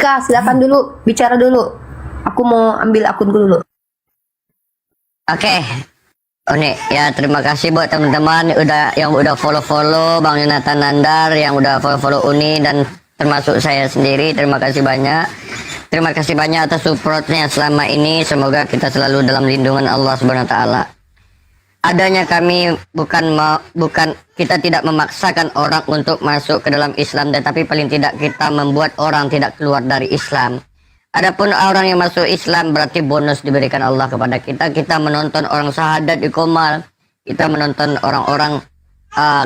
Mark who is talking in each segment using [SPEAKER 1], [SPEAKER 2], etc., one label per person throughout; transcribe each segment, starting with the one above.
[SPEAKER 1] Kak, silakan dulu, bicara dulu. Aku mau ambil akunku dulu.
[SPEAKER 2] Oke. Uni, ya terima kasih buat teman-teman yang udah follow Bang Yonatan Nandar, yang udah follow Uni, dan termasuk saya sendiri. Terima kasih banyak. Terima kasih banyak atas supportnya selama ini. Semoga kita selalu dalam lindungan Allah Subhanahu wa taala. Adanya kami bukan kita tidak memaksakan orang untuk masuk ke dalam Islam, tetapi paling tidak kita membuat orang tidak keluar dari Islam. Adapun orang yang masuk Islam berarti bonus diberikan Allah kepada kita. Kita menonton orang syahadat di Komal, kita menonton orang-orang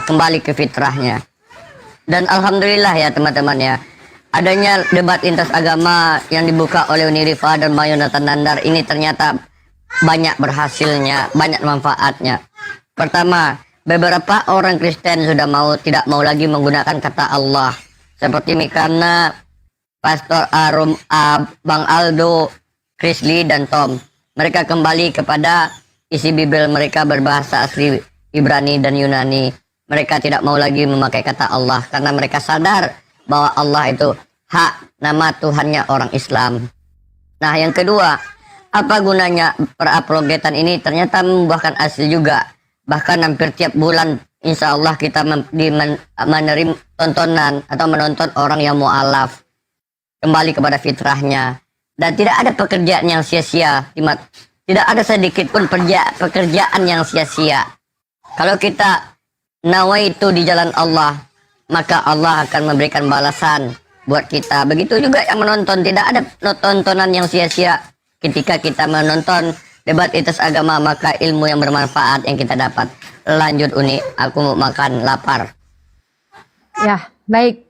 [SPEAKER 2] kembali ke fitrahnya. Dan alhamdulillah ya teman-teman ya, adanya debat lintas agama yang dibuka oleh Unirifa dan Bang Yonatan Nandar ini ternyata banyak berhasilnya, banyak manfaatnya. Pertama, beberapa orang Kristen sudah tidak mau lagi menggunakan kata Allah, seperti Mikana, Pastor Arum, Bang Aldo, Chris Lee, dan Tom. Mereka kembali kepada isi Bible mereka berbahasa asli Ibrani dan Yunani. Mereka tidak mau lagi memakai kata Allah karena mereka sadar bahwa Allah itu hak nama Tuhannya orang Islam. Nah, yang kedua, apa gunanya perapologetan ini? Ternyata membuahkan hasil juga. Bahkan hampir tiap bulan insya Allah kita menerima tontonan atau menonton orang yang mu'alaf kembali kepada fitrahnya. Dan tidak ada pekerjaan yang sia-sia. Tidak ada sedikit pun pekerjaan yang sia-sia. Kalau kita nawaitu di jalan Allah, maka Allah akan memberikan balasan buat kita. Begitu juga yang menonton, tidak ada tontonan yang sia-sia. Ketika kita menonton debat lintas agama, maka ilmu yang bermanfaat yang kita dapat. Lanjut Uni, aku mau makan, lapar.
[SPEAKER 1] Ya, baik.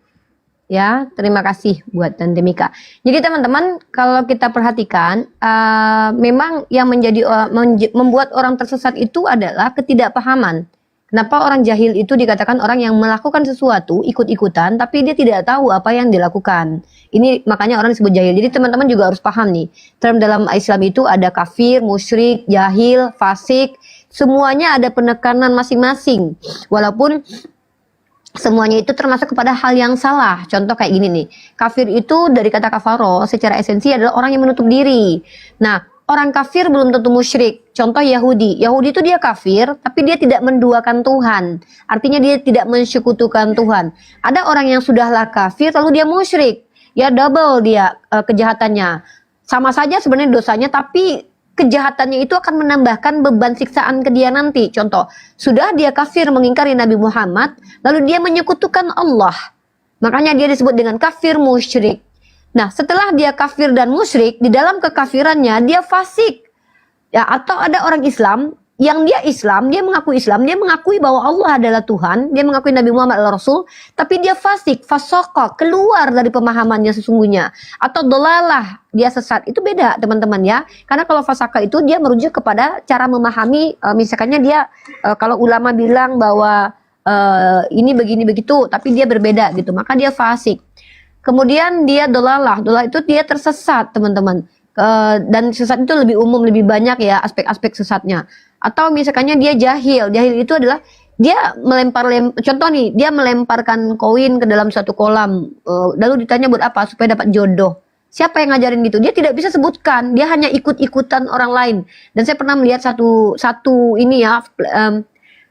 [SPEAKER 1] Ya, terima kasih buat Tante Mika. Jadi teman-teman, kalau kita perhatikan, memang yang membuat orang tersesat itu adalah ketidakpahaman. Kenapa orang jahil itu dikatakan orang yang melakukan sesuatu ikut-ikutan tapi dia tidak tahu apa yang dilakukan. Ini makanya orang disebut jahil. Jadi teman-teman juga harus paham nih. Term dalam Islam itu ada kafir, musyrik, jahil, fasik. Semuanya ada penekanan masing-masing. Walaupun semuanya itu termasuk kepada hal yang salah. Contoh kayak gini nih. Kafir itu dari kata kafaro secara esensi adalah orang yang menutup diri. Nah, orang kafir belum tentu musyrik. Contoh Yahudi. Yahudi itu dia kafir, tapi dia tidak menduakan Tuhan. Artinya dia tidak mensekutukan Tuhan. Ada orang yang sudahlah kafir, lalu dia musyrik. Ya double dia kejahatannya. Sama saja sebenarnya dosanya, tapi kejahatannya itu akan menambahkan beban siksaan ke dia nanti. Contoh, sudah dia kafir mengingkari Nabi Muhammad, lalu dia menyekutukan Allah. Makanya dia disebut dengan kafir musyrik. Nah, setelah dia kafir dan musyrik, di dalam kekafirannya dia fasik. Ya, atau ada orang Islam yang dia mengakui bahwa Allah adalah Tuhan, dia mengakui Nabi Muhammad adalah Rasul, tapi dia fasik, fasaqah, keluar dari pemahamannya sesungguhnya. Atau dolalah, dia sesat. Itu beda, teman-teman ya. Karena kalau fasaqah itu dia merujuk kepada cara memahami, misalkannya dia kalau ulama bilang bahwa ini begini begitu, tapi dia berbeda gitu, maka dia fasik. Kemudian dia dolalah itu dia tersesat teman-teman. Dan sesat itu lebih umum, lebih banyak ya aspek-aspek sesatnya. Atau misalkannya dia jahil itu adalah dia contoh nih, dia melemparkan koin ke dalam suatu kolam, lalu ditanya buat apa? Supaya dapat jodoh. Siapa yang ngajarin gitu? Dia tidak bisa sebutkan, dia hanya ikut-ikutan orang lain. Dan saya pernah melihat satu ini ya,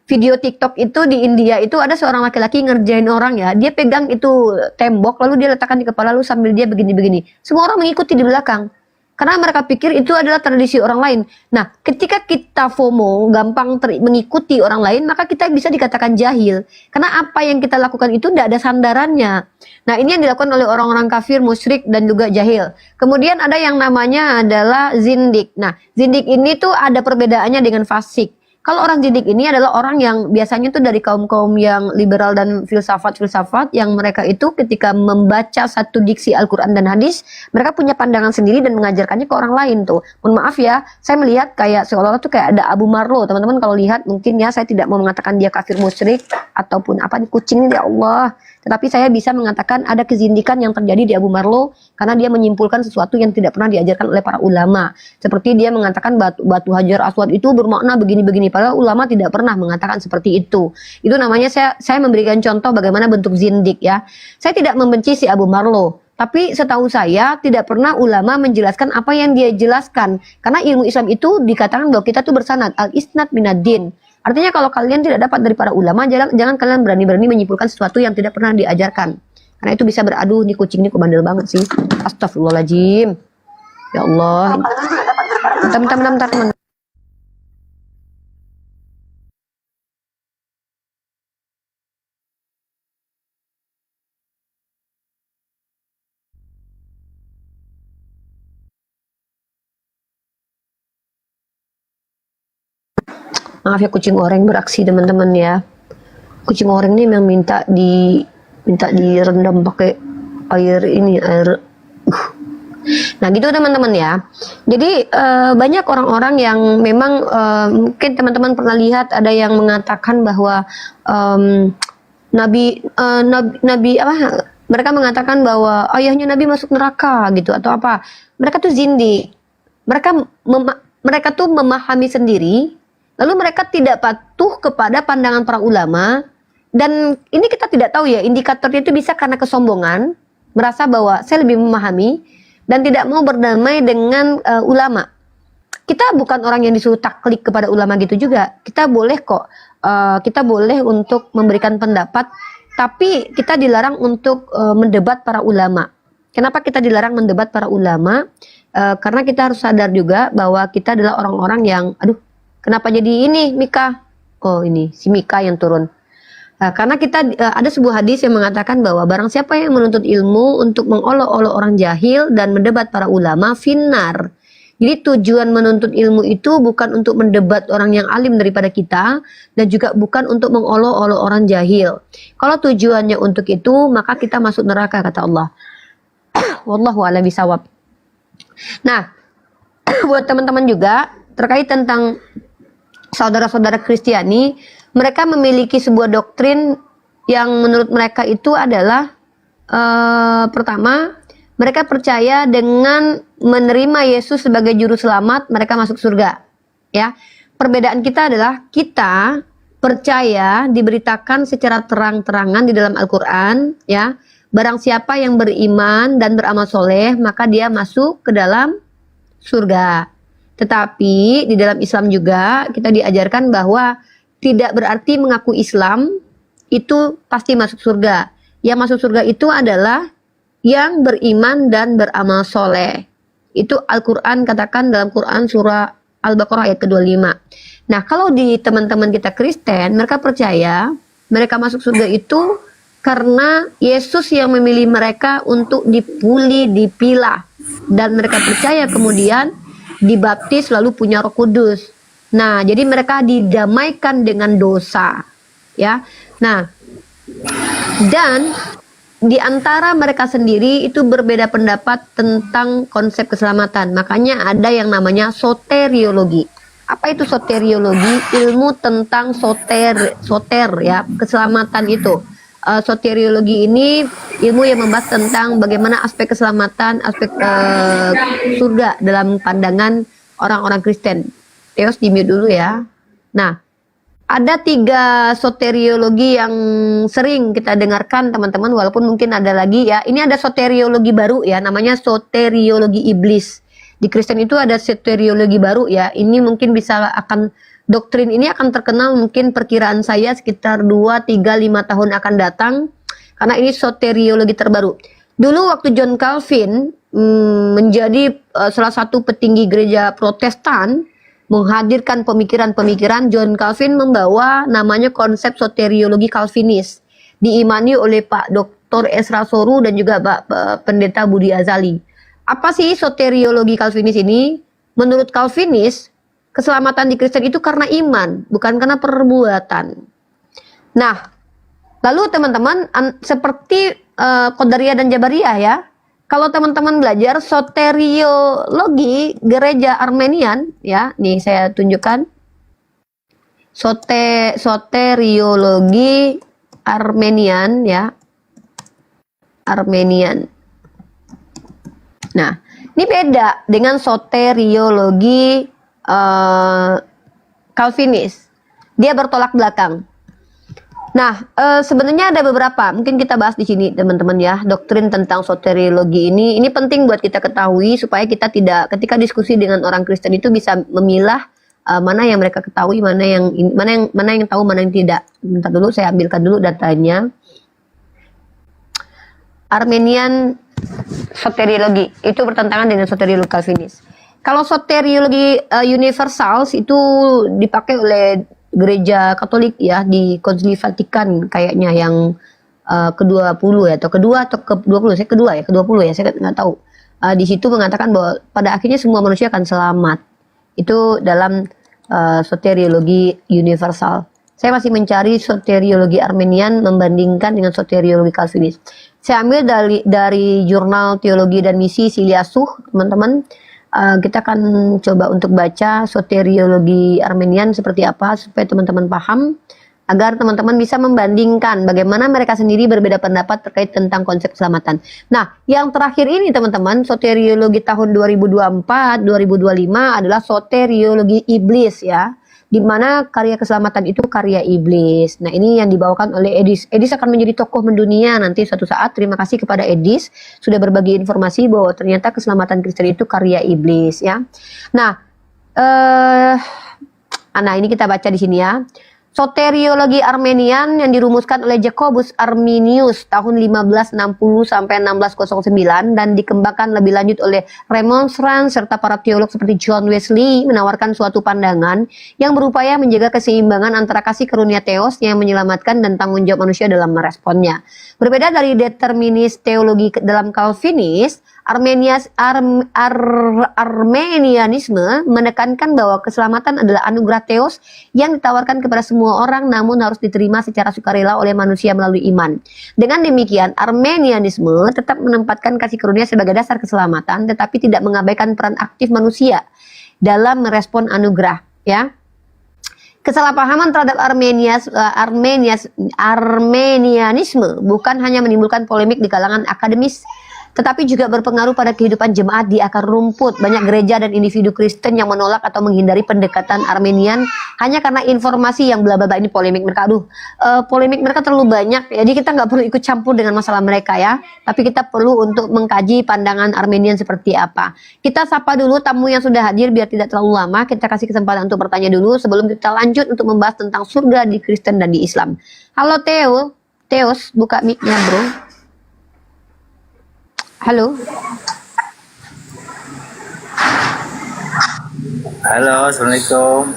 [SPEAKER 1] video TikTok itu di India itu ada seorang laki-laki ngerjain orang ya. Dia pegang itu tembok lalu dia letakkan di kepala lalu sambil dia begini-begini. Semua orang mengikuti di belakang. Karena mereka pikir itu adalah tradisi orang lain. Nah, ketika kita FOMO, gampang mengikuti orang lain, maka kita bisa dikatakan jahil. Karena apa yang kita lakukan itu tidak ada sandarannya. Nah, ini yang dilakukan oleh orang-orang kafir, musyrik, dan juga jahil. Kemudian ada yang namanya adalah zindik. Nah, zindik ini tuh ada perbedaannya dengan fasik. Kalau orang zindik ini adalah orang yang biasanya tuh dari kaum-kaum yang liberal dan filsafat-filsafat yang mereka itu ketika membaca satu diksi Al-Quran dan hadis, mereka punya pandangan sendiri dan mengajarkannya ke orang lain tuh. Mohon maaf ya, saya melihat kayak seolah-olah tuh kayak ada Abu Marlo. Teman-teman kalau lihat mungkin ya, saya tidak mau mengatakan dia kafir musyrik ataupun apa nih kucing ini ya Allah. Tetapi saya bisa mengatakan ada kezindikan yang terjadi di Abu Marlo karena dia menyimpulkan sesuatu yang tidak pernah diajarkan oleh para ulama. Seperti dia mengatakan batu Hajar Aswad itu bermakna begini-begini. Padahal ulama tidak pernah mengatakan seperti itu. Itu namanya saya memberikan contoh bagaimana bentuk zindik ya. Saya tidak membenci si Abu Marlo. Tapi setahu saya tidak pernah ulama menjelaskan apa yang dia jelaskan. Karena ilmu Islam itu dikatakan bahwa kita tuh bersanad, al-isnad minad-din. Artinya kalau kalian tidak dapat dari para ulama, jangan kalian berani-berani menyimpulkan sesuatu yang tidak pernah diajarkan. Karena itu bisa beradu, nih kucing ini kok bandel banget sih. Astagfirullahaladzim. Ya Allah. Bentar. Maaf ya, kucing oreng beraksi teman-teman ya. Kucing oreng ini memang minta direndam pakai air. Nah gitu teman-teman ya. Jadi banyak orang-orang yang memang mungkin teman-teman pernah lihat ada yang mengatakan bahwa nabi apa? Mereka mengatakan bahwa ayahnya Nabi masuk neraka gitu atau apa. Mereka tuh zindi. Mereka tuh memahami sendiri. Lalu mereka tidak patuh kepada pandangan para ulama. Dan ini kita tidak tahu ya, indikatornya itu bisa karena kesombongan, merasa bahwa saya lebih memahami, dan tidak mau berdamai dengan ulama. Kita bukan orang yang disuruh taklid kepada ulama gitu juga. Kita boleh kok, kita boleh untuk memberikan pendapat, tapi kita dilarang untuk mendebat para ulama. Kenapa kita dilarang mendebat para ulama? Karena kita harus sadar juga bahwa kita adalah orang-orang yang, aduh, kenapa jadi ini Mika? Oh ini, si Mika yang turun. Karena kita ada sebuah hadis yang mengatakan bahwa barang siapa yang menuntut ilmu untuk mengolok-olok orang jahil dan mendebat para ulama, finnar. Jadi tujuan menuntut ilmu itu bukan untuk mendebat orang yang alim daripada kita, dan juga bukan untuk mengolok-olok orang jahil. Kalau tujuannya untuk itu, maka kita masuk neraka, kata Allah. Wallahu a'lam bishawab. Nah, buat teman-teman juga terkait tentang saudara-saudara Kristiani, mereka memiliki sebuah doktrin yang menurut mereka itu adalah pertama, mereka percaya dengan menerima Yesus sebagai juru selamat, mereka masuk surga. Ya, perbedaan kita adalah kita percaya diberitakan secara terang-terangan di dalam Al-Quran, ya, barang siapa yang beriman dan beramal soleh, maka dia masuk ke dalam surga. Tetapi di dalam Islam juga kita diajarkan bahwa tidak berarti mengaku Islam itu pasti masuk surga. Yang masuk surga itu adalah yang beriman dan beramal soleh. Itu Al-Quran katakan dalam Quran surah Al-Baqarah ayat ke-25. Nah kalau di teman-teman kita Kristen, mereka percaya mereka masuk surga itu karena Yesus yang memilih mereka untuk dipilah. Dan mereka percaya kemudian dibaptis lalu punya Roh Kudus. Nah, jadi mereka didamaikan dengan dosa, ya. Nah, dan di antara mereka sendiri itu berbeda pendapat tentang konsep keselamatan. Makanya ada yang namanya soteriologi. Apa itu soteriologi? Ilmu tentang soter ya, keselamatan itu. Soteriologi ini ilmu yang membahas tentang bagaimana aspek keselamatan, aspek surga dalam pandangan orang-orang Kristen. Teos di mute dulu ya. Nah, ada 3 soteriologi yang sering kita dengarkan teman-teman, walaupun mungkin ada lagi ya. Ini ada soteriologi baru ya, namanya soteriologi iblis. Di Kristen itu ada soteriologi baru ya. Ini mungkin doktrin ini akan terkenal mungkin perkiraan saya sekitar 2, 3, 5 tahun akan datang. Karena ini soteriologi terbaru. Dulu waktu John Calvin menjadi salah satu petinggi gereja Protestan, menghadirkan pemikiran-pemikiran, John Calvin membawa namanya konsep soteriologi Calvinis, diimani oleh Pak Dr. Ezra Soru dan juga Pak Pendeta Budi Azali. Apa sih soteriologi Calvinis ini? Menurut Calvinis, keselamatan di Kristen itu karena iman, bukan karena perbuatan. Nah, lalu teman-teman, seperti Qadariyah dan Jabariyah ya, kalau teman-teman belajar soteriologi gereja Armenian, ya, nih saya tunjukkan soteriologi Armenian, ya, Armenian. Nah, ini beda dengan soteriologi Calvinis. Dia bertolak belakang. Nah, sebenarnya ada beberapa, mungkin kita bahas di sini teman-teman ya, doktrin tentang soteriologi ini penting buat kita ketahui supaya kita tidak ketika diskusi dengan orang Kristen itu bisa memilah mana yang mereka ketahui, mana yang tahu, mana yang tidak. Bentar dulu, saya ambilkan dulu datanya. Armenian soteriologi itu bertentangan dengan soteriologi Calvinis. Kalau soteriologi universal itu dipakai oleh Gereja Katolik ya di Konsili Vatikan kayaknya yang ke-20 ya atau kedua atau ke-20, saya kedua ya, ke-20 ya, saya nggak tahu. Di situ mengatakan bahwa pada akhirnya semua manusia akan selamat. Itu dalam soteriologi universal. Saya masih mencari soteriologi Armenian membandingkan dengan soteriologi Calvinis. Saya ambil dari jurnal Teologi dan Misi Siliasuh, teman-teman. Kita akan coba untuk baca soteriologi Armenian seperti apa supaya teman-teman paham agar teman-teman bisa membandingkan bagaimana mereka sendiri berbeda pendapat terkait tentang konsep keselamatan. Nah, yang terakhir ini teman-teman, soteriologi tahun 2024-2025 adalah soteriologi iblis ya, di mana karya keselamatan itu karya iblis. Nah, ini yang dibawakan oleh Edis. Edis akan menjadi tokoh mendunia nanti suatu saat. Terima kasih kepada Edis sudah berbagi informasi bahwa ternyata keselamatan Kristen itu karya iblis ya. Nah, ini kita baca di sini ya. Soteriologi Armenian yang dirumuskan oleh Jacobus Arminius tahun 1560 sampai 1609 dan dikembangkan lebih lanjut oleh Remonstrans serta para teolog seperti John Wesley menawarkan suatu pandangan yang berupaya menjaga keseimbangan antara kasih karunia Theos yang menyelamatkan dan tanggung jawab manusia dalam meresponnya. Berbeda dari determinis teologi dalam Calvinis, Armenianisme menekankan bahwa keselamatan adalah anugerah Theos yang ditawarkan kepada semua orang namun harus diterima secara sukarela oleh manusia melalui iman. Dengan demikian, Armenianisme tetap menempatkan kasih karunia sebagai dasar keselamatan tetapi tidak mengabaikan peran aktif manusia dalam merespon anugerah, ya. Kesalahpahaman terhadap Armenianisme bukan hanya menimbulkan polemik di kalangan akademis, tetapi juga berpengaruh pada kehidupan jemaat di akar rumput. Banyak gereja dan individu Kristen yang menolak atau menghindari pendekatan Armenian hanya karena informasi yang bla bla bla. Ini polemik mereka. Polemik mereka terlalu banyak. Jadi kita nggak perlu ikut campur dengan masalah mereka ya. Tapi kita perlu untuk mengkaji pandangan Armenian seperti apa. Kita sapa dulu tamu yang sudah hadir biar tidak terlalu lama. Kita kasih kesempatan untuk bertanya dulu sebelum kita lanjut untuk membahas tentang surga di Kristen dan di Islam. Halo Theos, buka mic-nya bro. Halo.
[SPEAKER 3] Halo, Assalamualaikum.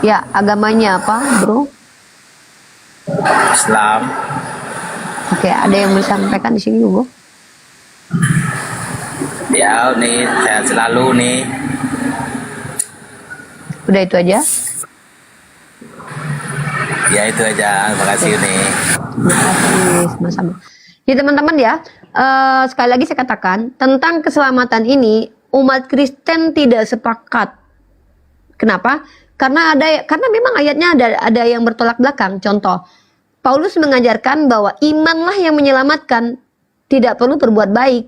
[SPEAKER 1] Ya, agamanya apa, bro?
[SPEAKER 3] Islam.
[SPEAKER 1] Oke, ada yang bisa sampaikan di sini, bro?
[SPEAKER 3] Ya, nih, sehat selalu nih.
[SPEAKER 1] Udah itu aja?
[SPEAKER 3] Ya, itu aja. Terima kasih nih.
[SPEAKER 1] Terima kasih, sama-sama. Ya teman-teman ya, sekali lagi saya katakan tentang keselamatan ini umat Kristen tidak sepakat. Kenapa? Karena memang ayatnya ada yang bertolak belakang. Contoh, Paulus mengajarkan bahwa imanlah yang menyelamatkan, tidak perlu berbuat baik.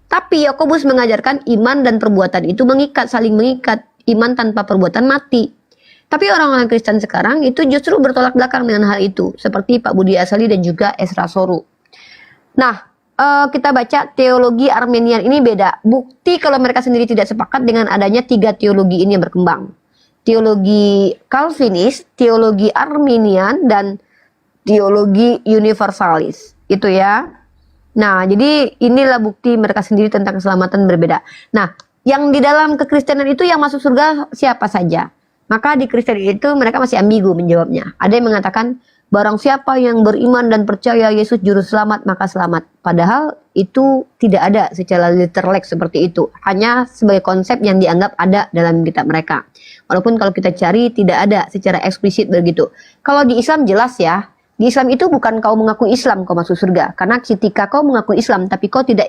[SPEAKER 1] Tapi Yakobus mengajarkan iman dan perbuatan itu mengikat, saling mengikat. Iman tanpa perbuatan mati. Tapi orang-orang Kristen sekarang itu justru bertolak belakang dengan hal itu, seperti Pak Budi Asali dan juga Esra Soru. Nah, kita baca teologi Armenian ini beda. Bukti kalau mereka sendiri tidak sepakat dengan adanya 3 teologi ini yang berkembang. Teologi Calvinis, teologi Armenian, dan teologi Universalis. Itu ya. Nah, jadi inilah bukti mereka sendiri tentang keselamatan berbeda. Nah, yang di dalam kekristenan itu yang masuk surga siapa saja? Maka di Kristen itu mereka masih ambigu menjawabnya. Ada yang mengatakan, barang siapa yang beriman dan percaya Yesus juru selamat maka selamat. Padahal itu tidak ada secara literal seperti itu. Hanya sebagai konsep yang dianggap ada dalam kitab mereka. Walaupun kalau kita cari tidak ada secara eksplisit begitu. Kalau di Islam jelas ya. Di Islam itu bukan kau mengaku Islam kau masuk surga. Karena ketika kau mengaku Islam tapi kau tidak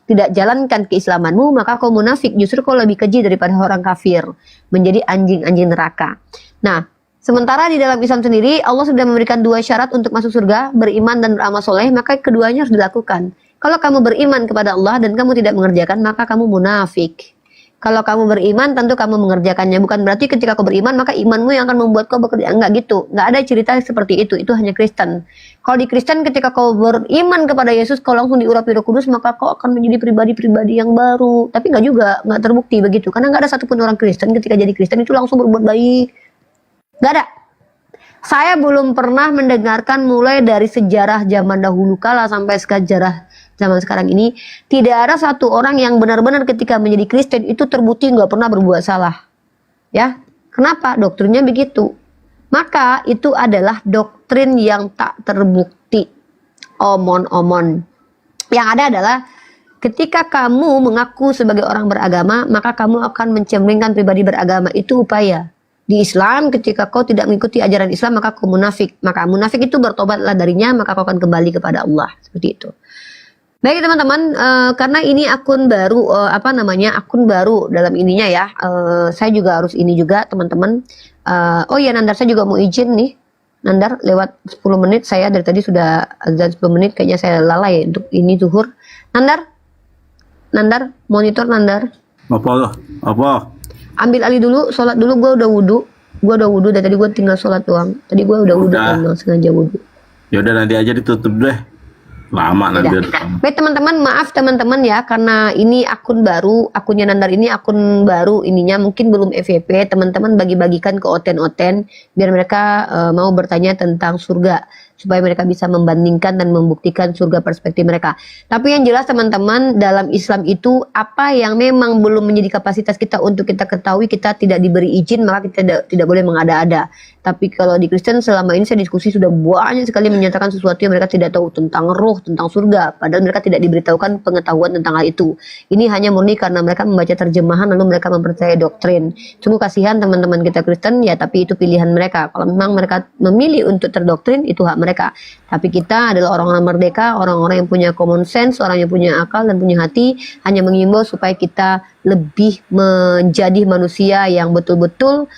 [SPEAKER 1] jalankan keislamanmu maka kau munafik. Justru kau lebih keji daripada orang kafir. Menjadi anjing-anjing neraka. Nah, sementara di dalam Islam sendiri, Allah sudah memberikan 2 syarat untuk masuk surga, beriman dan beramal soleh, maka keduanya harus dilakukan. Kalau kamu beriman kepada Allah dan kamu tidak mengerjakan, maka kamu munafik. Kalau kamu beriman, tentu kamu mengerjakannya. Bukan berarti ketika kau beriman, maka imanmu yang akan membuat kau bekerja. Enggak gitu. Enggak ada cerita seperti itu. Itu hanya Kristen. Kalau di Kristen, ketika kau beriman kepada Yesus, kau langsung diurapi Roh Kudus, maka kau akan menjadi pribadi-pribadi yang baru. Tapi enggak juga. Enggak terbukti begitu. Karena enggak ada satupun orang Kristen ketika jadi Kristen itu langsung berbuat baik. Enggak ada. Saya belum pernah mendengarkan mulai dari sejarah zaman dahulu kala sampai sejarah zaman sekarang ini, tidak ada satu orang yang benar-benar ketika menjadi Kristen itu terbukti nggak pernah berbuat salah. Ya, kenapa? Doktrinnya begitu. Maka itu adalah doktrin yang tak terbukti. Omon-omon. Yang ada adalah ketika kamu mengaku sebagai orang beragama, maka kamu akan mencerminkan pribadi beragama. Itu upaya. Di Islam, ketika kau tidak mengikuti ajaran Islam, maka kau munafik. Maka munafik itu bertobatlah darinya, maka kau akan kembali kepada Allah. Seperti itu. Baik teman-teman, karena ini akun baru, akun baru dalam ininya ya. Saya juga harus ini juga teman-teman. Oh iya Nandar, saya juga mau izin nih. Nandar, lewat 10 menit, saya dari tadi sudah azan 10 menit, kayaknya saya lalai untuk ini zuhur. Nandar, monitor Nandar.
[SPEAKER 4] Apa?
[SPEAKER 1] Ambil alih dulu, sholat dulu, gue udah wudhu, dari tadi gue tinggal sholat doang. Tadi gue udah wudhu, sengaja wudhu.
[SPEAKER 4] Yaudah nanti aja ditutup deh. Lama nanti.
[SPEAKER 1] Baik teman-teman, maaf teman-teman ya, karena ini akun baru, akunnya Nandar ini akun baru, ininya mungkin belum FVP. Teman-teman bagi-bagikan ke oten-oten biar mereka mau bertanya tentang surga, supaya mereka bisa membandingkan dan membuktikan surga perspektif mereka. Tapi yang jelas teman-teman, dalam Islam itu apa yang memang belum menjadi kapasitas kita untuk kita ketahui, kita tidak diberi izin, maka kita tidak boleh mengada-ada. Tapi kalau di Kristen selama ini saya diskusi sudah banyak sekali menyatakan sesuatu yang mereka tidak tahu tentang roh, tentang surga, padahal mereka tidak diberitahukan pengetahuan tentang hal itu. Ini hanya murni karena mereka membaca terjemahan lalu mereka mempercayai doktrin. Sungguh kasihan teman-teman kita Kristen ya, tapi itu pilihan mereka. Kalau memang mereka memilih untuk terdoktrin, itu hak mereka. Tapi kita adalah orang-orang merdeka, orang-orang yang punya common sense, orang yang punya akal dan punya hati, hanya mengimbau supaya kita lebih menjadi manusia yang betul-betul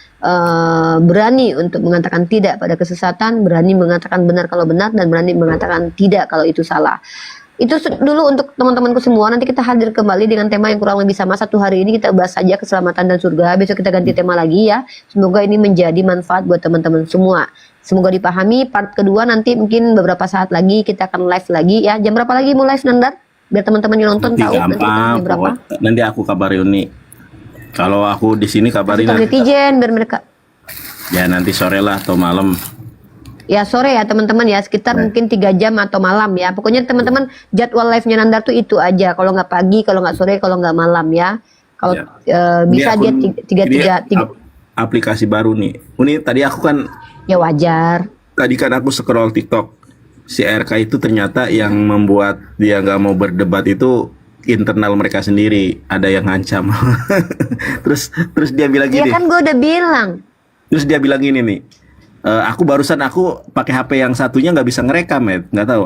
[SPEAKER 1] berani untuk mengatakan tidak pada kesesatan, berani mengatakan benar kalau benar, dan berani mengatakan tidak kalau itu salah. Itu dulu untuk teman-temanku semua. Nanti kita hadir kembali dengan tema yang kurang lebih sama. Satu hari ini kita bahas saja keselamatan dan surga. Besok kita ganti tema lagi ya. Semoga ini menjadi manfaat buat teman-teman semua. Semoga dipahami. Part kedua nanti mungkin beberapa saat lagi kita akan live lagi ya. Jam berapa lagi mau live Nandar? Biar teman-teman yang nonton tahu nanti jam berapa.
[SPEAKER 4] Nanti aku kabari Uni. Kalau aku di sini kabarin
[SPEAKER 1] netizen biar mereka.
[SPEAKER 4] Ya nanti sore lah atau malam.
[SPEAKER 1] Ya sore ya teman-teman ya, sekitar mungkin 3 jam atau malam ya. Pokoknya teman-teman jadwal live-nya Nandar tuh itu aja. Kalau nggak pagi, kalau nggak sore, kalau nggak malam ya. Kalau bisa dia tiga.
[SPEAKER 4] Aplikasi baru nih. Uni tadi aku kan.
[SPEAKER 1] Ya wajar.
[SPEAKER 4] Tadi kan aku scroll TikTok. Si RK itu ternyata yang membuat dia nggak mau berdebat itu internal mereka sendiri. Ada yang ngancam. terus dia bilang gini.
[SPEAKER 1] Ya kan gue udah bilang.
[SPEAKER 4] Terus dia bilang gini nih. Aku barusan pakai HP yang satunya nggak bisa ngerekam ya, nggak tahu.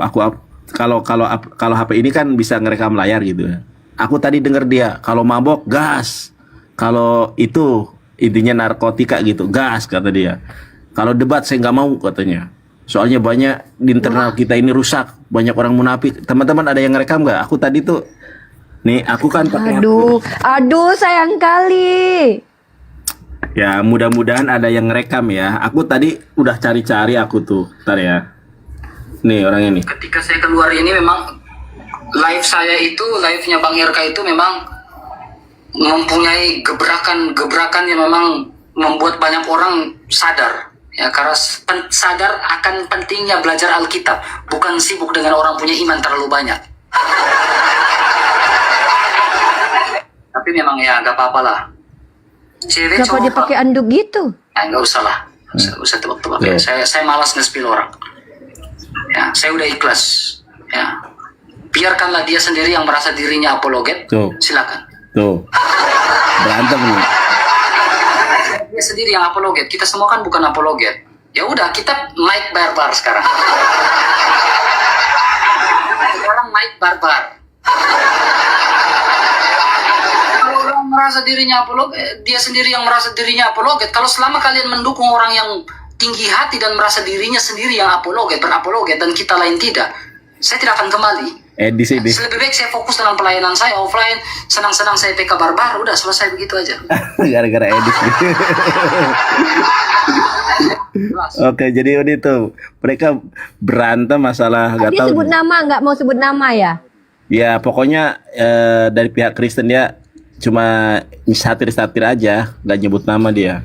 [SPEAKER 4] Kalau HP ini kan bisa ngerekam layar gitu ya. Aku tadi denger dia kalau mabok gas, kalau itu intinya narkotika gitu gas kata dia. Kalau debat saya nggak mau katanya. Soalnya banyak di internal kita ini rusak, banyak orang munafik. Teman-teman ada yang ngerekam nggak? Aku tadi tuh, nih aku kan pakai.
[SPEAKER 1] Aduh sayang kali.
[SPEAKER 4] Ya mudah-mudahan ada yang ngerekam ya. Aku tadi udah cari-cari aku tuh. Ntar ya. Nih orang ini.
[SPEAKER 5] Ketika saya keluar ini memang live saya itu, live-nya Bang RK itu memang mempunyai gebrakan yang memang membuat banyak orang sadar. Ya, karena sadar akan pentingnya belajar Alkitab. Bukan sibuk dengan orang punya iman terlalu banyak. Tapi memang ya gak apa-apa lah. Cewek
[SPEAKER 1] Kenapa dia pakai anduk gitu?
[SPEAKER 5] Nggak usah lah, usah tebak-tebak. Ya. Saya malas nge-spill orang. Ya, saya udah ikhlas. Ya, biarkanlah dia sendiri yang merasa dirinya apologet.
[SPEAKER 4] Tuh.
[SPEAKER 5] Silakan.
[SPEAKER 4] Tuh. Berantem nih.
[SPEAKER 5] Dia sendiri yang apologet. Kita semua kan bukan apologet. Ya udah, kita Mike Barbar sekarang. Sekarang Mike Barbar. Merasa dirinya apologet, dia sendiri yang merasa dirinya apologet. Kalau selama kalian mendukung orang yang tinggi hati dan merasa dirinya sendiri yang apologet, berapologet, dan kita lain tidak, saya tidak akan kembali.
[SPEAKER 4] Edis ini.
[SPEAKER 5] Lebih baik saya fokus dengan pelayanan saya offline, senang-senang saya PK Barbar, udah selesai begitu aja.
[SPEAKER 4] Gara-gara Edis nih. Oke, jadi itu mereka berantem masalah nggak
[SPEAKER 1] Tadi
[SPEAKER 4] tahu.
[SPEAKER 1] sebut nama, nggak mau sebut nama ya?
[SPEAKER 4] Ya pokoknya dari pihak Kristen dia cuma satir-satir aja, nggak nyebut nama dia.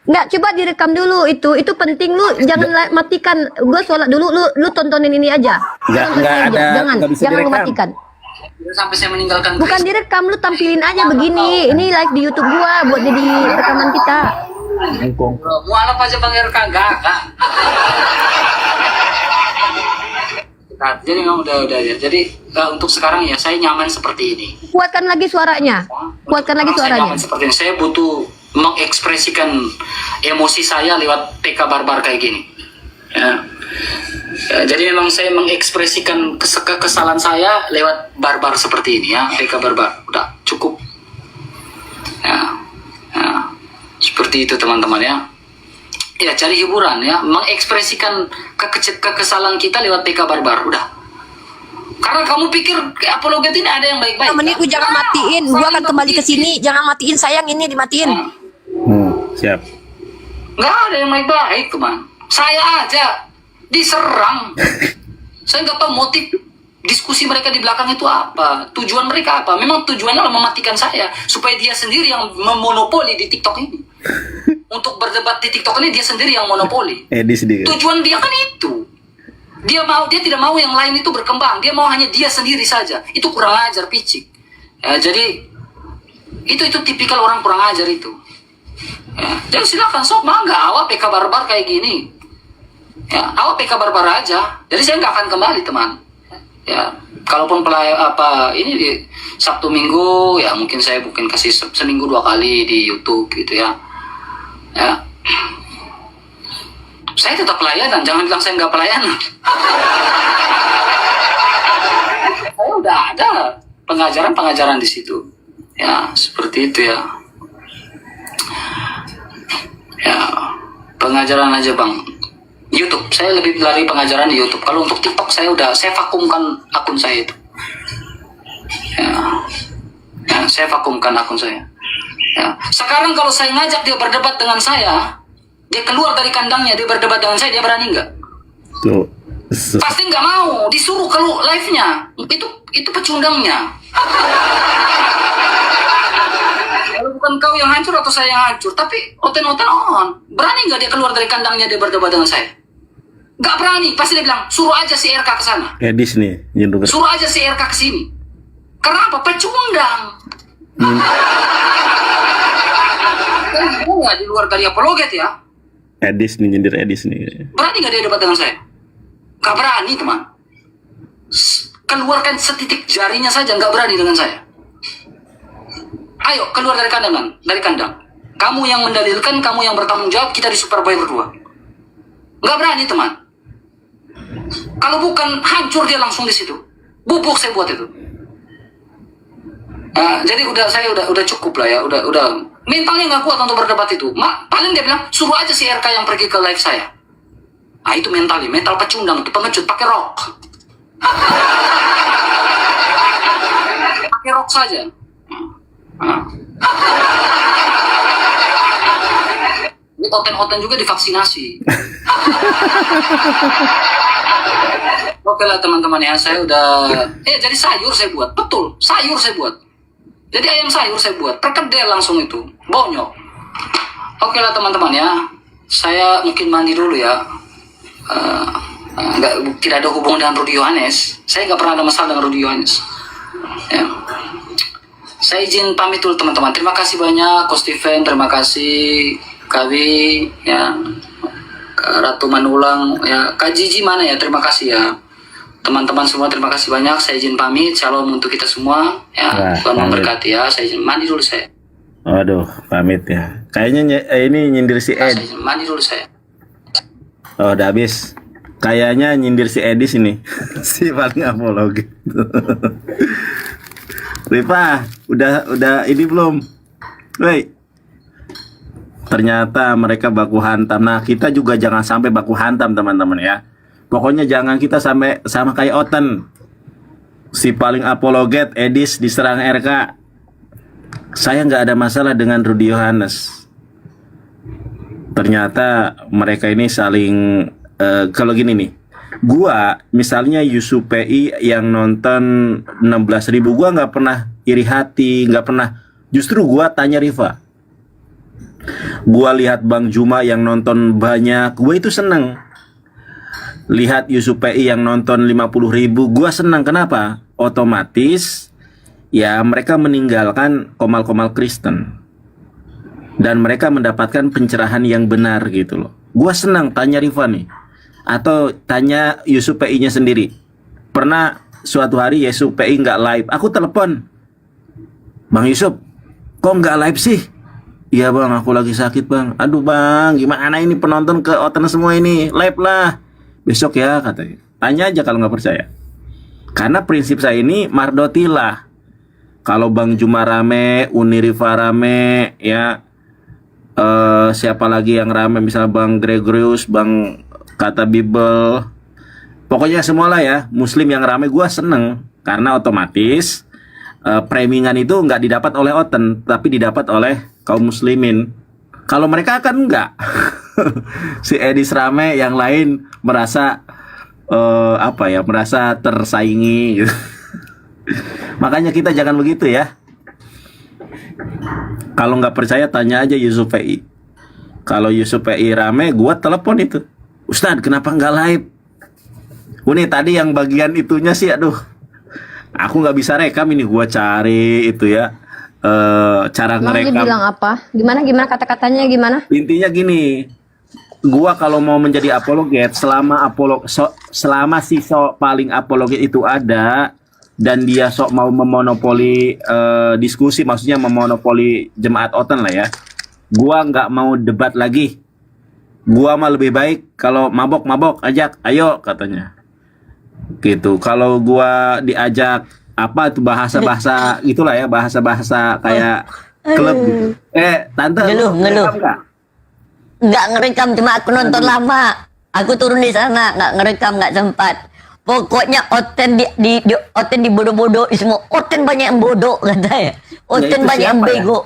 [SPEAKER 1] Nggak, coba direkam dulu itu penting, lu jangan matikan. Gue sholat dulu, lu tontonin ini aja.
[SPEAKER 4] Nggak ada,
[SPEAKER 1] jangan
[SPEAKER 4] nggak bisa
[SPEAKER 1] lu
[SPEAKER 4] direkam.
[SPEAKER 1] matikan.
[SPEAKER 5] Sampai saya meninggalkan
[SPEAKER 1] Bukan
[SPEAKER 5] Kristen.
[SPEAKER 1] direkam, lu tampilin aja begini. Ini live di YouTube gua buat jadi rekaman kita.
[SPEAKER 5] Mualaf aja Bang RK, enggak. Nah, jadi memang udah ya. Jadi untuk sekarang ya saya nyaman seperti ini.
[SPEAKER 1] Kuatkan lagi suaranya. Kuatkan lagi
[SPEAKER 5] Saya
[SPEAKER 1] suaranya.
[SPEAKER 5] nyaman seperti ini. Saya butuh mengekspresikan emosi saya lewat PK Barbar kayak gini. Ya. Ya, jadi memang saya mengekspresikan kekesalan saya lewat Barbar seperti ini ya, PK Barbar. Udah cukup. Ya. Ya. Seperti itu teman-teman ya. Ya cari hiburan ya, mengekspresikan kekesalan kita lewat PK Barbar. Udah. Karena kamu pikir apologet ini ada yang baik-baik.
[SPEAKER 6] Menit lu jangan matiin, gua akan kembali ke sini. Jangan matiin sayang, ini dimatiin.
[SPEAKER 4] Siap.
[SPEAKER 5] Nggak ada yang baik-baik teman. Saya aja diserang. Saya nggak tahu motif diskusi mereka di belakang itu apa. Tujuan mereka apa. Memang tujuannya adalah mematikan saya. Supaya dia sendiri yang memonopoli di TikTok ini. Untuk berdebat di TikTok ini dia sendiri yang monopoli.
[SPEAKER 4] Edis dia.
[SPEAKER 5] Tujuan dia kan itu. Dia tidak mau yang lain itu berkembang. Dia mau hanya dia sendiri saja. Itu kurang ajar, picik. Ya, jadi itu tipikal orang kurang ajar itu. Ya, jadi silakan sok mangga awak PK Barbar kayak gini. Ya, awak PK Barbar aja. Jadi saya nggak akan kembali teman. Ya, kalaupun ini di Sabtu Minggu ya mungkin saya kasih seminggu 2 kali di YouTube gitu ya. Ya. Saya tetap pelayanan, jangan bilang saya nggak pelayanan. Saya udah ada pengajaran di situ. Ya, seperti itu ya. Ya, pengajaran aja Bang. YouTube, saya lebih lari pengajaran di YouTube. Kalau untuk TikTok saya vakumkan akun saya itu. Ya, saya vakumkan akun saya. Ya. Sekarang kalau saya ngajak dia berdebat dengan saya, dia keluar dari kandangnya, dia berdebat dengan saya, dia berani nggak?
[SPEAKER 4] Tuh.
[SPEAKER 5] Pasti nggak mau, disuruh keluar live-nya. Itu pecundangnya. Kalau bukan kau yang hancur atau saya yang hancur, tapi oten-oten on. Berani nggak dia keluar dari kandangnya, dia berdebat dengan saya? Nggak berani, pasti dia bilang, suruh aja si RK ke sana.
[SPEAKER 4] Edis nih, nyendung.
[SPEAKER 5] Suruh aja si RK ke sini. Karena apa? Pecundang. Nggak di luar dari apologet ya.
[SPEAKER 4] Edis nih, nyindir Edis nih.
[SPEAKER 5] Berani nggak dia debat dengan saya? Nggak berani teman. Keluarkan setitik jarinya saja nggak berani dengan saya. Ayo keluar dari kandang. Kamu yang mendalilkan, kamu yang bertanggung jawab, kita di Superboy berdua. Nggak berani teman. Kalau bukan hancur dia langsung di situ. Bubuk saya buat itu. Jadi saya udah cukup lah ya, udah mentalnya nggak kuat untuk berdebat itu. Paling dia bilang suruh aja si RK yang pergi ke live saya. Itu mental pecundang, itu pengecut, pakai rok. Pakai rok saja. Ini oten-oten juga divaksinasi. Oke lah teman-teman ya, saya udah jadi sayur saya buat, betul, sayur saya buat. Jadi ayam sayur saya buat, perkedel langsung itu, bonyok. Oke lah teman-teman ya, saya mungkin mandi dulu ya. Tidak ada hubungan dengan Rudy Yohanes. Saya nggak pernah ada masalah dengan Rudy Yohanes. Ya. Saya izin pamit dulu teman-teman. Terima kasih banyak, Ko Steven, terima kasih Kawi, ya, Ratu Manulang, ya, Kak Jiji mana ya, terima kasih ya. Teman-teman semua terima kasih banyak. Saya izin pamit. Shalom untuk kita semua. Ya, Tuhan memberkati ya. Saya izin mandi dulu saya.
[SPEAKER 4] Waduh, pamit ya. Kayaknya ini nyindir si Ed.
[SPEAKER 5] Saya izin mandi dulu saya.
[SPEAKER 4] Oh, udah habis. Kayaknya nyindir si Edis ini. Si paling apologi. Rifa, udah ini belum? Woi. Ternyata mereka baku hantam. Nah, kita juga jangan sampai baku hantam, teman-teman ya. Pokoknya jangan kita sampai sama kayak Oten. Si paling apologet Edis diserang RK. Saya nggak ada masalah dengan Rudy Yohanes. Ternyata mereka ini saling kalau gini nih. Gua misalnya Yusuf PI yang nonton 16.000, gua nggak pernah iri hati, nggak pernah. Justru gua tanya Riva. Gua lihat Bang Juma yang nonton banyak, gua itu seneng. Lihat Yusuf PI yang nonton 50.000, gua senang. Kenapa? Otomatis ya mereka meninggalkan komal-komal Kristen dan mereka mendapatkan pencerahan yang benar gitu loh. Gua senang. Tanya Riva nih, atau tanya Yusuf PI nya sendiri. Pernah suatu hari Yusuf PI nggak live, aku telepon, Bang Yusuf, kok nggak live sih? Iya bang, aku lagi sakit bang. Aduh bang, gimana ini penonton ke Oten semua ini, live lah besok ya katanya. Tanya aja kalau nggak percaya. Karena prinsip saya ini mardotilah. Kalau Bang Juma rame, Uni Riva rame, ya siapa lagi yang rame, misalnya Bang Gregorius, Bang Kata Bible, pokoknya semualah ya, Muslim yang rame, gua seneng. Karena otomatis premingan itu nggak didapat oleh Oten, tapi didapat oleh kaum muslimin. Kalau mereka kan enggak. Si Edis rame, yang lain merasa merasa tersaingi gitu. Makanya kita jangan begitu ya. Kalau nggak percaya tanya aja Yusuf PI. Kalau Yusuf PI rame, gua telepon itu, Ustadz kenapa nggak live? Ini tadi yang bagian itunya sih, aduh, aku nggak bisa rekam ini, gua cari itu ya. Cara
[SPEAKER 1] Bang Ji
[SPEAKER 4] ngerekam.
[SPEAKER 1] bilang apa? Gimana kata-katanya gimana?
[SPEAKER 4] Intinya gini, gua kalau mau menjadi apologet, selama si sok paling apologet itu ada dan dia sok mau memonopoli diskusi, maksudnya memonopoli jemaat Oten lah ya, gua nggak mau debat lagi. Gua mah lebih baik kalau mabok ajak, ayo katanya. Gitu. Kalau gua diajak apa itu bahasa-bahasa gitulah ya, bahasa-bahasa kayak klub gitu. Tante,
[SPEAKER 2] Ngeluh.
[SPEAKER 4] rekam nggak?
[SPEAKER 2] Nggak ngerekam, cuma aku nonton lama. Aku turun di sana, nggak ngerekam, nggak sempat. Pokoknya Oten Oten dibodoh-bodoh semua. Oten banyak yang bodoh katanya.
[SPEAKER 4] Ya,
[SPEAKER 2] Oten
[SPEAKER 4] itu
[SPEAKER 2] banyak yang
[SPEAKER 4] siapa ya?
[SPEAKER 2] bego.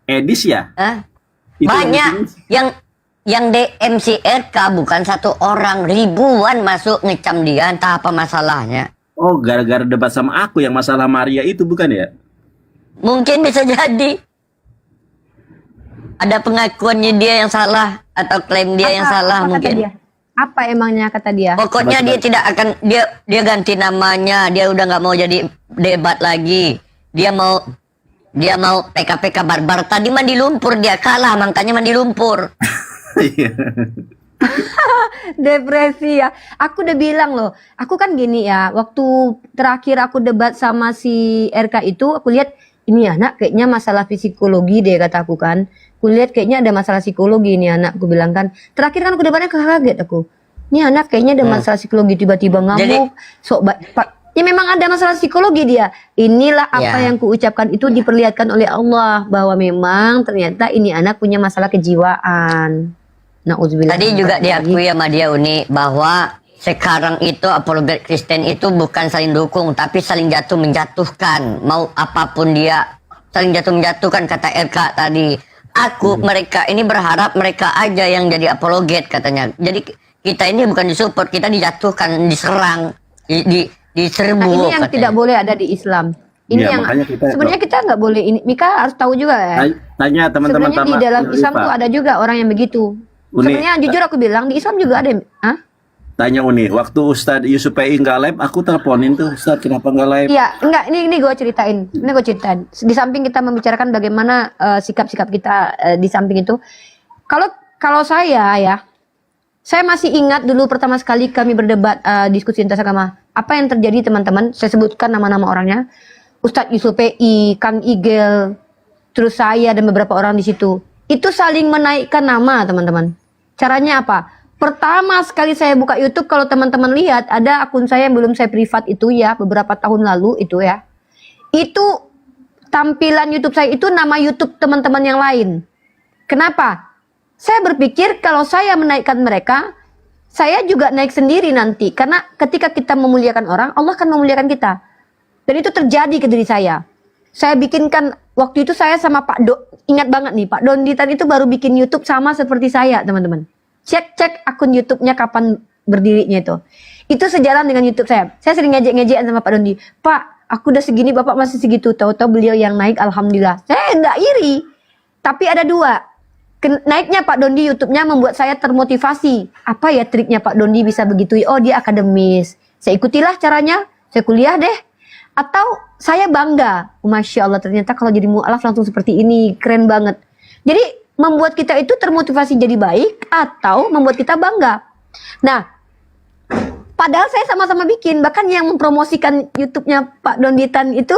[SPEAKER 4] Edis ya?
[SPEAKER 2] Hah?
[SPEAKER 4] Itu
[SPEAKER 2] Banyak
[SPEAKER 4] yang
[SPEAKER 2] yang DM si RK bukan satu orang, ribuan masuk ngecam dia, entah apa masalahnya.
[SPEAKER 4] Oh, gara-gara debat sama aku yang masalah Maria itu bukan ya?
[SPEAKER 2] Mungkin bisa jadi ada pengakuannya dia yang salah atau klaim dia yang salah
[SPEAKER 1] apa kata
[SPEAKER 2] mungkin.
[SPEAKER 1] dia? Apa emangnya kata dia?
[SPEAKER 2] Pokoknya dia tidak akan, dia ganti namanya, dia udah nggak mau jadi debat lagi. Dia mau PKPK barbar. Tadi mandi lumpur, dia kalah makanya mandi lumpur.
[SPEAKER 1] Depresi ya. Aku udah bilang loh. Aku kan gini ya. Waktu terakhir aku debat sama si RK itu, aku lihat ini anak kayaknya masalah psikologi deh, kata aku kan. Aku lihat kayaknya ada masalah psikologi ini anak. Aku bilang kan. Terakhir kan aku debatnya kaget aku. Ini anak kayaknya ada masalah psikologi, tiba-tiba ngamuk. Ya memang ada masalah psikologi dia. Inilah apa yang kuucapkan itu diperlihatkan oleh Allah bahwa memang ternyata ini anak punya masalah kejiwaan.
[SPEAKER 2] Tadi juga diakui sama dia Uni bahwa sekarang itu apologet Kristen itu bukan saling dukung tapi saling jatuh menjatuhkan. Mau apapun dia saling jatuh menjatuhkan, kata RK tadi. Mereka ini berharap mereka aja yang jadi apologet katanya. Jadi kita ini bukan disupport, kita dijatuhkan, diserang, diserbu.
[SPEAKER 1] Nah, ini yang
[SPEAKER 2] katanya.
[SPEAKER 1] tidak boleh ada di Islam. Ini
[SPEAKER 4] Ya,
[SPEAKER 1] yang
[SPEAKER 4] makanya
[SPEAKER 1] sebenarnya kita nggak boleh ini. Mika harus tahu juga ya.
[SPEAKER 4] Tanya teman-teman
[SPEAKER 1] Sebenarnya di dalam Islam tuh ada juga orang yang begitu.
[SPEAKER 4] Uni.
[SPEAKER 1] Sebenarnya jujur aku bilang di Islam juga ada. Hah?
[SPEAKER 4] Tanya Uni, waktu Ustadz Yusuf PI nggak live, aku teleponin tuh, Ustadz kenapa nggak live?
[SPEAKER 1] Iya, enggak. Ini gue ceritain. Di samping kita membicarakan bagaimana sikap-sikap kita di samping itu. Kalau saya ya, saya masih ingat dulu pertama sekali kami berdebat diskusi lintas agama. Apa yang terjadi teman-teman? Saya sebutkan nama-nama orangnya. Ustadz Yusuf PI, Kang Igel, terus saya dan beberapa orang di situ. Itu saling menaikkan nama teman-teman. Caranya apa? Pertama sekali saya buka YouTube, kalau teman-teman lihat ada akun saya yang belum saya privat itu ya, beberapa tahun lalu itu ya. Itu tampilan YouTube saya itu nama YouTube teman-teman yang lain. Kenapa? Saya berpikir kalau saya menaikkan mereka, saya juga naik sendiri nanti. Karena ketika kita memuliakan orang, Allah akan memuliakan kita. Dan itu terjadi ke diri saya. Saya bikinkan, waktu itu saya sama Pak ingat banget nih, Pak Donditan itu baru bikin YouTube sama seperti saya, teman-teman. Cek akun YouTube-nya kapan berdirinya itu. Itu sejalan dengan YouTube saya. Saya sering ngejek-ngejekan sama Pak Dondi. Pak, aku udah segini, Bapak masih segitu. Tahu-tahu beliau yang naik, alhamdulillah. Saya enggak iri. Tapi ada dua. Naiknya Pak Dondi YouTube-nya membuat saya termotivasi. Apa ya triknya Pak Dondi bisa begitu? Oh, dia akademis. Saya ikutilah caranya. Saya kuliah deh. Atau saya bangga. Masya Allah, ternyata kalau jadi mu'alaf langsung seperti ini. Keren banget. Jadi membuat kita itu termotivasi jadi baik atau membuat kita bangga. Nah, padahal saya sama-sama bikin. Bahkan yang mempromosikan YouTube-nya Pak Donditan itu,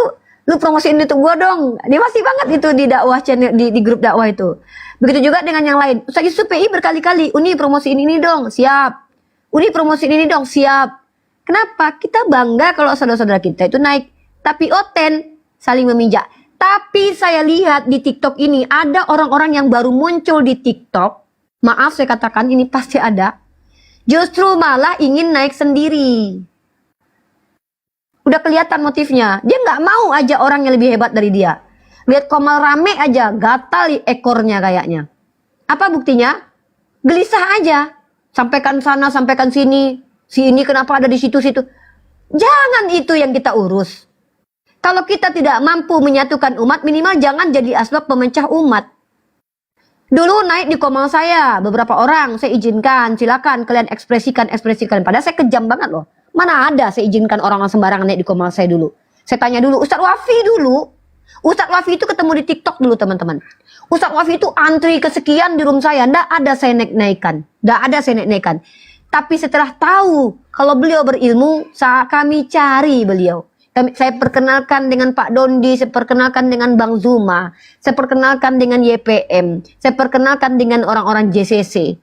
[SPEAKER 1] lu promosiin YouTube gua dong. Dia masih banget itu di dakwah channel, di grup dakwah itu. Begitu juga dengan yang lain. Ustaz Yusuf PI berkali-kali, Uni promosiin ini dong, siap. Uni promosiin ini dong, siap. Kenapa? Kita bangga kalau saudara-saudara kita itu naik. Tapi oten, saling memijak. Tapi saya lihat di TikTok ini, ada orang-orang yang baru muncul di TikTok. Maaf saya katakan, ini pasti ada. Justru malah ingin naik sendiri. Udah kelihatan motifnya. Dia nggak mau aja orang yang lebih hebat dari dia. Lihat Komal rame aja, gatal ekornya kayaknya. Apa buktinya? Gelisah aja. Sampaikan sana, sampaikan sini. Si ini kenapa ada di situ-situ. Jangan itu yang kita urus. Kalau kita tidak mampu menyatukan umat, minimal jangan jadi asbab pemecah umat. Dulu naik di Komal saya, beberapa orang saya izinkan, silakan kalian ekspresikan. Padahal saya kejam banget loh. Mana ada saya izinkan orang sembarangan naik di Komal saya dulu. Saya tanya dulu, Ustadz Wafi dulu. Ustadz Wafi itu ketemu di TikTok dulu teman-teman. Ustadz Wafi itu antri kesekian di room saya, ndak ada saya naik-naikan. Tapi setelah tahu kalau beliau berilmu, kami cari beliau. Saya perkenalkan dengan Pak Dondi, saya perkenalkan dengan Bang Zuma, saya perkenalkan dengan YPM, saya perkenalkan dengan orang-orang JCC.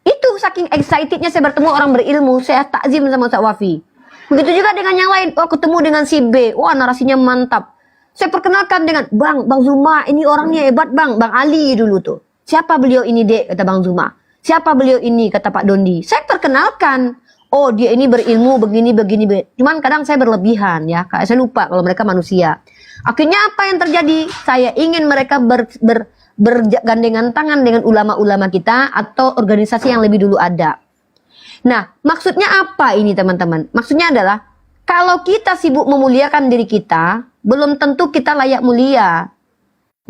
[SPEAKER 1] Itu saking excitednya saya bertemu orang berilmu, saya takzim sama Ustaz Wafi. Begitu juga dengan yang lain, ketemu dengan si B, wah narasinya mantap. Saya perkenalkan dengan Bang Zuma, ini orangnya hebat Bang Ali dulu tuh. Siapa beliau ini Dek, kata Bang Zuma. Siapa beliau ini, kata Pak Dondi. Saya perkenalkan. Oh dia ini berilmu begini. Cuman kadang saya berlebihan ya. Saya lupa kalau mereka manusia. Akhirnya apa yang terjadi? Saya ingin mereka bergandengan tangan dengan ulama-ulama kita atau organisasi yang lebih dulu ada. Nah maksudnya apa ini teman-teman? Maksudnya adalah kalau kita sibuk memuliakan diri kita, belum tentu kita layak mulia.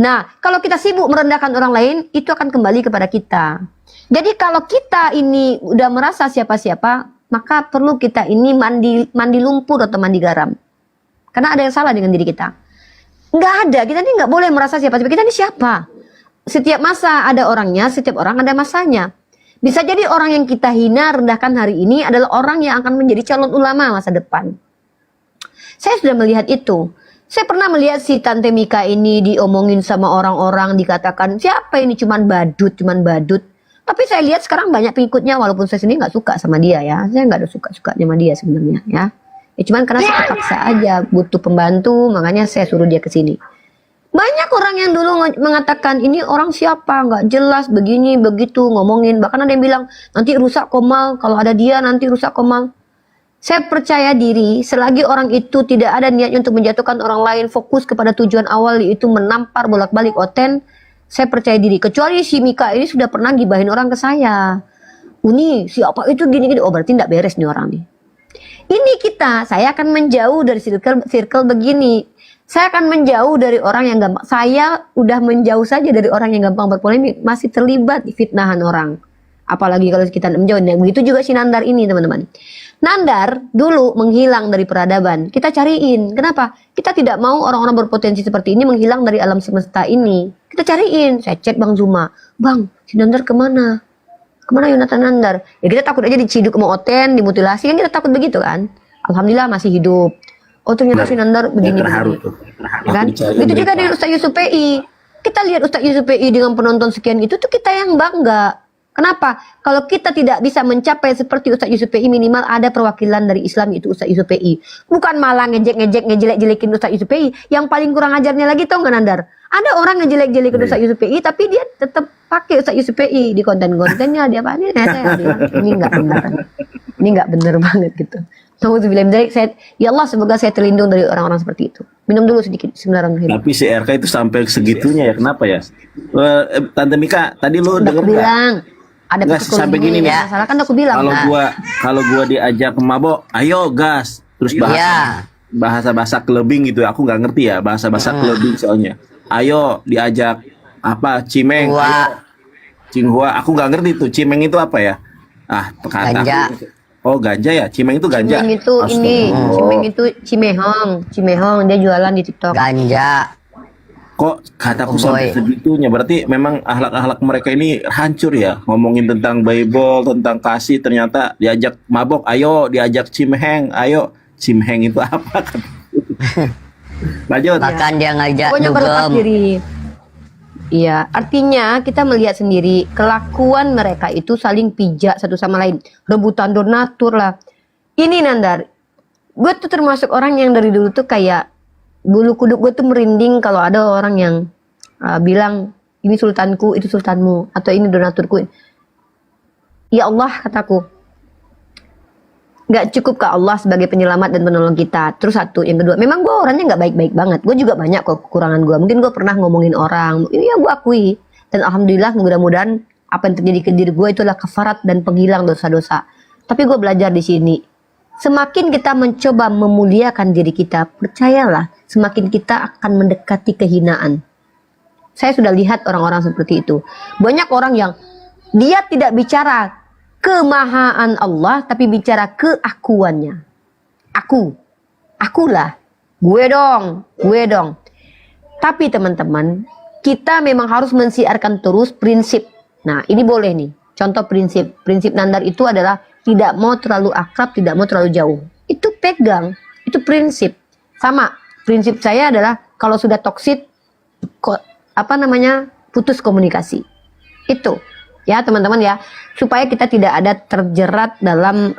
[SPEAKER 1] Nah kalau kita sibuk merendahkan orang lain, itu akan kembali kepada kita. Jadi kalau kita ini udah merasa siapa-siapa, maka perlu kita ini mandi lumpur atau mandi garam. Karena ada yang salah dengan diri kita. Nggak ada, kita ini nggak boleh merasa siapa-siapa. Kita ini siapa? Setiap masa ada orangnya, setiap orang ada masanya. Bisa jadi orang yang kita hina, rendahkan hari ini adalah orang yang akan menjadi calon ulama masa depan. Saya sudah melihat itu. Saya pernah melihat si Tante Mika ini diomongin sama orang-orang, dikatakan siapa ini cuman badut. Tapi saya lihat sekarang banyak pengikutnya, walaupun saya sendiri nggak suka sama dia ya. Saya nggak ada suka-sukanya sama dia sebenarnya ya. Cuman karena saya terpaksa aja butuh pembantu, makanya saya suruh dia ke sini. Banyak orang yang dulu mengatakan ini orang siapa, nggak jelas, begini, begitu, ngomongin. Bahkan ada yang bilang nanti rusak Komal, kalau ada dia nanti rusak Komal. Saya percaya diri, selagi orang itu tidak ada niatnya untuk menjatuhkan orang lain, fokus kepada tujuan awal yaitu menampar bolak-balik oten, saya percaya diri. Kecuali si Mika ini sudah pernah gibahin orang ke saya. Uni, siapa itu gini-gini. Oh berarti tidak beres nih orang nih. Ini saya akan menjauh dari circle begini. Saya akan menjauh dari orang yang gampang. Saya udah menjauh saja dari orang yang gampang berpolemik. Masih terlibat di fitnahan orang. Apalagi kalau kita menjauh. Nah, begitu juga si Nandar ini teman-teman. Nandar dulu menghilang dari peradaban. Kita cariin. Kenapa? Kita tidak mau orang-orang berpotensi seperti ini menghilang dari alam semesta ini. Kita cariin. Saya chat Bang Zuma. Bang, si Nandar kemana? Kemana Yonatan Nandar? Ya kita takut aja diciduk sama Oten, dimutilasi. Kan kita takut begitu kan? Alhamdulillah masih hidup. Oh ternyata si Nandar begini.
[SPEAKER 4] Terharu tuh.
[SPEAKER 1] Kan? Itu juga dari Ustaz Yusuf PI. Kita lihat Ustaz Yusuf PI dengan penonton sekian itu tuh kita yang bangga. Kenapa? Kalau kita tidak bisa mencapai seperti Ustaz Yusuf PI, minimal ada perwakilan dari Islam, itu Ustaz Yusuf PI. Bukan malah ngejelek-jelekin Ustaz Yusuf PI. Yang paling kurang ajarnya lagi tau nggak Nandar? Ada orang ngejelek-jelekin Ustaz Yusuf PI, tapi dia tetap pakai Ustaz Yusuf PI di konten-kontennya. Dia apa? Saya bilang, ini nggak benar. Ini nggak benar banget gitu. Nauzubillah min dzalik. Ya Allah, semoga saya terlindung dari orang-orang seperti itu. Minum dulu sedikit. Bismillahirrahmanirrahim.
[SPEAKER 4] Tapi si RK itu sampai segitunya ya, kenapa ya? Tante Mika, tadi lu
[SPEAKER 1] Udah
[SPEAKER 4] denger
[SPEAKER 1] aku
[SPEAKER 4] nggak?
[SPEAKER 1] bilang ada
[SPEAKER 4] Nggak,
[SPEAKER 1] psikologi
[SPEAKER 4] sampai gini nih.
[SPEAKER 1] masalah kan aku bilang.
[SPEAKER 4] Kalau
[SPEAKER 1] Nah,
[SPEAKER 4] gua diajak mabok, ayo gas. Terus
[SPEAKER 2] Iya.
[SPEAKER 4] bahasa kelebing gitu, aku nggak ngerti ya bahasa kelebing soalnya. Ayo diajak apa cimeng,
[SPEAKER 2] Hua.
[SPEAKER 4] ayo Cinghua, aku nggak ngerti tuh cimeng itu apa ya? Ah, kata
[SPEAKER 2] Ganja.
[SPEAKER 4] Oh ganja ya, cimeng itu ganja.
[SPEAKER 1] Cimeng itu ini,
[SPEAKER 4] Astagfirullah.
[SPEAKER 1] Cimeng itu Cimehong, dia jualan di TikTok.
[SPEAKER 2] Ganja.
[SPEAKER 4] Kok kataku
[SPEAKER 2] Oh,
[SPEAKER 4] sampai
[SPEAKER 2] boy.
[SPEAKER 4] segitunya, berarti memang akhlak-akhlak mereka ini hancur ya. Ngomongin tentang Bible, tentang kasih, ternyata diajak mabok, ayo diajak cimeng, ayo cimeng itu apa? Lanjut.
[SPEAKER 2] Bahkan dia ngajak
[SPEAKER 1] Pokoknya berlepas
[SPEAKER 2] dugem.
[SPEAKER 1] diri. Iya, artinya kita melihat sendiri kelakuan mereka itu saling pijak satu sama lain, rebutan donatur lah. Ini Nandar, gue tuh termasuk orang yang dari dulu tuh kayak bulu kuduk gue tuh merinding kalau ada orang yang bilang ini sultanku, itu sultanmu, atau ini donaturku. Ya Allah, kataku, nggak cukup ke Allah sebagai penyelamat dan penolong kita. Terus satu, yang kedua, memang gue orangnya nggak baik-baik banget. Gue juga banyak kok kekurangan gue. Mungkin gue pernah ngomongin orang, ini ya gue akui. Dan alhamdulillah, mudah-mudahan apa yang terjadi ke diri gue itu adalah kafarat dan penghilang dosa-dosa. Tapi gue belajar di sini. Semakin kita mencoba memuliakan diri kita, percayalah, semakin kita akan mendekati kehinaan. Saya sudah lihat orang-orang seperti itu. Banyak orang yang dia tidak bicara kemahaan Allah, tapi bicara keakuannya. Akulah, gue dong. Tapi teman-teman, kita memang harus mensiarkan terus prinsip. Nah, ini boleh nih. Contoh prinsip Nandar itu adalah tidak mau terlalu akrab, tidak mau terlalu jauh. Itu pegang, itu prinsip. Sama, prinsip saya adalah kalau sudah toksik, putus komunikasi. Itu. Ya teman-teman ya, supaya kita tidak ada terjerat dalam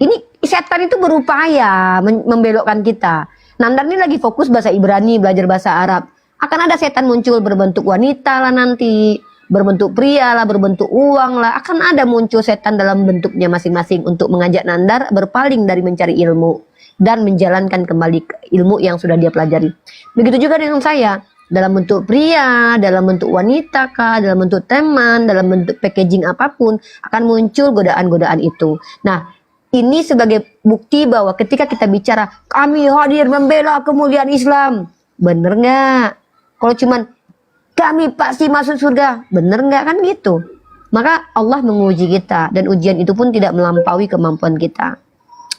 [SPEAKER 1] ini setan itu berupaya membelokkan kita. Nandar ini lagi fokus bahasa Ibrani, belajar bahasa Arab. Akan ada setan muncul berbentuk wanita lah nanti, berbentuk pria lah, berbentuk uang lah. Akan ada muncul setan dalam bentuknya masing-masing untuk mengajak Nandar berpaling dari mencari ilmu dan menjalankan kembali ilmu yang sudah dia pelajari. Begitu juga dengan saya. Dalam bentuk pria, dalam bentuk wanita kah, dalam bentuk teman, dalam bentuk packaging apapun, akan muncul godaan-godaan itu. Nah, ini sebagai bukti bahwa ketika kita bicara, kami hadir membela kemuliaan Islam. Bener nggak? Kalau cuman, kami pasti masuk surga. Bener nggak kan gitu? Maka Allah menguji kita, dan ujian itu pun tidak melampaui kemampuan kita.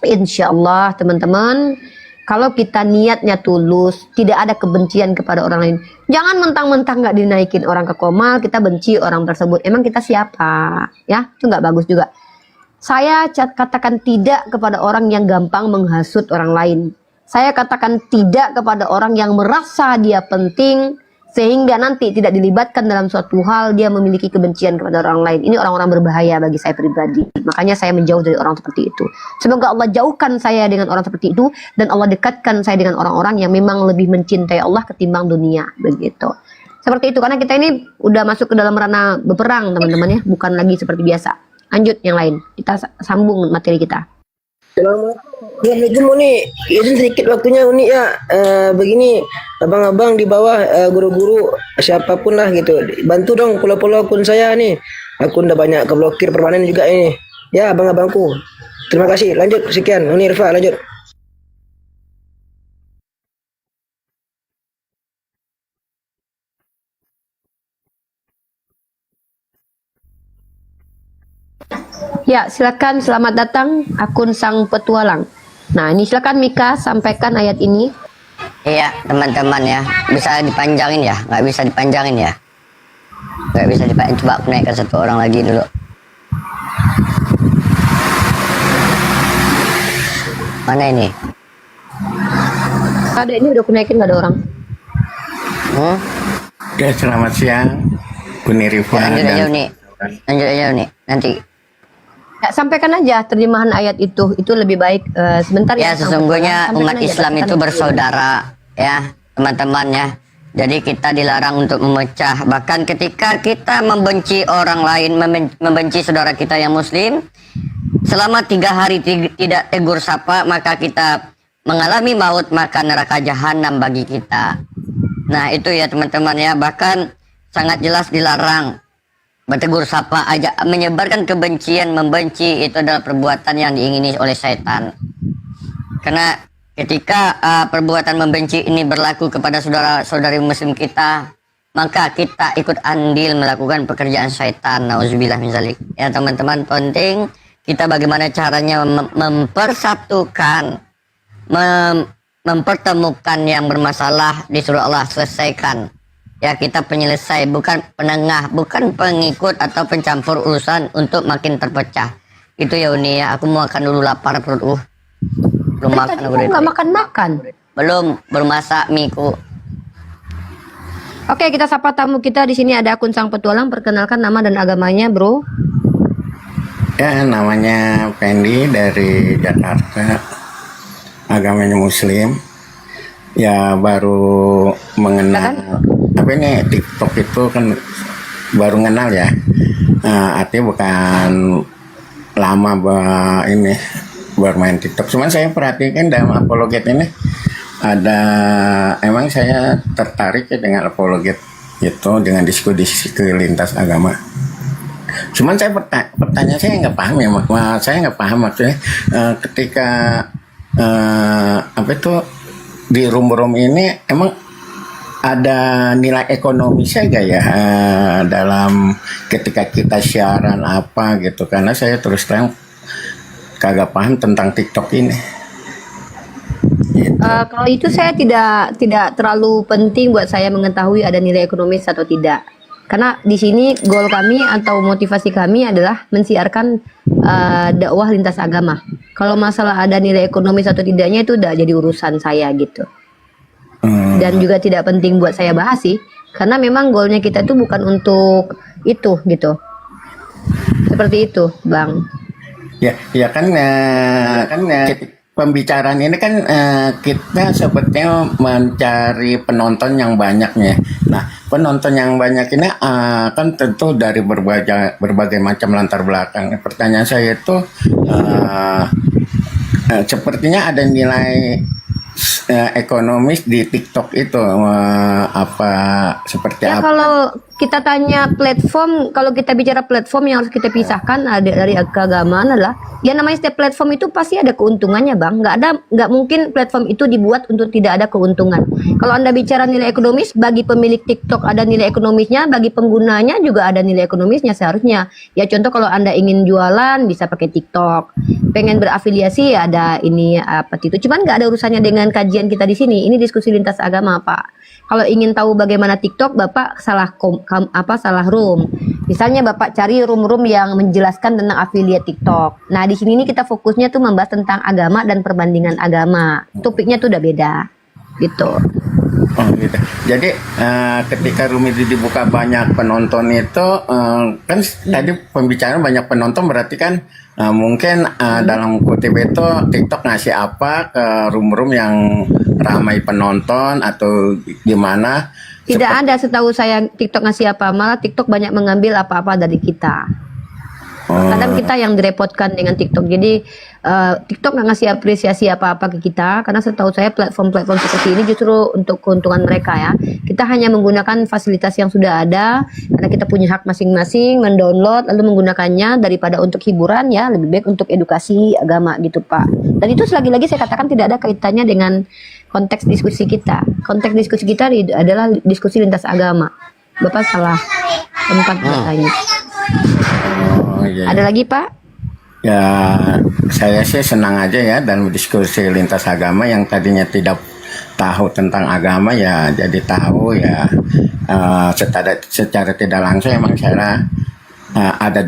[SPEAKER 1] Insya Allah teman-teman, kalau kita niatnya tulus, tidak ada kebencian kepada orang lain. Jangan mentang-mentang nggak dinaikin orang ke komal, kita benci orang tersebut. Emang kita siapa? Ya, itu nggak bagus juga. Saya katakan tidak kepada orang yang gampang menghasut orang lain. Saya katakan tidak kepada orang yang merasa dia penting, sehingga nanti tidak dilibatkan dalam suatu hal dia memiliki kebencian kepada orang lain. Ini orang-orang berbahaya bagi saya pribadi. Makanya saya menjauh dari orang seperti itu. Semoga Allah jauhkan saya dengan orang seperti itu, dan Allah dekatkan saya dengan orang-orang yang memang lebih mencintai Allah ketimbang dunia. Begitu. Seperti itu, karena kita ini udah masuk ke dalam ranah berperang teman-teman ya, bukan lagi seperti biasa. Lanjut yang lain, kita sambung materi kita.
[SPEAKER 7] Assalamualaikum Uni, izin sedikit waktunya Uni ya. Begini, abang-abang di bawah, guru-guru siapapun lah gitu, bantu dong follow akun saya nih. Akun udah banyak keblokir permanen juga ini. Ya abang-abangku. Terima kasih. Lanjut, sekian. Uni Irfa, lanjut.
[SPEAKER 1] Ya, silakan, selamat datang akun Sang Petualang. Nah, ini silakan Mika sampaikan ayat ini.
[SPEAKER 2] Iya teman-teman ya, bisa dipanjangin ya, nggak bisa dipanjangin ya, nggak bisa dipanjangin. Coba aku naikkan satu orang lagi dulu. Mana ini?
[SPEAKER 1] Ada, ini udah aku naikin, nggak ada orang.
[SPEAKER 8] Ya, selamat siang, Uni Rifa.
[SPEAKER 2] Lanjut aja nih, lanjut aja nih, nanti.
[SPEAKER 1] Ya, sampaikan aja terjemahan ayat itu lebih baik. Sebentar
[SPEAKER 2] Ya
[SPEAKER 1] Sang
[SPEAKER 2] sesungguhnya
[SPEAKER 1] Petualang,
[SPEAKER 2] umat
[SPEAKER 1] sampaikan aja,
[SPEAKER 2] Islam
[SPEAKER 1] kita
[SPEAKER 2] itu
[SPEAKER 1] nanti.
[SPEAKER 2] bersaudara ya teman-teman ya. Jadi kita dilarang untuk memecah. Bahkan ketika kita membenci orang lain, membenci saudara kita yang muslim, selama 3 hari tidak tegur sapa, maka kita mengalami maut, maka neraka jahanam bagi kita. Nah itu ya teman-teman ya, bahkan sangat jelas dilarang bertegur sapa aja. Menyebarkan kebencian, membenci, itu adalah perbuatan yang diingini oleh setan. Karena ketika perbuatan membenci ini berlaku kepada saudara-saudari muslim kita, maka kita ikut andil melakukan pekerjaan setan. Nauzubillah min zalik. Ya teman-teman, penting kita bagaimana caranya mempersatukan, mempertemukan yang bermasalah, disuruh Allah selesaikan. Ya kita penyelesai, bukan penengah, bukan pengikut atau pencampur urusan untuk makin terpecah. Itu ya Uni ya, aku mau makan dulu, lapar perut. Belum makan aku
[SPEAKER 1] nggak makan-makan.
[SPEAKER 2] Belum masak miku.
[SPEAKER 1] Oke, kita sapa tamu kita di sini. Ada akun Sang Petualang. Perkenalkan nama dan agamanya, bro.
[SPEAKER 8] Ya, namanya Pendi dari Jakarta. Agamanya Muslim. Ya, baru mengenal. Tapi ini TikTok itu kan baru kenal ya. Artinya bukan lama ini bermain TikTok. Cuman saya perhatikan dalam apologet ini emang saya tertarik ya dengan apologet itu, dengan diskusi lintas agama. Cuman saya pertanyaan saya nggak paham ya, saya nggak paham maksudnya ketika apa itu di room ini emang ada nilai ekonomisnya gak ya dalam ketika kita siaran apa gitu, karena saya terus terang kagak paham tentang TikTok ini.
[SPEAKER 1] Kalau itu saya tidak terlalu penting buat saya mengetahui ada nilai ekonomis atau tidak. Karena di sini goal kami atau motivasi kami adalah mensiarkan dakwah lintas agama. Kalau masalah ada nilai ekonomis atau tidaknya itu udah jadi urusan saya gitu. Dan juga tidak penting buat saya bahas sih. Karena memang goalnya kita itu bukan untuk itu gitu. Seperti itu, Bang.
[SPEAKER 8] Ya kan pembicaraan ini kan kita sebetulnya mencari penonton yang banyaknya. Nah, penonton yang banyak ini kan tentu dari berbagai macam latar belakang. Pertanyaan saya itu sepertinya ada nilai ekonomis di TikTok itu apa seperti
[SPEAKER 1] Ya
[SPEAKER 8] apa?
[SPEAKER 1] kalau kita tanya platform, kalau kita bicara platform yang harus kita pisahkan dari keagamaan adalah ya namanya setiap platform itu pasti ada keuntungannya, Bang. Nggak mungkin platform itu dibuat untuk tidak ada keuntungan. Kalau Anda bicara nilai ekonomis, bagi pemilik TikTok ada nilai ekonomisnya, bagi penggunanya juga ada nilai ekonomisnya seharusnya. Ya contoh kalau Anda ingin jualan bisa pakai TikTok. Pengen berafiliasi ya ada ini apa itu. Cuman nggak ada urusannya dengan kajian kita di sini. Ini diskusi lintas agama, Pak. Kalau ingin tahu bagaimana TikTok, Bapak salah room. Misalnya Bapak cari room-room yang menjelaskan tentang afiliat TikTok. Nah, di sini kita fokusnya tuh membahas tentang agama dan perbandingan agama. Topiknya tuh udah beda. Gitu.
[SPEAKER 8] Oh gitu. Jadi ketika room itu dibuka banyak penonton itu kan tadi pembicaraan banyak penonton berarti kan mungkin dalam kutip itu TikTok ngasih apa ke room-room yang ramai penonton atau gimana?
[SPEAKER 1] Tidak ada setahu saya TikTok ngasih apa, malah TikTok banyak mengambil apa-apa dari kita. Kadang kita yang direpotkan dengan TikTok. Jadi TikTok nggak ngasih apresiasi apa-apa ke kita, karena setahu saya platform-platform seperti ini justru untuk keuntungan mereka ya. Kita hanya menggunakan fasilitas yang sudah ada, karena kita punya hak masing-masing mendownload lalu menggunakannya daripada untuk hiburan ya, lebih baik untuk edukasi agama gitu Pak. Dan itu lagi-lagi saya katakan tidak ada kaitannya dengan konteks diskusi kita. Konteks diskusi kita adalah diskusi lintas agama. Bapak salah tempat bertanya.
[SPEAKER 8] Iya.
[SPEAKER 1] Ada lagi Pak?
[SPEAKER 8] Ya, saya sih senang aja ya dalam diskusi lintas agama yang tadinya tidak tahu tentang agama ya jadi tahu ya secara tidak langsung emang saya ada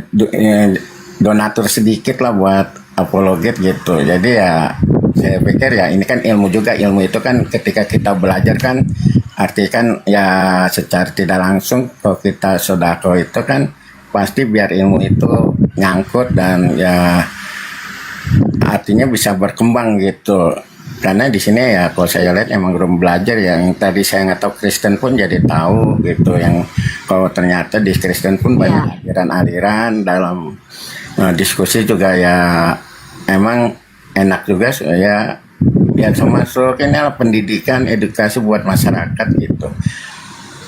[SPEAKER 8] donatur sedikit lah buat apologet gitu. Jadi ya saya pikir ya ini kan ilmu juga, ilmu itu kan ketika kita belajar kan artinya kan ya secara tidak langsung kalau kita sodako itu kan pasti biar ilmu itu nyangkut dan ya artinya bisa berkembang gitu. Karena di sini ya kalau saya lihat emang belum belajar ya, yang tadi saya nggak tahu Kristen pun jadi tahu gitu, yang kalau ternyata di Kristen pun banyak aliran-aliran dalam diskusi juga ya emang enak juga ya, biar termasuk ini adalah pendidikan edukasi buat masyarakat gitu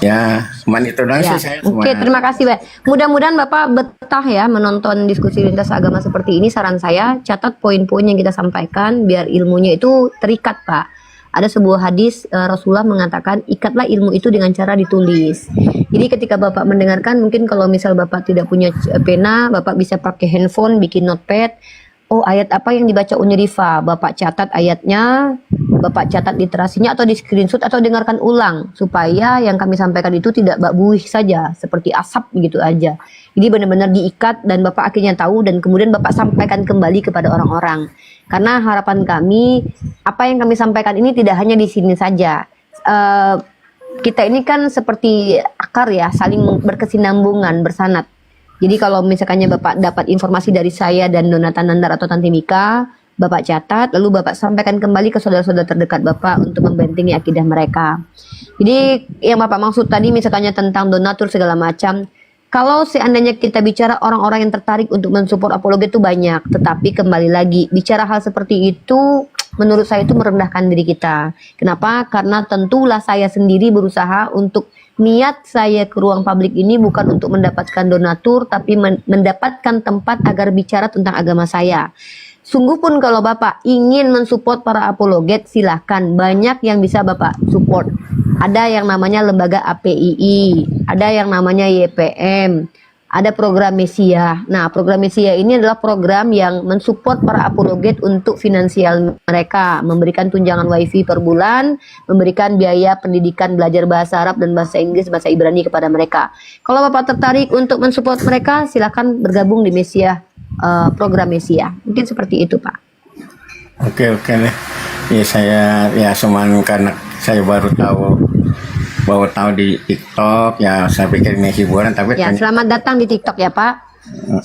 [SPEAKER 8] ya. Cuman itu doang
[SPEAKER 1] Ya,
[SPEAKER 8] sih saya
[SPEAKER 1] oke,
[SPEAKER 8] cuma.
[SPEAKER 1] terima kasih, Pak. Mudah-mudahan Bapak betah ya menonton diskusi lintas agama seperti ini. Saran saya, catat poin-poin yang kita sampaikan biar ilmunya itu terikat, Pak. Ada sebuah hadis Rasulullah mengatakan, ikatlah ilmu itu dengan cara ditulis. Jadi ketika Bapak mendengarkan, mungkin kalau misal Bapak tidak punya pena, Bapak bisa pakai handphone, bikin notepad. Oh, ayat apa yang dibaca Unirifa? Bapak catat ayatnya, Bapak catat literasinya atau di screenshot atau dengarkan ulang supaya yang kami sampaikan itu tidak buih saja seperti asap begitu aja. Jadi benar-benar diikat dan Bapak akhirnya tahu dan kemudian Bapak sampaikan kembali kepada orang-orang. Karena harapan kami apa yang kami sampaikan ini tidak hanya di sini saja. Kita ini kan seperti akar ya, saling berkesinambungan, bersanad. Jadi kalau misalkannya Bapak dapat informasi dari saya dan Donata Nandar atau Tante Mika, Bapak catat, lalu Bapak sampaikan kembali ke saudara-saudara terdekat Bapak untuk membentengi akidah mereka. Jadi yang Bapak maksud tadi misalkannya tentang donatur segala macam, kalau seandainya kita bicara orang-orang yang tertarik untuk mensupport apologet itu banyak, tetapi kembali lagi, bicara hal seperti itu menurut saya itu merendahkan diri kita. Kenapa? Karena tentulah saya sendiri berusaha untuk niat saya ke ruang publik ini bukan untuk mendapatkan donatur, tapi mendapatkan tempat agar bicara tentang agama saya. Sungguh pun kalau Bapak ingin mensupport para apologet, silahkan. Banyak yang bisa Bapak support. Ada yang namanya lembaga APII, ada yang namanya YPM, ada program Mesia. Nah, program Mesia ini adalah program yang mensupport para apologet untuk finansial mereka, memberikan tunjangan wifi per bulan, memberikan biaya pendidikan belajar bahasa Arab dan bahasa Inggris, bahasa Ibrani kepada mereka. Kalau Bapak tertarik untuk mensupport mereka, silakan bergabung di Mesia, program Mesia. Mungkin seperti itu, Pak.
[SPEAKER 8] Oke nih. Ya saya ya cuman karena saya baru tahu di TikTok ya, saya pikir ini hiburan tapi
[SPEAKER 1] Ya, selamat datang di TikTok ya, Pak.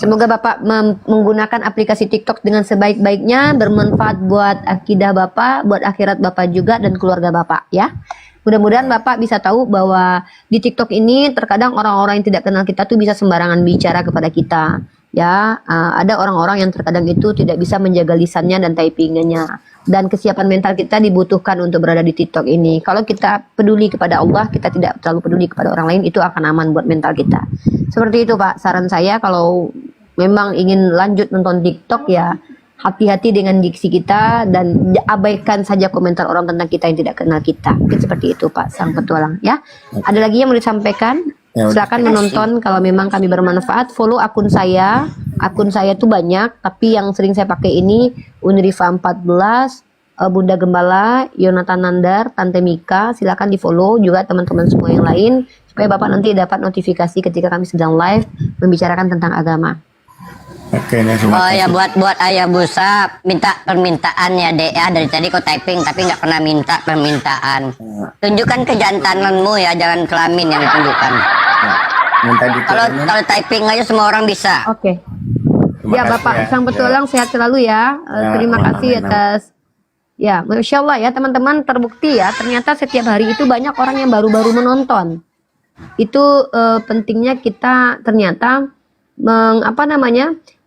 [SPEAKER 1] Semoga Bapak menggunakan aplikasi TikTok dengan sebaik-baiknya, bermanfaat buat akidah Bapak, buat akhirat Bapak juga dan keluarga Bapak ya. Mudah-mudahan Bapak bisa tahu bahwa di TikTok ini terkadang orang-orang yang tidak kenal kita tuh bisa sembarangan bicara kepada kita. Ya, ada orang-orang yang terkadang itu tidak bisa menjaga lisannya dan typingannya. Dan kesiapan mental kita dibutuhkan untuk berada di TikTok ini. Kalau kita peduli kepada Allah, kita tidak terlalu peduli kepada orang lain, itu akan aman buat mental kita. Seperti itu Pak, saran saya kalau memang ingin lanjut nonton TikTok ya hati-hati dengan diksi kita dan abaikan saja komentar orang tentang kita yang tidak kenal kita. Mungkin seperti itu Pak Sang Petualang ya. Ada lagi yang mau disampaikan?
[SPEAKER 8] Ya,
[SPEAKER 1] Silakan menonton kalau memang kami bermanfaat. Follow akun saya. Akun saya tuh banyak, tapi yang sering saya pakai ini Unirifa 14, Bunda Gembala, Yonatan Nandar, Tante Mika. Silakan di follow juga teman-teman semua yang lain supaya Bapak nanti dapat notifikasi ketika kami sedang live membicarakan tentang agama.
[SPEAKER 8] Oke nih, terima
[SPEAKER 2] Oh ya,
[SPEAKER 8] kasih.
[SPEAKER 2] buat Ayah Busa minta permintaan ya Dek ya, dari tadi kau typing tapi nggak pernah minta permintaan. Tunjukkan kejantananmu ya, jangan kelamin yang ditunjukkan.
[SPEAKER 8] Minta
[SPEAKER 2] Kalau
[SPEAKER 8] diturunin.
[SPEAKER 2] typing aja semua orang bisa.
[SPEAKER 1] Oke.
[SPEAKER 8] Terima
[SPEAKER 1] Ya
[SPEAKER 8] kasih
[SPEAKER 1] Bapak
[SPEAKER 8] ya.
[SPEAKER 1] Sang Petualang sehat selalu ya.
[SPEAKER 8] Ya,
[SPEAKER 1] Terima kasih
[SPEAKER 8] amin.
[SPEAKER 1] atas. Ya, Masya Allah ya teman-teman, terbukti ya ternyata setiap hari itu banyak orang yang baru-baru menonton. Itu pentingnya kita ternyata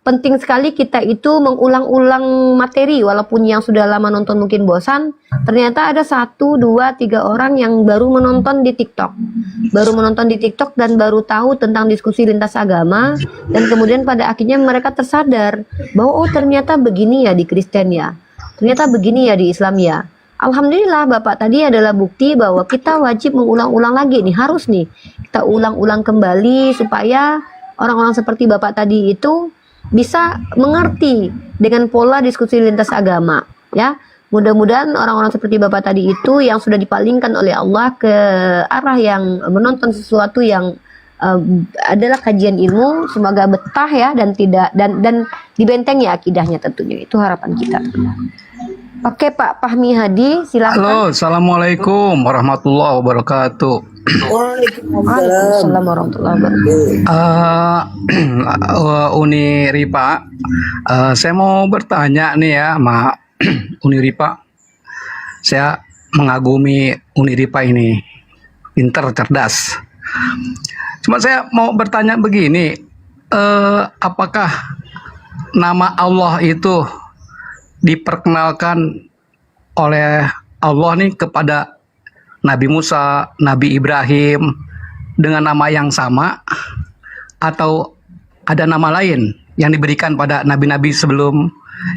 [SPEAKER 1] penting sekali kita itu mengulang-ulang materi walaupun yang sudah lama nonton mungkin bosan. Ternyata ada 1, 2, 3 orang yang baru menonton di TikTok. Baru menonton di TikTok dan baru tahu tentang diskusi lintas agama dan kemudian pada akhirnya mereka tersadar bahwa oh ternyata begini ya di Kristen ya. Ternyata begini ya di Islam ya. Alhamdulillah Bapak tadi adalah bukti bahwa kita wajib mengulang-ulang lagi nih, harus nih kita ulang-ulang kembali supaya orang-orang seperti Bapak tadi itu bisa mengerti dengan pola diskusi lintas agama ya. Mudah-mudahan orang-orang seperti Bapak tadi itu yang sudah dipalingkan oleh Allah ke arah yang menonton sesuatu yang adalah kajian ilmu, semoga betah ya dan tidak dan dibentengi akidahnya tentunya. Itu harapan kita. Oke Pak Fahmi Hadi, silakan.
[SPEAKER 9] Halo, Assalamualaikum warahmatullahi wabarakatuh.
[SPEAKER 1] Waalaikumsalam warahmatullahi wabarakatuh.
[SPEAKER 9] Uni Ripa, saya mau bertanya nih ya, Ma Uni Ripa. Saya mengagumi Uni Ripa ini, pinter, cerdas. Cuma saya mau bertanya begini, apakah nama Allah itu diperkenalkan oleh Allah nih kepada Nabi Musa, Nabi Ibrahim dengan nama yang sama atau ada nama lain yang diberikan pada nabi-nabi sebelum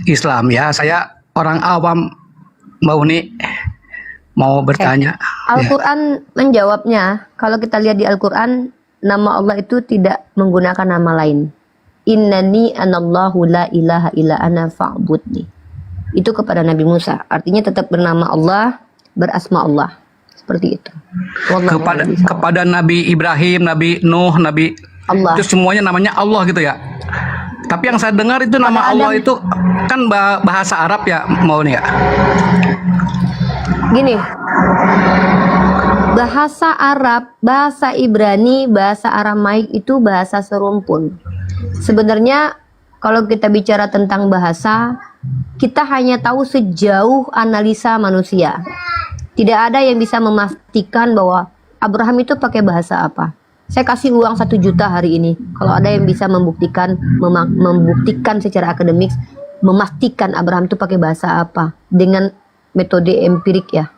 [SPEAKER 9] Islam ya? Saya orang awam mau bertanya.
[SPEAKER 1] Al-Quran menjawabnya, kalau kita lihat di Al-Quran, nama Allah itu tidak menggunakan nama lain. Innani anallahu la ilaha illa ana fa'budni. Itu kepada Nabi Musa. Artinya tetap bernama Allah, berasma Allah. Seperti itu. Wallahu
[SPEAKER 9] Kepada Nabi Ibrahim, Nabi Nuh, Nabi
[SPEAKER 1] Allah.
[SPEAKER 9] itu semuanya namanya Allah gitu ya. Tapi yang saya dengar itu nama Allah itu kan bahasa Arab ya, mau nih ya.
[SPEAKER 1] Gini, bahasa Arab, bahasa Ibrani, bahasa Aramaik itu bahasa serumpun. Sebenarnya kalau kita bicara tentang bahasa, kita hanya tahu sejauh analisa manusia. Tidak ada yang bisa memastikan bahwa Abraham itu pakai bahasa apa. Saya kasih uang 1 juta hari ini. Kalau ada yang bisa membuktikan secara akademik, memastikan Abraham itu pakai bahasa apa dengan metode empirik ya.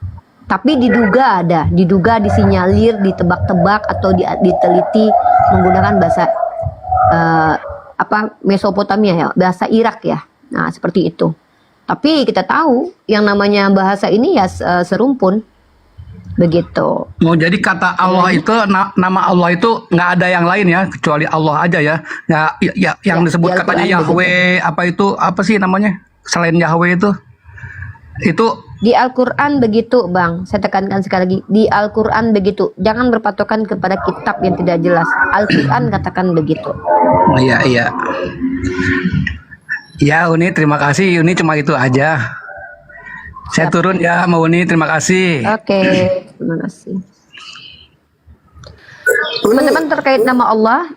[SPEAKER 1] Tapi diduga ada, diduga disinyalir, ditebak-tebak atau diteliti menggunakan bahasa Mesopotamia ya, bahasa Irak ya. Nah, seperti itu. Tapi kita tahu yang namanya bahasa ini ya serumpun. Begitu.
[SPEAKER 9] Oh, jadi kata Allah itu nama Allah itu nggak ada yang lain ya kecuali Allah aja ya. Yang disebut
[SPEAKER 1] di
[SPEAKER 9] katanya
[SPEAKER 1] Al-Quran
[SPEAKER 9] Yahweh apa sih namanya selain Yahweh itu
[SPEAKER 1] di Al-Quran begitu, Bang. Saya tekankan sekali lagi, di Al-Quran begitu. Jangan berpatokan kepada kitab yang tidak jelas. Al-Quran katakan begitu.
[SPEAKER 9] iya. Ya Uni, terima kasih. Uni cuma itu aja. Saya turun ya, mau Uni, terima kasih.
[SPEAKER 1] Oke, terima kasih. Teman-teman terkait nama Allah,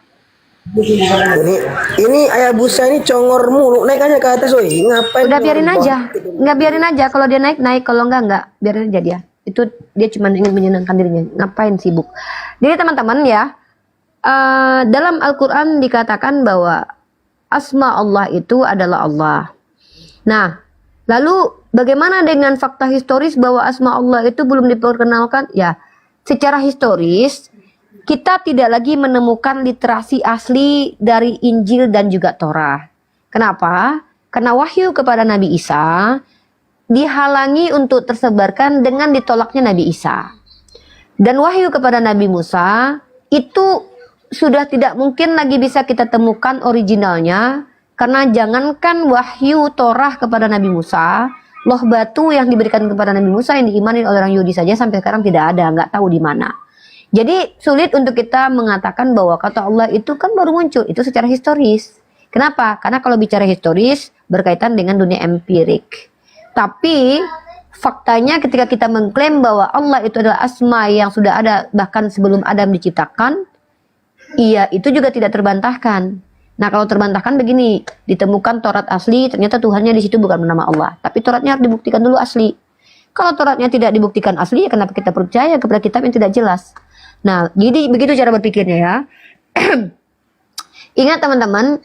[SPEAKER 7] Ini ayah busa ini congor mulu, naik aja ke atas, woi. Ngapain?
[SPEAKER 1] udah biarin aja. Nggak biarin aja. Kalau dia naik. Kalau nggak. Biarin aja dia. Itu dia cuma ingin menyenangkan dirinya. Ngapain sibuk? Jadi teman-teman ya, dalam Al-Quran dikatakan bahwa asma Allah itu adalah Allah. Nah, lalu bagaimana dengan fakta historis bahwa asma Allah itu belum diperkenalkan? Ya, secara historis kita tidak lagi menemukan literasi asli dari Injil dan juga Torah. Kenapa? Karena wahyu kepada Nabi Isa dihalangi untuk tersebarkan dengan ditolaknya Nabi Isa. Dan wahyu kepada Nabi Musa itu sudah tidak mungkin lagi bisa kita temukan originalnya. Karena jangankan wahyu Torah kepada Nabi Musa, loh batu yang diberikan kepada Nabi Musa yang diimani oleh orang Yahudi saja sampai sekarang tidak ada, nggak tahu di mana. Jadi sulit untuk kita mengatakan bahwa kata Allah itu kan baru muncul, itu secara historis. Kenapa? Karena kalau bicara historis berkaitan dengan dunia empirik. Tapi faktanya ketika kita mengklaim bahwa Allah itu adalah asma yang sudah ada bahkan sebelum Adam diciptakan, iya itu juga tidak terbantahkan. Nah kalau terbantahkan begini, ditemukan Taurat asli, ternyata Tuhannya di situ bukan bernama Allah, tapi Tauratnya harus dibuktikan dulu asli. Kalau Tauratnya tidak dibuktikan asli, ya kenapa kita percaya kepada kitab yang tidak jelas? Nah, jadi begitu cara berpikirnya ya. Ingat teman-teman,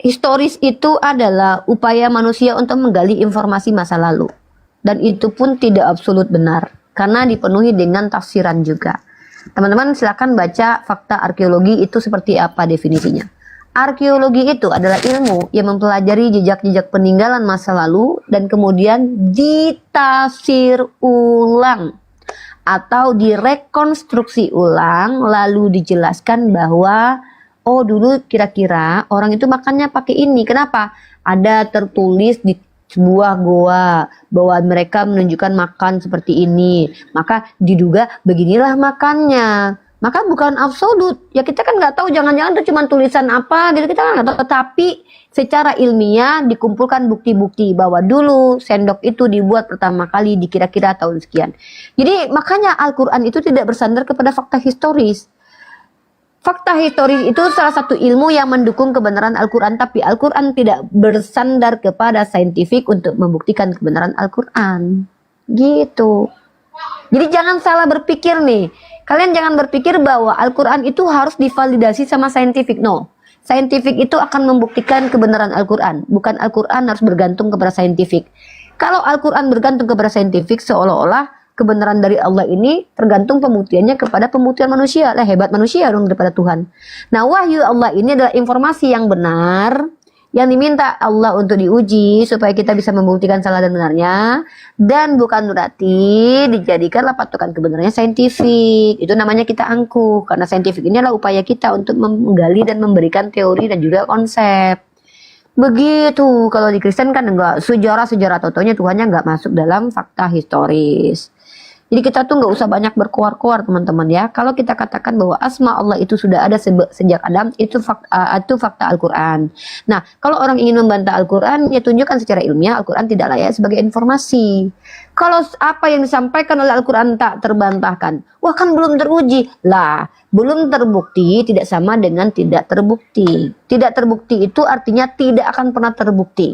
[SPEAKER 1] historis itu adalah upaya manusia untuk menggali informasi masa lalu. Dan itu pun tidak absolut benar, karena dipenuhi dengan tafsiran juga. Teman-teman silakan baca fakta arkeologi itu seperti apa definisinya. Arkeologi itu adalah ilmu yang mempelajari jejak-jejak peninggalan masa lalu dan kemudian ditafsir ulang atau direkonstruksi ulang, lalu dijelaskan bahwa oh dulu kira-kira orang itu makannya pakai ini. Kenapa? Ada tertulis di sebuah goa bahwa mereka menunjukkan makan seperti ini, maka diduga beginilah makannya. Maka bukan absolut. Ya kita kan nggak tahu, jangan-jangan itu cuma tulisan apa gitu, kita kan nggak tahu. Tapi secara ilmiah dikumpulkan bukti-bukti bahwa dulu sendok itu dibuat pertama kali dikira-kira tahun sekian. Jadi makanya Al-Quran itu tidak bersandar kepada fakta historis. Fakta historis itu salah satu ilmu yang mendukung kebenaran Al-Quran, tapi Al-Quran tidak bersandar kepada saintifik untuk membuktikan kebenaran Al-Quran. Gitu. Jadi jangan salah berpikir nih. Kalian jangan berpikir bahwa Al-Quran itu harus divalidasi sama saintifik. No. Saintifik itu akan membuktikan kebenaran Al-Quran. Bukan Al-Quran harus bergantung kepada saintifik. Kalau Al-Quran bergantung kepada saintifik, seolah-olah kebenaran dari Allah ini tergantung pembuktiannya kepada pembuktian manusia. Lah, hebat manusia dong daripada Tuhan. Nah, wahyu Allah ini adalah informasi yang benar yang diminta Allah untuk diuji supaya kita bisa membuktikan salah dan benarnya, dan bukan berarti dijadikanlah patokan kebenarannya saintifik. Itu namanya kita angkuh, karena saintifik ini adalah upaya kita untuk menggali dan memberikan teori dan juga konsep. Begitu. Kalau di Kristen kan enggak, sejarah totonya Tuhannya enggak masuk dalam fakta historis. Jadi kita tuh nggak usah banyak berkoar-koar teman-teman ya. Kalau kita katakan bahwa asma Allah itu sudah ada sejak Adam, itu fakta Al-Quran. Nah, kalau orang ingin membantah Al-Quran, ya tunjukkan secara ilmiah Al-Quran tidak layak sebagai informasi. Kalau apa yang disampaikan oleh Al-Quran tak terbantahkan, wah kan belum teruji. Lah, belum terbukti tidak sama dengan tidak terbukti. Tidak terbukti itu artinya tidak akan pernah terbukti.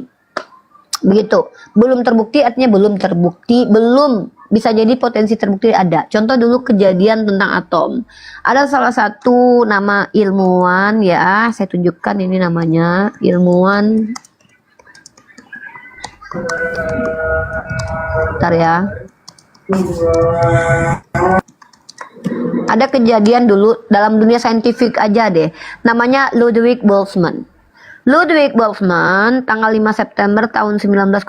[SPEAKER 1] Begitu. Belum terbukti artinya belum terbukti, belum. Bisa jadi potensi terbukti ada. Contoh dulu kejadian tentang atom. Ada salah satu nama ilmuwan ya, saya tunjukkan ini namanya, ilmuwan. Bentar ya. Ada kejadian dulu dalam dunia saintifik aja deh. Namanya Ludwig Boltzmann. Ludwig Boltzmann tanggal 5 September tahun 1906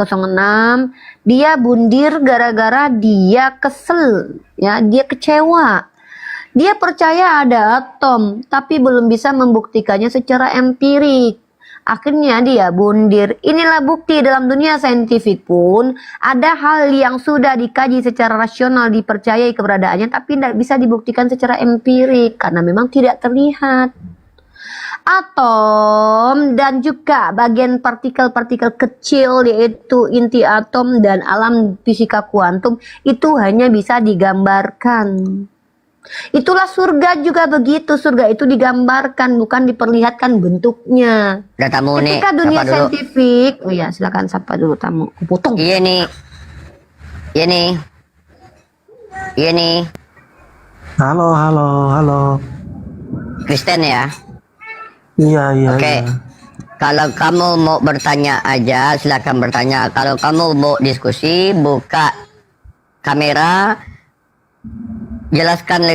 [SPEAKER 1] dia bundir gara-gara dia kesel ya, dia kecewa. Dia percaya ada atom tapi belum bisa membuktikannya secara empirik. Akhirnya dia bundir. Inilah bukti dalam dunia saintifik pun ada hal yang sudah dikaji secara rasional, dipercayai keberadaannya tapi tidak bisa dibuktikan secara empirik karena memang tidak terlihat. Atom dan juga bagian partikel-partikel kecil yaitu inti atom dan alam fisika kuantum itu hanya bisa digambarkan. Itulah surga juga begitu. Surga itu digambarkan, bukan diperlihatkan bentuknya.
[SPEAKER 2] Ada tamu nih.
[SPEAKER 1] Ketika dunia
[SPEAKER 2] Sapa dulu.
[SPEAKER 1] saintifik, oh ya silakan sapa dulu tamu. Potong.
[SPEAKER 2] Iya nih. Iya nih. Iya nih.
[SPEAKER 10] Halo, halo, halo.
[SPEAKER 2] Kristen ya.
[SPEAKER 10] Iya, iya.
[SPEAKER 2] Oke.
[SPEAKER 10] Iya.
[SPEAKER 2] Kalau kamu mau bertanya aja, silakan bertanya. Kalau kamu mau diskusi, buka kamera, jelaskan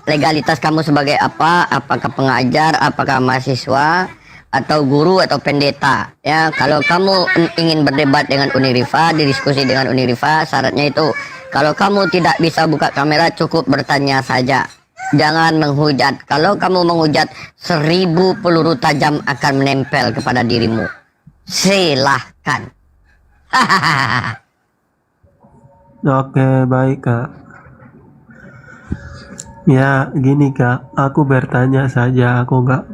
[SPEAKER 2] legalitas kamu sebagai apa, apakah pengajar, apakah mahasiswa, atau guru, atau pendeta. Ya, kalau kamu ingin berdebat dengan Unirifa, didiskusi dengan Unirifa, syaratnya itu, kalau kamu tidak bisa buka kamera, cukup bertanya saja. Jangan menghujat. Kalau kamu menghujat, 1000 peluru tajam akan menempel kepada dirimu. Silahkan.
[SPEAKER 10] Oke, baik, Kak. Ya, gini, Kak. Aku bertanya saja. Aku nggak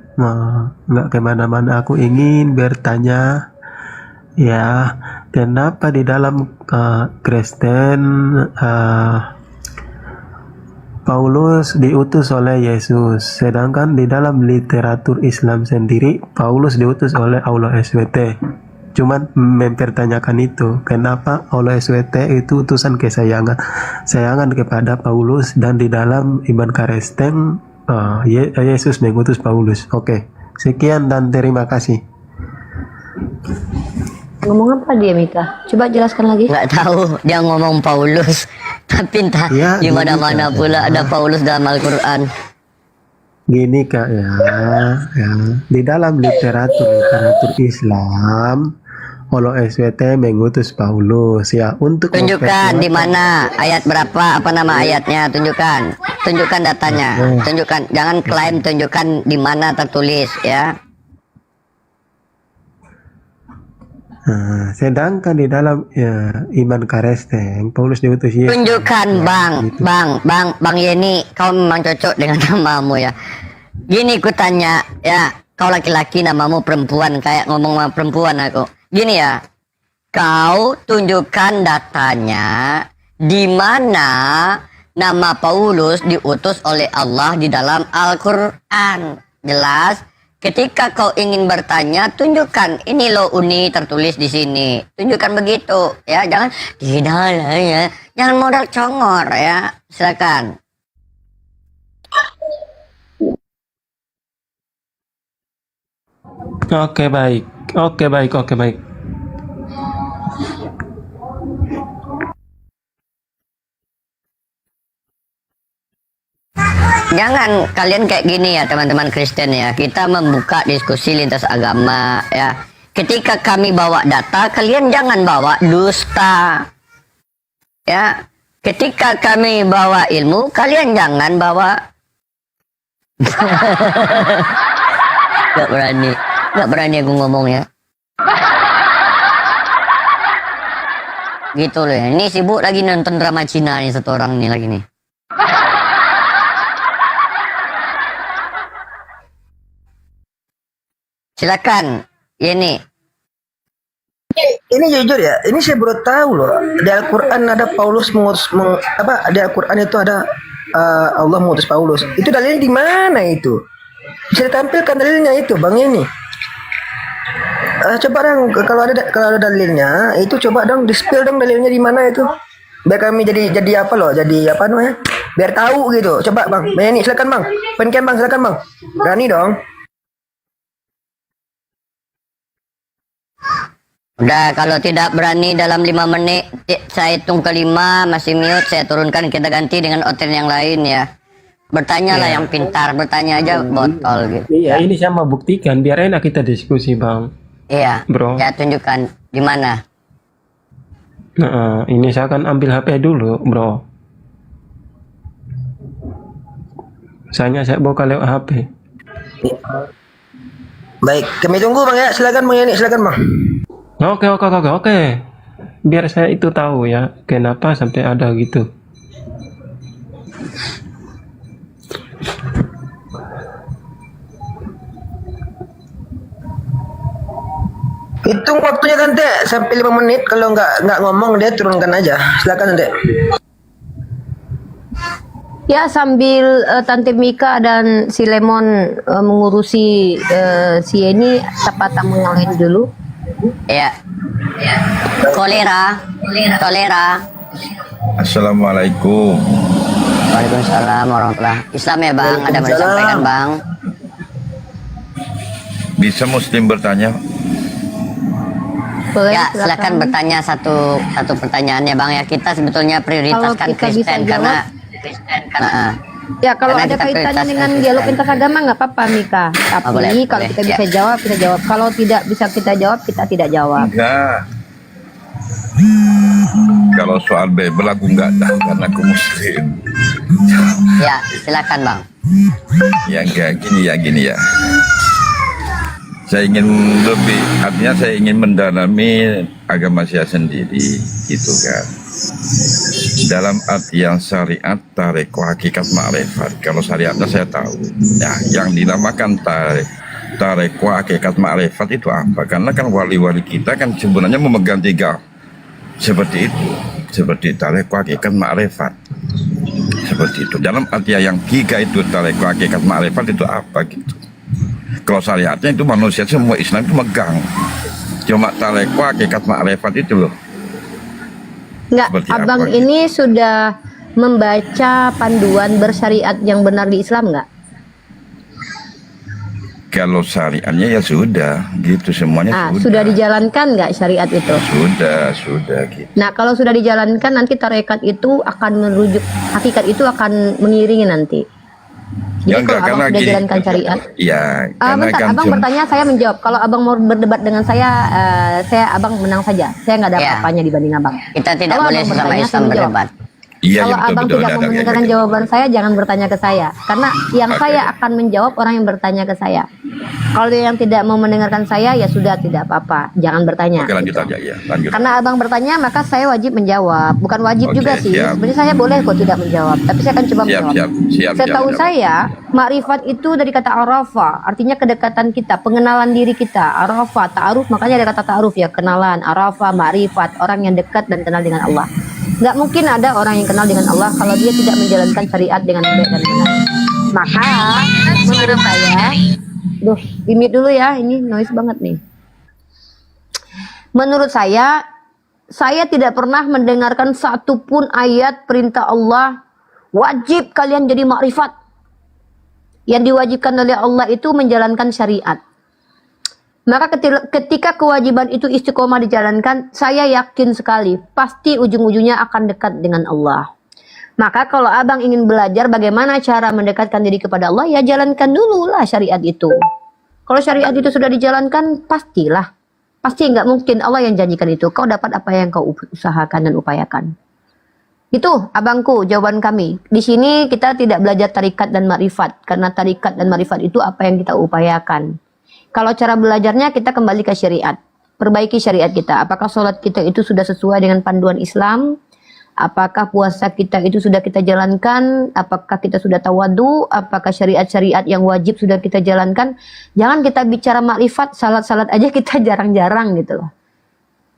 [SPEAKER 10] kemana-mana. Aku ingin bertanya, ya, kenapa di dalam Kristen Paulus diutus oleh Yesus, sedangkan di dalam literatur Islam sendiri Paulus diutus oleh Allah SWT. Cuman mempertanyakan itu, kenapa Allah SWT itu utusan sayangan kepada Paulus, dan di dalam iman Kristen Yesus mengutus Paulus. Oke, sekian dan terima kasih.
[SPEAKER 1] Ngomong apa dia Mika? Coba jelaskan lagi.
[SPEAKER 2] Nggak tahu, dia ngomong Paulus, tapi entah
[SPEAKER 10] Ya,
[SPEAKER 2] di mana-mana
[SPEAKER 10] gini,
[SPEAKER 2] pula ada Paulus dalam Al-Quran.
[SPEAKER 10] Gini, Kak, ya, di dalam literatur Islam Allah SWT mengutus Paulus ya untuk
[SPEAKER 2] Tunjukkan di mana, ayat berapa, apa nama ayatnya, tunjukkan datanya, tunjukkan, jangan klaim, tunjukkan di mana tertulis ya.
[SPEAKER 10] Nah, sedangkan di dalam iman Kristen Paulus diutus Yesus.
[SPEAKER 2] Tunjukkan
[SPEAKER 10] Gitu.
[SPEAKER 2] Bang Yeni, kau memang cocok dengan namamu ya. Gini ku tanya ya, kau laki-laki namamu perempuan, kayak ngomong sama perempuan aku. Gini ya, kau tunjukkan datanya di mana nama Paulus diutus oleh Allah di dalam Al-Quran. Jelas? Ketika kau ingin bertanya, tunjukkan ini loh Uni tertulis di sini. Tunjukkan begitu ya, jangan tidak lah ya. Jangan modal congor ya. Silakan.
[SPEAKER 10] Oke, baik. Oke, baik. Oke, baik.
[SPEAKER 2] Jangan kalian kayak gini ya teman-teman Kristen ya. Kita membuka diskusi lintas agama ya. Ketika kami bawa data, kalian jangan bawa dusta. Ya. Ketika kami bawa ilmu, kalian jangan bawa Gak berani aku ngomong ya. Gitu loh ya. Ini sibuk lagi nonton drama Cina nih satu orang nih lagi nih. Silakan, ini.
[SPEAKER 7] Ini jujur ya, ini saya baru tahu loh. Di Al-Quran ada Paulus di Al-Quran itu ada Allah mengutus Paulus. Itu dalilnya di mana itu? Bisa ditampilkan dalilnya itu, Bang ini. Coba dong kalau ada dalilnya, itu coba dong di-spill dong dalilnya di mana itu. Biar kami jadi apa loh, jadi apa namanya? Biar tahu gitu. Coba Bang, ini silakan Bang. Penken Bang, silakan Bang. Berani dong.
[SPEAKER 2] Udah, kalau tidak berani dalam 5 menit, saya hitung ke 5, masih mute, saya turunkan, kita ganti dengan hotel yang lain ya. Bertanyalah yang pintar, bertanya aja botol gitu.
[SPEAKER 10] Iya, ini saya mau buktikan biar enak kita diskusi, Bang.
[SPEAKER 2] Iya,
[SPEAKER 10] Bro.
[SPEAKER 2] ya tunjukkan di mana.
[SPEAKER 10] Nah, ini saya akan ambil HP dulu, Bro. Saya buka lewat HP.
[SPEAKER 7] Baik, kami tunggu Bang ya. Silakan Bang Yani, silakan Bang.
[SPEAKER 10] Oke. Biar saya itu tahu ya, kenapa sampai ada gitu.
[SPEAKER 7] Hitung waktunya kan Teh sampai 5 menit. Kalau nggak ngomong dia turunkan aja. Silakan Teh.
[SPEAKER 1] Ya, sambil Tante Mika dan si Lemon mengurusi si ini, tepat mengalih dulu.
[SPEAKER 2] Ya. Kolera.
[SPEAKER 11] Assalamualaikum.
[SPEAKER 2] Waalaikumsalam warahmatullahi. Islam ya Bang, ada mau disampaikan Bang.
[SPEAKER 11] Bisa Muslim bertanya?
[SPEAKER 1] Boleh,
[SPEAKER 2] Ya, silakan bertanya satu pertanyaannya Bang ya. Kita sebetulnya prioritaskan
[SPEAKER 1] Kalau kita bisa
[SPEAKER 2] Kristen
[SPEAKER 1] jawab.
[SPEAKER 2] karena
[SPEAKER 1] Ya, kalau
[SPEAKER 2] Karena
[SPEAKER 1] ada
[SPEAKER 2] kita
[SPEAKER 1] kaitannya
[SPEAKER 2] prioritas
[SPEAKER 1] dengan
[SPEAKER 2] Kristen.
[SPEAKER 1] dialog lintas agama nggak apa-apa Mika. Tapi
[SPEAKER 2] boleh,
[SPEAKER 1] kalau
[SPEAKER 2] boleh,
[SPEAKER 1] kita bisa
[SPEAKER 2] ya.
[SPEAKER 1] jawab, kita jawab. Kalau tidak bisa kita jawab, kita tidak jawab.
[SPEAKER 11] Enggak. Kalau soal Bible aku enggak tahu karena aku Muslim.
[SPEAKER 2] ya, silakan Bang.
[SPEAKER 11] Ya enggak gini ya. Saya ingin artinya saya ingin mendalami agama saya sendiri, gitu kan. Dalam artian syariat, tarekat, hakikat, ma'rifat. Kalau syariatnya saya tahu. Ya, yang dinamakan tarekat, hakikat, ma'rifat itu apa? Karena kan wali-wali kita kan sebenarnya memegang 3 seperti itu, seperti tarekat, hakikat, ma'rifat. Seperti itu. Dalam artian yang 3 itu tarekat, hakikat, ma'rifat itu apa gitu? Kalau syariatnya itu manusia semua Islam itu megang. Cuma tarekat, hakikat, ma'rifat itu loh.
[SPEAKER 1] Nggak,
[SPEAKER 11] Seperti
[SPEAKER 1] Abang
[SPEAKER 11] apa gitu?
[SPEAKER 1] ini sudah membaca panduan bersyariat yang benar di Islam nggak?
[SPEAKER 11] Kalau syariatnya ya sudah, gitu semuanya
[SPEAKER 1] Sudah dijalankan nggak syariat itu?
[SPEAKER 11] Sudah gitu.
[SPEAKER 1] Nah, kalau sudah dijalankan, nanti tarekat itu akan merujuk, hakikat itu akan mengiringi nanti. Jadi kalau Abang sudah jalankan syariat,
[SPEAKER 11] Ya, karena
[SPEAKER 1] bentar,
[SPEAKER 11] kan
[SPEAKER 1] Abang bertanya, saya menjawab. Kalau Abang mau berdebat dengan saya Abang menang saja. Saya nggak ada
[SPEAKER 2] Ya.
[SPEAKER 1] apa-apanya dibanding Abang.
[SPEAKER 2] Kita tidak
[SPEAKER 1] Kalau
[SPEAKER 2] boleh
[SPEAKER 1] Abang
[SPEAKER 2] sesama
[SPEAKER 1] bertanya,
[SPEAKER 2] Islam
[SPEAKER 1] saya menjawab.
[SPEAKER 2] berdebat.
[SPEAKER 11] iya
[SPEAKER 1] Kalau
[SPEAKER 11] ya,
[SPEAKER 1] Abang tidak mau mendengarkan jawaban saya, jangan bertanya ke saya. Karena yang
[SPEAKER 11] Oke.
[SPEAKER 1] saya akan menjawab orang yang bertanya ke saya. Kalau yang tidak mau mendengarkan saya, ya sudah, tidak apa-apa. Jangan bertanya.
[SPEAKER 11] Oke, lanjut aja ya, lanjut.
[SPEAKER 1] Karena Abang bertanya, maka saya wajib menjawab. Bukan wajib
[SPEAKER 11] Oke,
[SPEAKER 1] juga sih.
[SPEAKER 11] siap.
[SPEAKER 1] Sebenarnya saya boleh kok tidak menjawab. Tapi saya akan coba menjawab.
[SPEAKER 11] Siap.
[SPEAKER 1] Setahu saya, makrifat itu dari kata arafa, artinya kedekatan kita, pengenalan diri kita. Arafa, ta'aruf, makanya ada kata ta'aruf ya, kenalan. Arafa, makrifat, orang yang dekat dan kenal dengan Allah. Nggak mungkin ada orang yang kenal dengan Allah kalau dia tidak menjalankan syariat dengan baik dan benar. Maka, menurut saya, limit dulu ya, ini noise banget nih. Menurut saya tidak pernah mendengarkan satupun ayat perintah Allah wajib kalian jadi makrifat. Yang diwajibkan oleh Allah itu menjalankan syariat. Maka ketika kewajiban itu istiqomah dijalankan, saya yakin sekali pasti ujung-ujungnya akan dekat dengan Allah. Maka kalau abang ingin belajar bagaimana cara mendekatkan diri kepada Allah, ya jalankan dulu lah syariat itu. Kalau syariat itu sudah dijalankan, pastilah. Pasti nggak mungkin Allah yang janjikan itu. Kau dapat apa yang kau usahakan dan upayakan. Itu abangku jawaban kami. Di sini kita tidak belajar tarikat dan makrifat. Karena tarikat dan makrifat itu apa yang kita upayakan. Kalau cara belajarnya kita kembali ke syariat. Perbaiki syariat kita. Apakah sholat kita itu sudah sesuai dengan panduan Islam? Apakah puasa kita itu sudah kita jalankan? Apakah kita sudah tawadu? Apakah syariat-syariat yang wajib sudah kita jalankan? Jangan kita bicara makrifat, salat-salat aja kita jarang-jarang gitu loh.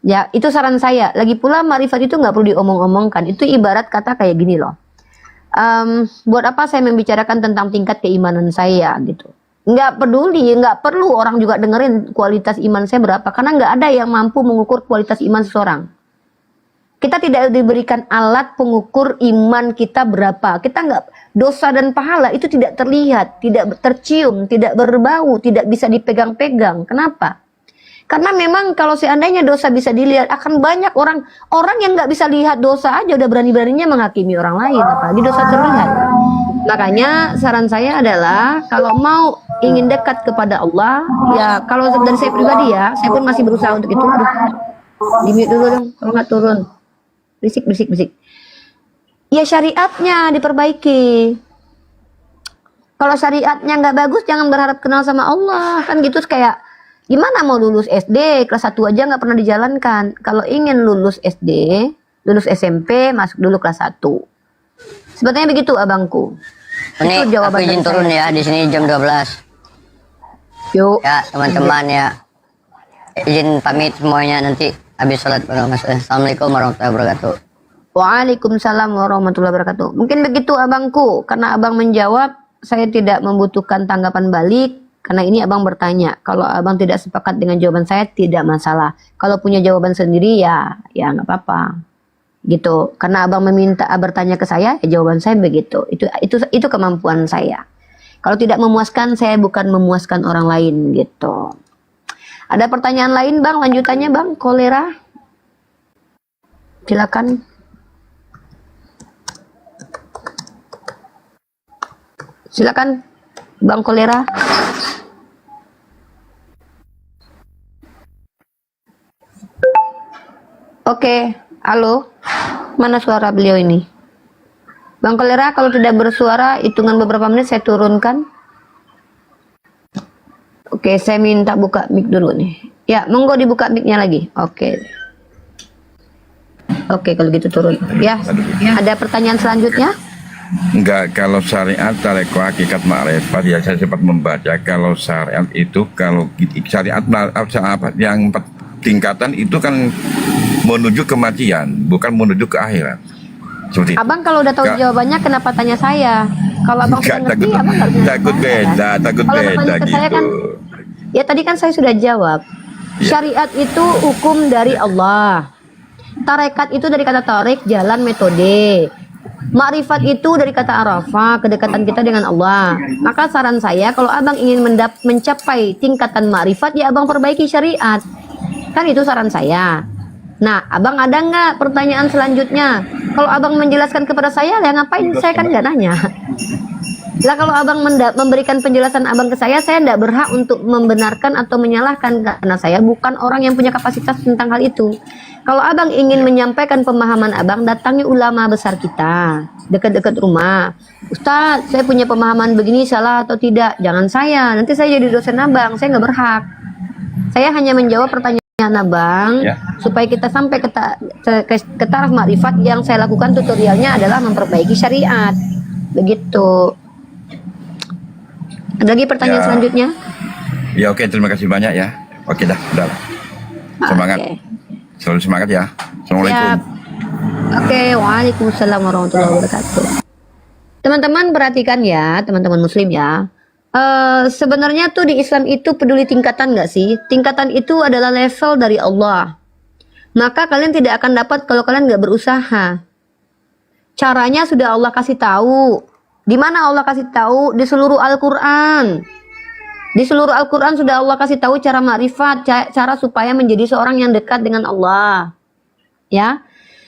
[SPEAKER 1] Ya, itu saran saya. Lagi pula makrifat itu nggak perlu diomong-omongkan. Itu ibarat kata kayak gini loh. Buat apa saya membicarakan tentang tingkat keimanan saya gitu. Nggak peduli, nggak perlu orang juga dengerin kualitas iman saya berapa. Karena nggak ada yang mampu mengukur kualitas iman seseorang. Kita tidak diberikan alat pengukur iman kita berapa. Kita nggak, dosa dan pahala itu tidak terlihat, tidak tercium, tidak berbau, tidak bisa dipegang-pegang. Kenapa? Karena memang kalau seandainya dosa bisa dilihat, akan banyak orang yang nggak bisa lihat dosa aja udah berani-beraninya menghakimi orang lain, apalagi dosa terlihat. Makanya saran saya adalah kalau mau ingin dekat kepada Allah, ya kalau dari saya pribadi ya, saya pun masih berusaha untuk itu. Aduh, di-mute dulu dong, kalau nggak turun. Berisik. Ya syariatnya diperbaiki. Kalau syariatnya nggak bagus, jangan berharap kenal sama Allah. Kan gitu kayak, gimana mau lulus SD, kelas 1 aja nggak pernah dijalankan. Kalau ingin lulus SD, lulus SMP, masuk dulu kelas 1. Sebetulnya begitu abangku.
[SPEAKER 2] Ini
[SPEAKER 1] Itu jawaban
[SPEAKER 2] aku izin
[SPEAKER 1] dari
[SPEAKER 2] turun
[SPEAKER 1] saya.
[SPEAKER 2] ya, di sini jam 12.
[SPEAKER 1] Yuk.
[SPEAKER 2] Ya, teman-teman ya. Izin pamit semuanya nanti habis sholat bareng Mas. Assalamualaikum warahmatullahi wabarakatuh.
[SPEAKER 1] Waalaikumsalam warahmatullahi wabarakatuh. Mungkin begitu abangku, karena abang menjawab, saya tidak membutuhkan tanggapan balik. Karena ini abang bertanya, kalau abang tidak sepakat dengan jawaban saya tidak masalah. Kalau punya jawaban sendiri ya nggak apa-apa. Gitu. Karena abang meminta bertanya ke saya, ya jawaban saya begitu. Itu kemampuan saya. Kalau tidak memuaskan, saya bukan memuaskan orang lain gitu. Ada pertanyaan lain bang, lanjutannya bang, kolera. Silakan. Silakan bang kolera. Oke, halo. Mana suara beliau ini? Bang kolera, kalau tidak bersuara, hitungan beberapa menit saya turunkan. Oke, saya minta buka mic dulu nih. Ya, monggo dibuka mic-nya lagi. Oke, kalau gitu turun. Ya, ada pertanyaan selanjutnya?
[SPEAKER 11] Enggak, kalau syariat tareko hakikat ma'rifat ya saya sempat membaca kalau syariat itu syariat apa yang tingkatan itu kan menuju kematian, bukan menuju ke akhirat. Seperti itu.
[SPEAKER 1] Abang kalau udah tahu jawabannya, kenapa tanya saya? Kalau abang sudah ngerti, abang nggak bisa
[SPEAKER 11] takut beda, takut
[SPEAKER 1] Kalau abang
[SPEAKER 11] beda
[SPEAKER 1] tanya ke saya
[SPEAKER 11] gitu.
[SPEAKER 1] kan, ya tadi kan saya sudah jawab.
[SPEAKER 11] Ya.
[SPEAKER 1] Syariat itu hukum dari Allah. Tarekat itu dari kata tarik, jalan, metode. Makrifat itu dari kata arafah, kedekatan kita dengan Allah. Maka saran saya, kalau abang ingin mencapai tingkatan makrifat, ya abang perbaiki syariat. Kan itu saran saya. Nah, abang ada nggak pertanyaan selanjutnya? Kalau abang menjelaskan kepada saya, ya ngapain? Saya kan nggak nanya. Lah kalau abang memberikan penjelasan abang ke saya tidak berhak untuk membenarkan atau menyalahkan, karena saya bukan orang yang punya kapasitas tentang hal itu. Kalau abang ingin menyampaikan pemahaman abang, datangi ulama besar kita dekat-dekat rumah. Ustadz, saya punya pemahaman begini, salah atau tidak? Jangan saya, nanti saya jadi dosen abang, saya nggak berhak. Saya hanya menjawab pertanyaan abang supaya kita sampai ke taraf makrifat. Yang saya lakukan tutorialnya adalah memperbaiki syariat. Begitu. Ada lagi pertanyaan selanjutnya?
[SPEAKER 11] Ya oke, terima kasih banyak ya. Oke dah, udah. Semangat.
[SPEAKER 1] Oke.
[SPEAKER 11] Selalu semangat ya. Assalamualaikum.
[SPEAKER 1] Siap. Oke, waalaikumsalam warahmatullahi wabarakatuh. Teman-teman perhatikan ya, teman-teman muslim ya. Sebenarnya tuh di Islam itu peduli tingkatan nggak sih? Tingkatan itu adalah level dari Allah. Maka kalian tidak akan dapat kalau kalian nggak berusaha. Caranya sudah Allah kasih tahu. Di mana Allah kasih tahu? Di seluruh Al-Quran. Di seluruh Al-Quran sudah Allah kasih tahu cara makrifat, cara supaya menjadi seorang yang dekat dengan Allah. Ya.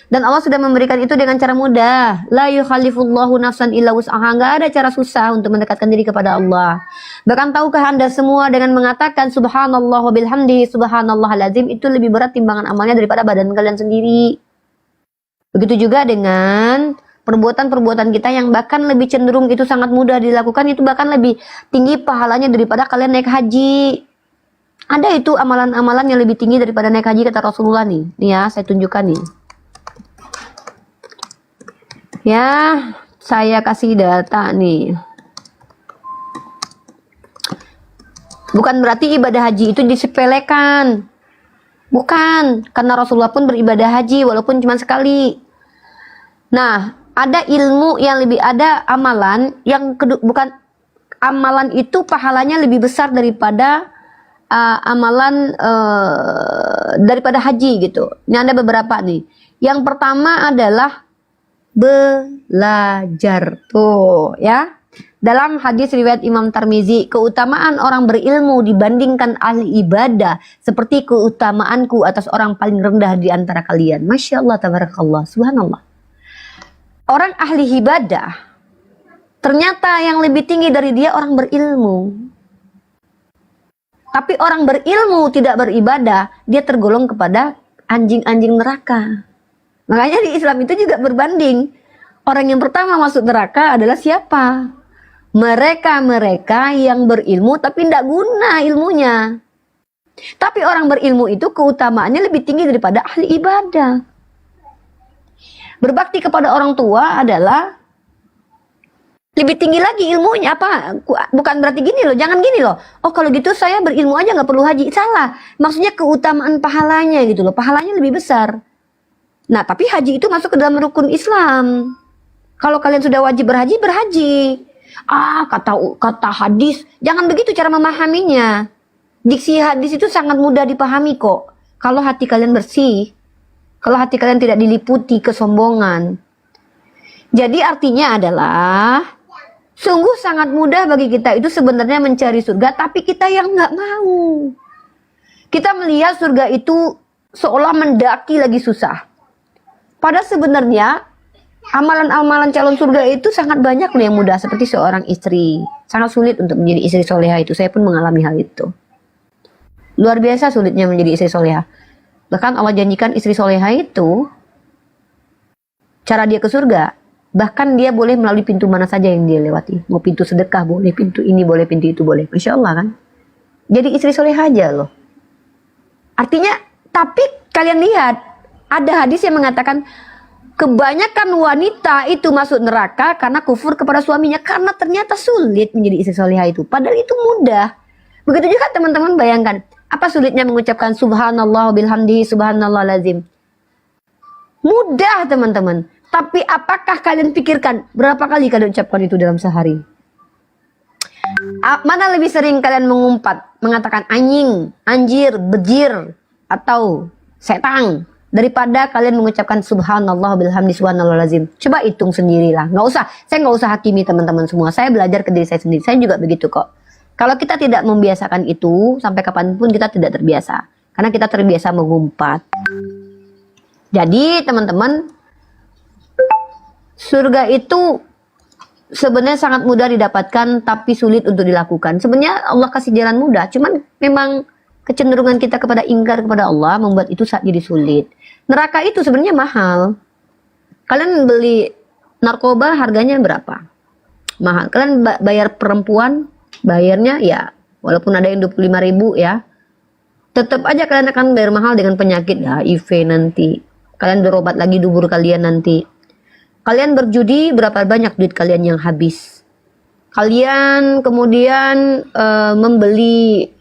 [SPEAKER 1] Dan Allah sudah memberikan itu dengan cara mudah. La yukhallifullahu nafsan illa wus'aha. Enggak ada cara susah untuk mendekatkan diri kepada Allah. Bahkan tahukah Anda semua dengan mengatakan subhanallah wa bihamdi subhanallah lazim itu lebih berat timbangan amalnya daripada badan kalian sendiri. Begitu juga dengan perbuatan-perbuatan kita yang bahkan lebih cenderung itu sangat mudah dilakukan, itu bahkan lebih tinggi pahalanya daripada kalian naik haji. Ada itu amalan-amalan yang lebih tinggi daripada naik haji kata Rasulullah nih. Nih ya, saya tunjukkan nih. Ya, saya kasih data nih. Bukan berarti ibadah haji itu disepelekan. Bukan, karena Rasulullah pun beribadah haji walaupun cuma sekali. Nah, ada ilmu yang lebih, ada amalan yang bukan amalan itu pahalanya lebih besar daripada amalan daripada haji gitu. Ini ada beberapa nih. Yang pertama adalah belajar tuh ya. Dalam hadis riwayat Imam Tirmizi, keutamaan orang berilmu dibandingkan ahli ibadah seperti keutamaanku atas orang paling rendah di antara kalian. Masya Allah, tabarakallah, subhanallah. Orang ahli ibadah ternyata yang lebih tinggi dari dia orang berilmu. Tapi orang berilmu tidak beribadah, dia tergolong kepada anjing-anjing neraka. Makanya di Islam itu juga berbanding. Orang yang pertama masuk neraka adalah siapa? Mereka-mereka yang berilmu tapi tidak guna ilmunya. Tapi orang berilmu itu keutamaannya lebih tinggi daripada ahli ibadah. Berbakti kepada orang tua adalah lebih tinggi lagi ilmunya. Apa? Bukan berarti gini loh, jangan gini loh. Oh kalau gitu saya berilmu aja nggak perlu haji. Salah. Maksudnya keutamaan pahalanya gitu loh. Pahalanya lebih besar. Nah, tapi haji itu masuk ke dalam rukun Islam. Kalau kalian sudah wajib berhaji, berhaji. Kata hadis, jangan begitu cara memahaminya. Diksi hadis itu sangat mudah dipahami kok. Kalau hati kalian bersih, kalau hati kalian tidak diliputi kesombongan. Jadi artinya adalah, sungguh sangat mudah bagi kita itu sebenarnya mencari surga, tapi kita yang nggak mau. Kita melihat surga itu seolah mendaki lagi susah. Padahal sebenarnya amalan-amalan calon surga itu sangat banyak loh yang mudah, seperti seorang istri. Sangat sulit untuk menjadi istri soleha itu. Saya pun mengalami hal itu. Luar biasa sulitnya menjadi istri soleha. Bahkan Allah janjikan istri soleha itu cara dia ke surga. Bahkan dia boleh melalui pintu mana saja yang dia lewati. Mau pintu sedekah boleh, pintu ini boleh, pintu itu boleh. Masya Allah kan. Jadi istri soleha aja loh. Artinya, tapi kalian lihat, ada hadis yang mengatakan kebanyakan wanita itu masuk neraka karena kufur kepada suaminya, karena ternyata sulit menjadi istri solihah itu. Padahal itu mudah. Begitu juga teman-teman bayangkan, apa sulitnya mengucapkan subhanallah bilhamdi subhanallah lazim. Mudah teman-teman. Tapi apakah kalian pikirkan berapa kali kalian ucapkan itu dalam sehari? Mana lebih sering kalian mengumpat, mengatakan anjing, anjir, bejir, atau setan, daripada kalian mengucapkan subhanallah bilhamdi subhanallah lazim? Coba hitung sendirilah. Saya nggak usah hakimi teman-teman semua. Saya belajar ke diri saya sendiri. Saya juga begitu kok. Kalau kita tidak membiasakan itu, sampai kapanpun kita tidak terbiasa. Karena kita terbiasa mengumpat. Jadi teman-teman, surga itu sebenarnya sangat mudah didapatkan, tapi sulit untuk dilakukan. Sebenarnya Allah kasih jalan mudah, cuman memang kecenderungan kita kepada ingkar kepada Allah membuat itu saat jadi sulit. Neraka itu sebenarnya mahal. Kalian beli narkoba harganya berapa? Mahal. Kalian bayar perempuan, bayarnya ya, walaupun ada yang 25.000 ya, tetap aja kalian akan bayar mahal dengan penyakit HIV nanti. Kalian berobat lagi dubur kalian nanti. Kalian berjudi, berapa banyak duit kalian yang habis. Kalian kemudian membeli,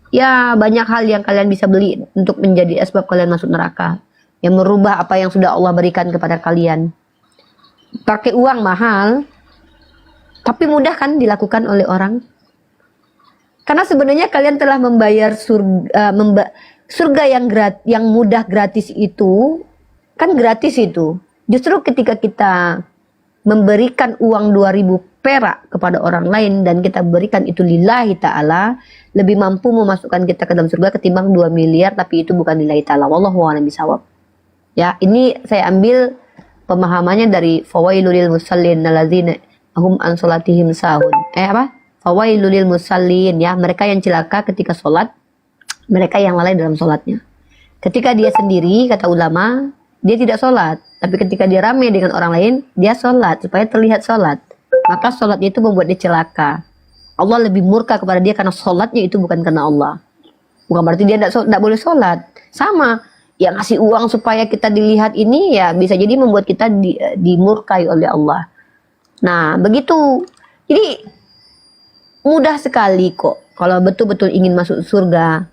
[SPEAKER 1] ya banyak hal yang kalian bisa beli untuk menjadi asbab kalian masuk neraka. Yang merubah apa yang sudah Allah berikan kepada kalian. Pakai uang mahal, tapi mudah kan dilakukan oleh orang. Karena sebenarnya kalian telah membayar surga yang mudah gratis itu, kan gratis itu. Justru ketika kita memberikan uang 2000 perak kepada orang lain dan kita berikan itu lillahi ta'ala, lebih mampu memasukkan kita ke dalam surga ketimbang 2 miliar tapi itu bukan lillahi ta'ala. Wallahu a'lam bishawab. Ya, ini saya ambil pemahamannya dari fawailul lil musallin allazina hum an salatihim sahun. Fawailul lil musallin, ya, mereka yang celaka ketika sholat, mereka yang lalai dalam sholatnya. Ketika dia sendiri, kata ulama, dia tidak sholat, tapi ketika dia ramai dengan orang lain, dia sholat supaya terlihat sholat. Maka sholatnya itu membuat dia celaka. Allah lebih murka kepada dia karena sholatnya itu bukan karena Allah. Bukan berarti dia tidak boleh sholat. Sama, yang ngasih uang supaya kita dilihat ini ya bisa jadi membuat kita dimurkai oleh Allah. Nah, begitu. Jadi mudah sekali kok kalau betul-betul ingin masuk surga.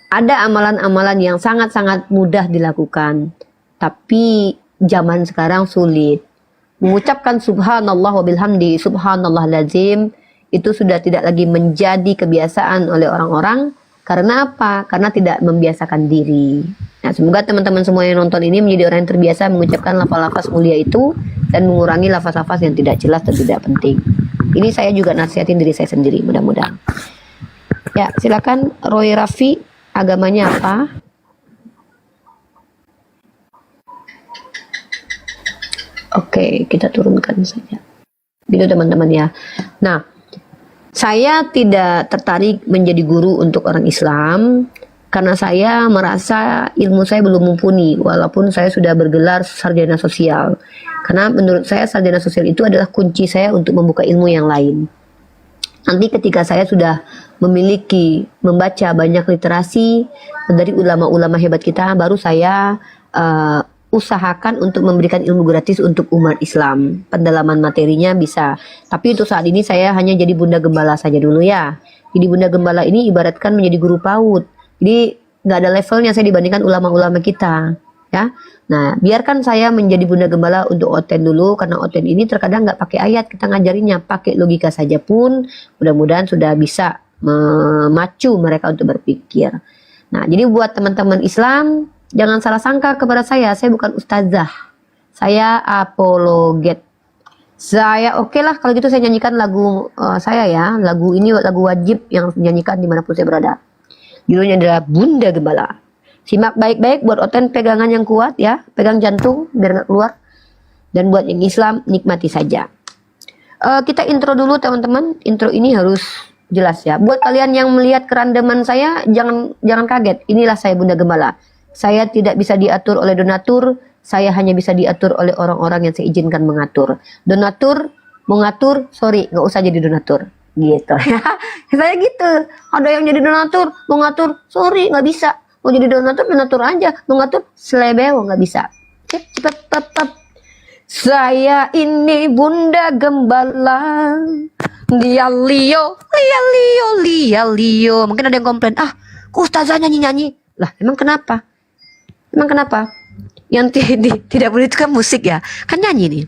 [SPEAKER 1] Ada amalan-amalan yang sangat-sangat mudah dilakukan. Tapi zaman sekarang sulit. Mengucapkan subhanallah wa bihamdi, subhanallah lazim, itu sudah tidak lagi menjadi kebiasaan oleh orang-orang. Karena apa? Karena tidak membiasakan diri. Nah, semoga teman-teman semua yang nonton ini menjadi orang yang terbiasa mengucapkan lafaz-lafaz mulia itu dan mengurangi lafaz-lafaz yang tidak jelas dan tidak penting. Ini saya juga nasihatin diri saya sendiri, mudah-mudahan. Ya, silakan Roy Raffi, agamanya apa? Oke, kita turunkan saja. Gitu teman-teman ya. Nah, saya tidak tertarik menjadi guru untuk orang Islam karena saya merasa ilmu saya belum mumpuni walaupun saya sudah bergelar sarjana sosial. Karena menurut saya sarjana sosial itu adalah kunci saya untuk membuka ilmu yang lain. Nanti ketika saya sudah membaca banyak literasi dari ulama-ulama hebat kita, baru saya usahakan untuk memberikan ilmu gratis untuk umat Islam. Pendalaman materinya bisa. Tapi untuk saat ini saya hanya jadi bunda gembala saja dulu ya. Jadi bunda gembala ini ibaratkan menjadi guru PAUD. Jadi nggak ada levelnya saya dibandingkan ulama-ulama kita. Ya. Nah, biarkan saya menjadi bunda gembala untuk Oten dulu. Karena Oten ini terkadang nggak pakai ayat. Kita ngajarinya pakai logika saja pun. Mudah-mudahan sudah bisa memacu mereka untuk berpikir. Nah, jadi buat teman-teman Islam, jangan salah sangka kepada saya bukan ustazah. Saya apologet. Saya oke lah kalau gitu saya nyanyikan lagu saya ya. Lagu ini lagu wajib yang nyanyikan dimanapun saya berada. Judulnya adalah Bunda Gembala. Simak baik-baik buat Oten, pegangan yang kuat ya. Pegang jantung biar nggak keluar. Dan buat yang Islam nikmati saja. Kita intro dulu teman-teman. Intro ini harus jelas ya. Buat kalian yang melihat kerandaman saya jangan kaget. Inilah saya Bunda Gembala. Saya tidak bisa diatur oleh donatur, saya hanya bisa diatur oleh orang-orang yang saya izinkan mengatur. Donatur, mengatur, sorry, nggak usah jadi donatur. Gitu ya. Saya gitu. Ada yang jadi donatur, mengatur, sorry, nggak bisa. Mau jadi donatur aja. Mengatur, selebeo, nggak bisa. Oke, cepet. Saya ini Bunda Gembala. Dia Leo. Mungkin ada yang komplain, kok ustazah nyanyi-nyanyi? Lah, emang kenapa? Yang tidak boleh itu kan musik ya. Kan nyanyi nih.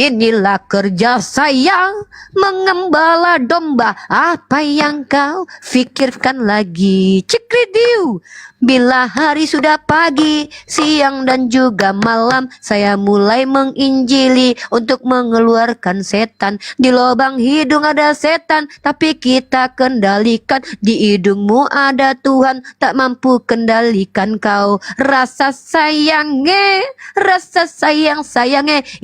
[SPEAKER 1] Inilah kerja saya mengembala domba. Apa yang kau fikirkan lagi? Cikridiu. Bila hari sudah pagi, siang dan juga malam, saya mulai menginjili untuk mengeluarkan setan. Di lubang hidung ada setan, tapi kita kendalikan. Di hidungmu ada Tuhan, tak mampu kendalikan kau. Rasa sayangnya,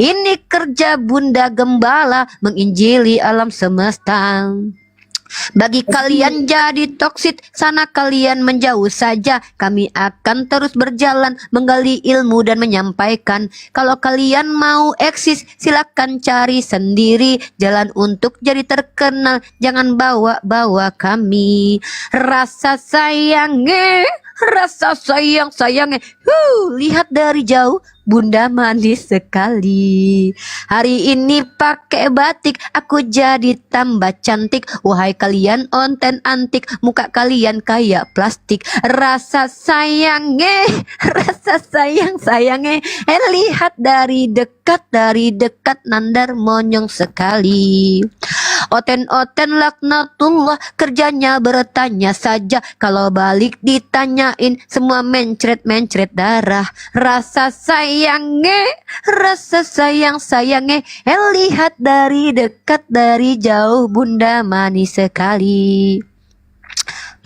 [SPEAKER 1] ini kerja Bunda Gembala, menginjili alam semesta. Bagi kalian jadi toksit, sana kalian menjauh saja. Kami akan terus berjalan menggali ilmu dan menyampaikan. Kalau kalian mau eksis, silakan cari sendiri jalan untuk jadi terkenal. Jangan bawa-bawa kami. Rasa sayangnya, lihat dari jauh, Bunda manis sekali. Hari ini pakai batik, aku jadi tambah cantik. Wahai kalian onten antik, muka kalian kayak plastik. Rasa sayangnya, lihat dari dekat, nandar monyong sekali.
[SPEAKER 6] Oten-oten laknatullah, kerjanya bertanya saja. Kalau balik ditanyain, semua mencret-mencret darah. Rasa sayang-sayangnya, lihat dari dekat, dari jauh, bunda manis sekali.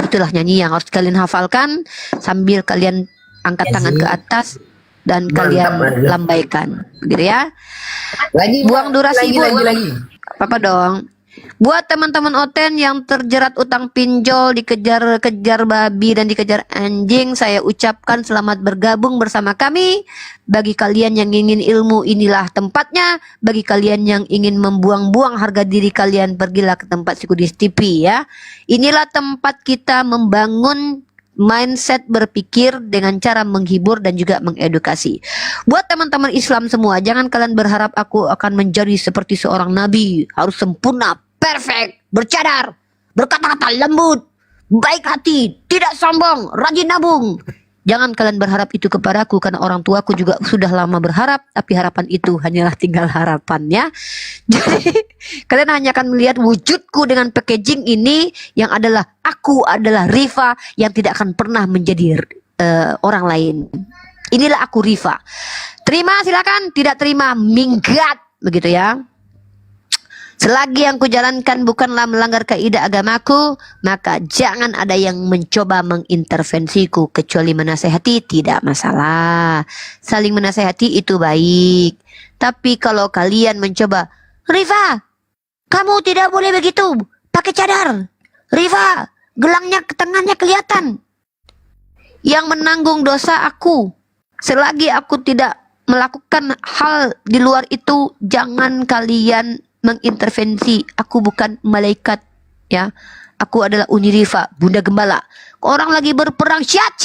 [SPEAKER 6] Itulah nyanyi yang harus kalian hafalkan sambil kalian angkat tangan ke atas dan kalian lambaikan, gitu ya. Buang durasi,
[SPEAKER 7] lagi.
[SPEAKER 6] apa dong. Buat teman-teman Oten yang terjerat utang pinjol, dikejar-kejar babi dan dikejar anjing, saya ucapkan selamat bergabung bersama kami. Bagi kalian yang ingin ilmu, inilah tempatnya. Bagi kalian yang ingin membuang-buang harga diri kalian, pergilah ke tempat Psikudis TV ya. Inilah tempat kita membangun mindset berpikir dengan cara menghibur dan juga mengedukasi. Buat teman-teman Islam semua, jangan kalian berharap aku akan menjadi seperti seorang nabi, harus sempurna, perfect, bercadar, berkata-kata lembut, baik hati, tidak sombong, rajin nabung. Jangan kalian berharap itu kepadaku, karena orang tuaku juga sudah lama berharap, tapi harapan itu hanyalah tinggal harapan ya. Jadi kalian hanya akan melihat wujudku dengan packaging ini, yang adalah aku adalah Rifa yang tidak akan pernah menjadi orang lain. Inilah aku Rifa. Terima silakan, tidak terima minggat, begitu ya. Selagi yang kujalankan bukanlah melanggar kaidah agamaku, maka jangan ada yang mencoba mengintervensiku, kecuali menasehati tidak masalah. Saling menasehati itu baik. Tapi kalau kalian mencoba, Rifa, kamu tidak boleh begitu, pakai cadar. Rifa, gelangnya tangannya kelihatan. Yang menanggung dosa aku. Selagi aku tidak melakukan hal di luar itu, jangan kalian mengintervensi. Aku bukan malaikat ya. Aku adalah Uni Rifa, Bunda Gembala. Orang lagi berperang, siat,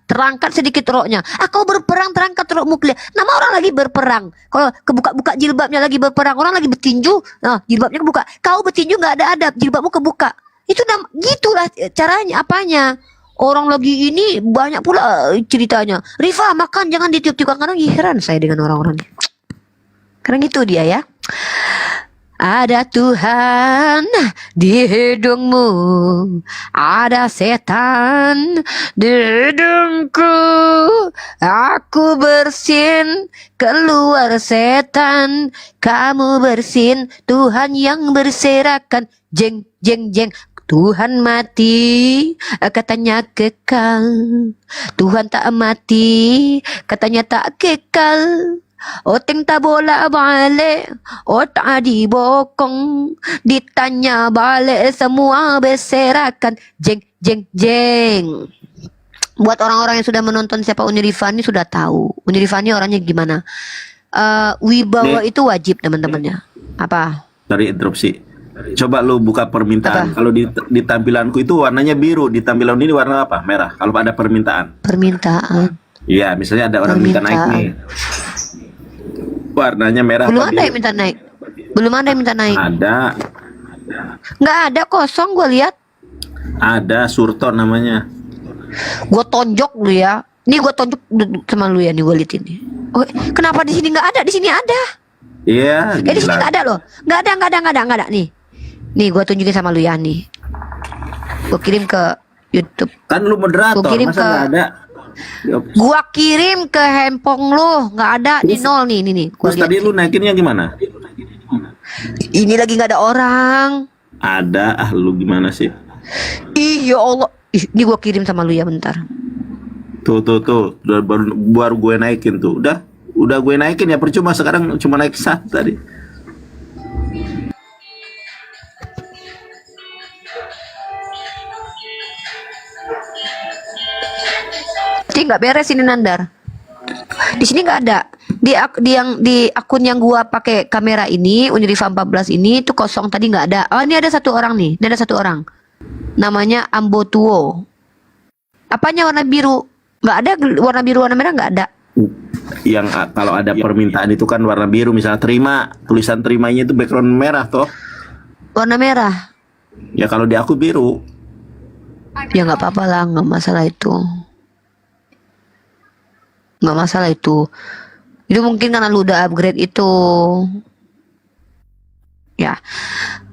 [SPEAKER 6] terangkat sedikit roknya. Aku berperang, terangkat rokmu kelihatan. Nama orang lagi berperang. Kalau kebuka-buka jilbabnya lagi berperang, orang lagi bertinju, nah jilbabnya kebuka. Kau bertinju nggak ada adab, jilbabmu kebuka. Itu gitulah caranya, apanya. Orang lagi ini banyak pula ceritanya. Rifa makan jangan ditiup-tiup, kadang heran saya dengan orang-orang. Karena gitu dia ya. Ada Tuhan di hidungmu, ada setan di hidungku. Aku bersin, keluar setan. Kamu bersin, Tuhan yang berserakan. Jeng, jeng, jeng. Tuhan mati, katanya kekal. Tuhan tak mati, katanya tak kekal. Oteng tak bola balik, otak dibokong, ditanya balik semua berserakan. Jeng, jeng, jeng. Buat orang-orang yang sudah menonton siapa Uni Rifani sudah tahu. Uni Rifani orangnya gimana. Wibawa itu wajib teman-temannya. Apa?
[SPEAKER 4] Dari interupsi. Coba lu buka permintaan. Kalau di tampilanku itu warnanya biru, di tampilan ini warna apa? Merah. Kalau ada permintaan.
[SPEAKER 6] Permintaan.
[SPEAKER 4] Iya, misalnya ada orang minta naik nih. Warnanya merah.
[SPEAKER 6] Belum ada yang minta naik. Belum ada yang minta naik.
[SPEAKER 4] Ada.
[SPEAKER 6] Nggak ada, kosong gue lihat.
[SPEAKER 4] Ada, Surton namanya.
[SPEAKER 6] Gue tonjok lu ya. Nih gue tonjok sama lu ya, nih gue lihat ini. Oh, kenapa di sini nggak ada? Di sini ada.
[SPEAKER 4] Iya.
[SPEAKER 6] Di sini nggak ada loh. Nggak ada. Nih gue tunjukin sama lu ya nih. Gue kirim ke YouTube.
[SPEAKER 4] Kan lu moderator, masa nggak ada?
[SPEAKER 6] Gua kirim ke handphone lu, nggak ada, di nol nih, nih.
[SPEAKER 4] Terus tadi lu naikinnya gimana?
[SPEAKER 6] Ini lagi nggak ada orang.
[SPEAKER 4] Ada, lu gimana sih?
[SPEAKER 6] Ih ya Allah, ini gua kirim sama lu ya bentar.
[SPEAKER 4] Tuh, baru gue naikin tuh, udah gue naikin ya, percuma sekarang cuma naik 1 tadi.
[SPEAKER 6] Nggak beres ini Nandar. Di sini nggak ada. Di akun yang gua pakai kamera ini, Unirifa 14 ini tuh kosong, tadi nggak ada. Oh, ini ada satu orang nih. Ini ada satu orang. Namanya Ambotuo. Apanya warna biru? Nggak ada, warna biru warna merah nggak ada.
[SPEAKER 4] Yang kalau ada permintaan itu kan warna biru, misalnya terima, tulisan terimanya itu background merah toh.
[SPEAKER 6] Warna merah.
[SPEAKER 4] Ya kalau di aku biru.
[SPEAKER 6] Ya nggak apa-apa lah, nggak masalah itu. Nggak masalah itu. Itu mungkin karena lu udah upgrade itu. Ya.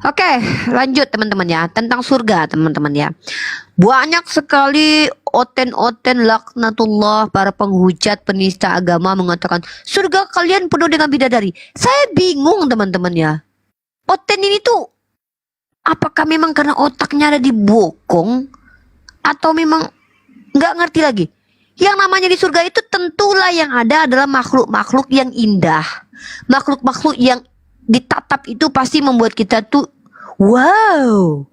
[SPEAKER 6] Oke, lanjut teman-teman ya, tentang surga teman-teman ya. Banyak sekali oten-oten laknatullah, para penghujat penista agama mengatakan surga kalian penuh dengan bidadari. Saya bingung teman-teman ya. Oten ini tuh apakah memang karena otaknya ada di bokong atau memang nggak ngerti lagi. Yang namanya di surga itu tentulah yang ada adalah makhluk-makhluk yang indah. Makhluk-makhluk yang ditatap itu pasti membuat kita tuh wow.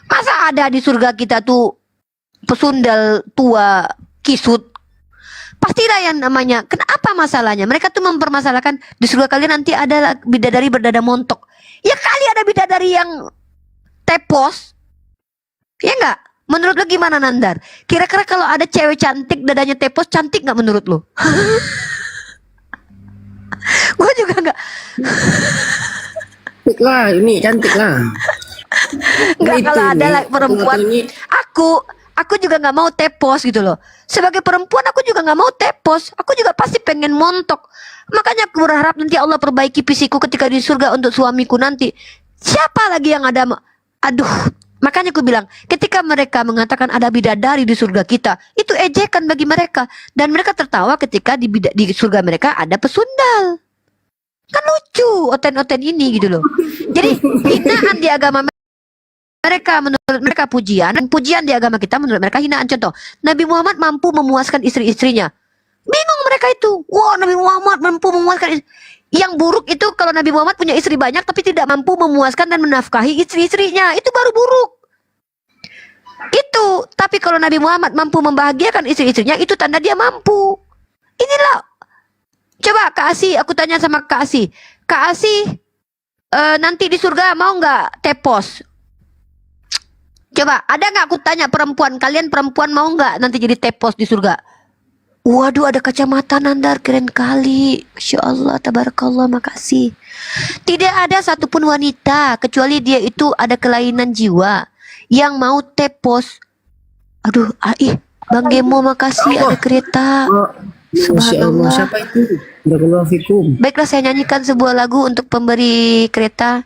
[SPEAKER 6] Masa ada di surga kita tuh pesundal tua kisut? Pastilah yang namanya. Kenapa masalahnya? Mereka tuh mempermasalahkan di surga kalian nanti ada bidadari berdada montok. Ya kali ada bidadari yang tepos. Ya enggak? Menurut lo gimana Nandar? Kira-kira kalau ada cewek cantik dadanya tepos, cantik nggak menurut lo? Gue juga nggak.
[SPEAKER 7] Cantik lah, ini cantik lah.
[SPEAKER 6] Nggak,
[SPEAKER 7] Itu
[SPEAKER 6] kalau ada
[SPEAKER 7] nih,
[SPEAKER 6] perempuan,
[SPEAKER 7] ini
[SPEAKER 6] aku juga nggak mau tepos gitu loh. Sebagai perempuan aku juga nggak mau tepos. Aku juga pasti pengen montok. Makanya aku berharap nanti Allah perbaiki fisikku ketika di surga untuk suamiku nanti. Siapa lagi yang ada? Aduh. Makanya aku bilang, ketika mereka mengatakan ada bidadari di surga kita, itu ejekan bagi mereka. Dan mereka tertawa ketika di surga mereka ada pesundal. Kan lucu oten-oten ini gitu loh. Jadi hinaan di agama mereka menurut mereka pujian, dan pujian di agama kita menurut mereka hinaan. Contoh, Nabi Muhammad mampu memuaskan istri-istrinya. Bingung mereka itu. Wah, Nabi Muhammad mampu memuaskan Yang buruk itu kalau Nabi Muhammad punya istri banyak tapi tidak mampu memuaskan dan menafkahi istri-istrinya. Itu baru buruk. Itu. Tapi kalau Nabi Muhammad mampu membahagiakan istri-istrinya, itu tanda dia mampu. Inilah. Coba Kak Asi, aku tanya sama Kak Asi. Kak Asi, nanti di surga mau nggak tepos? Coba, ada nggak aku tanya perempuan, kalian perempuan mau nggak nanti jadi tepos di surga? Waduh, ada kacamata Nandar, keren kali. Masya Allah, tabarakallah, makasih. Tidak ada satupun wanita, kecuali dia itu ada kelainan jiwa, yang mau tepos. Aduh, Bang Gemo, makasih ada kereta.
[SPEAKER 7] Masya Allah, siapa itu? Barakallahu fikum.
[SPEAKER 6] Baiklah, saya nyanyikan sebuah lagu untuk pemberi kereta.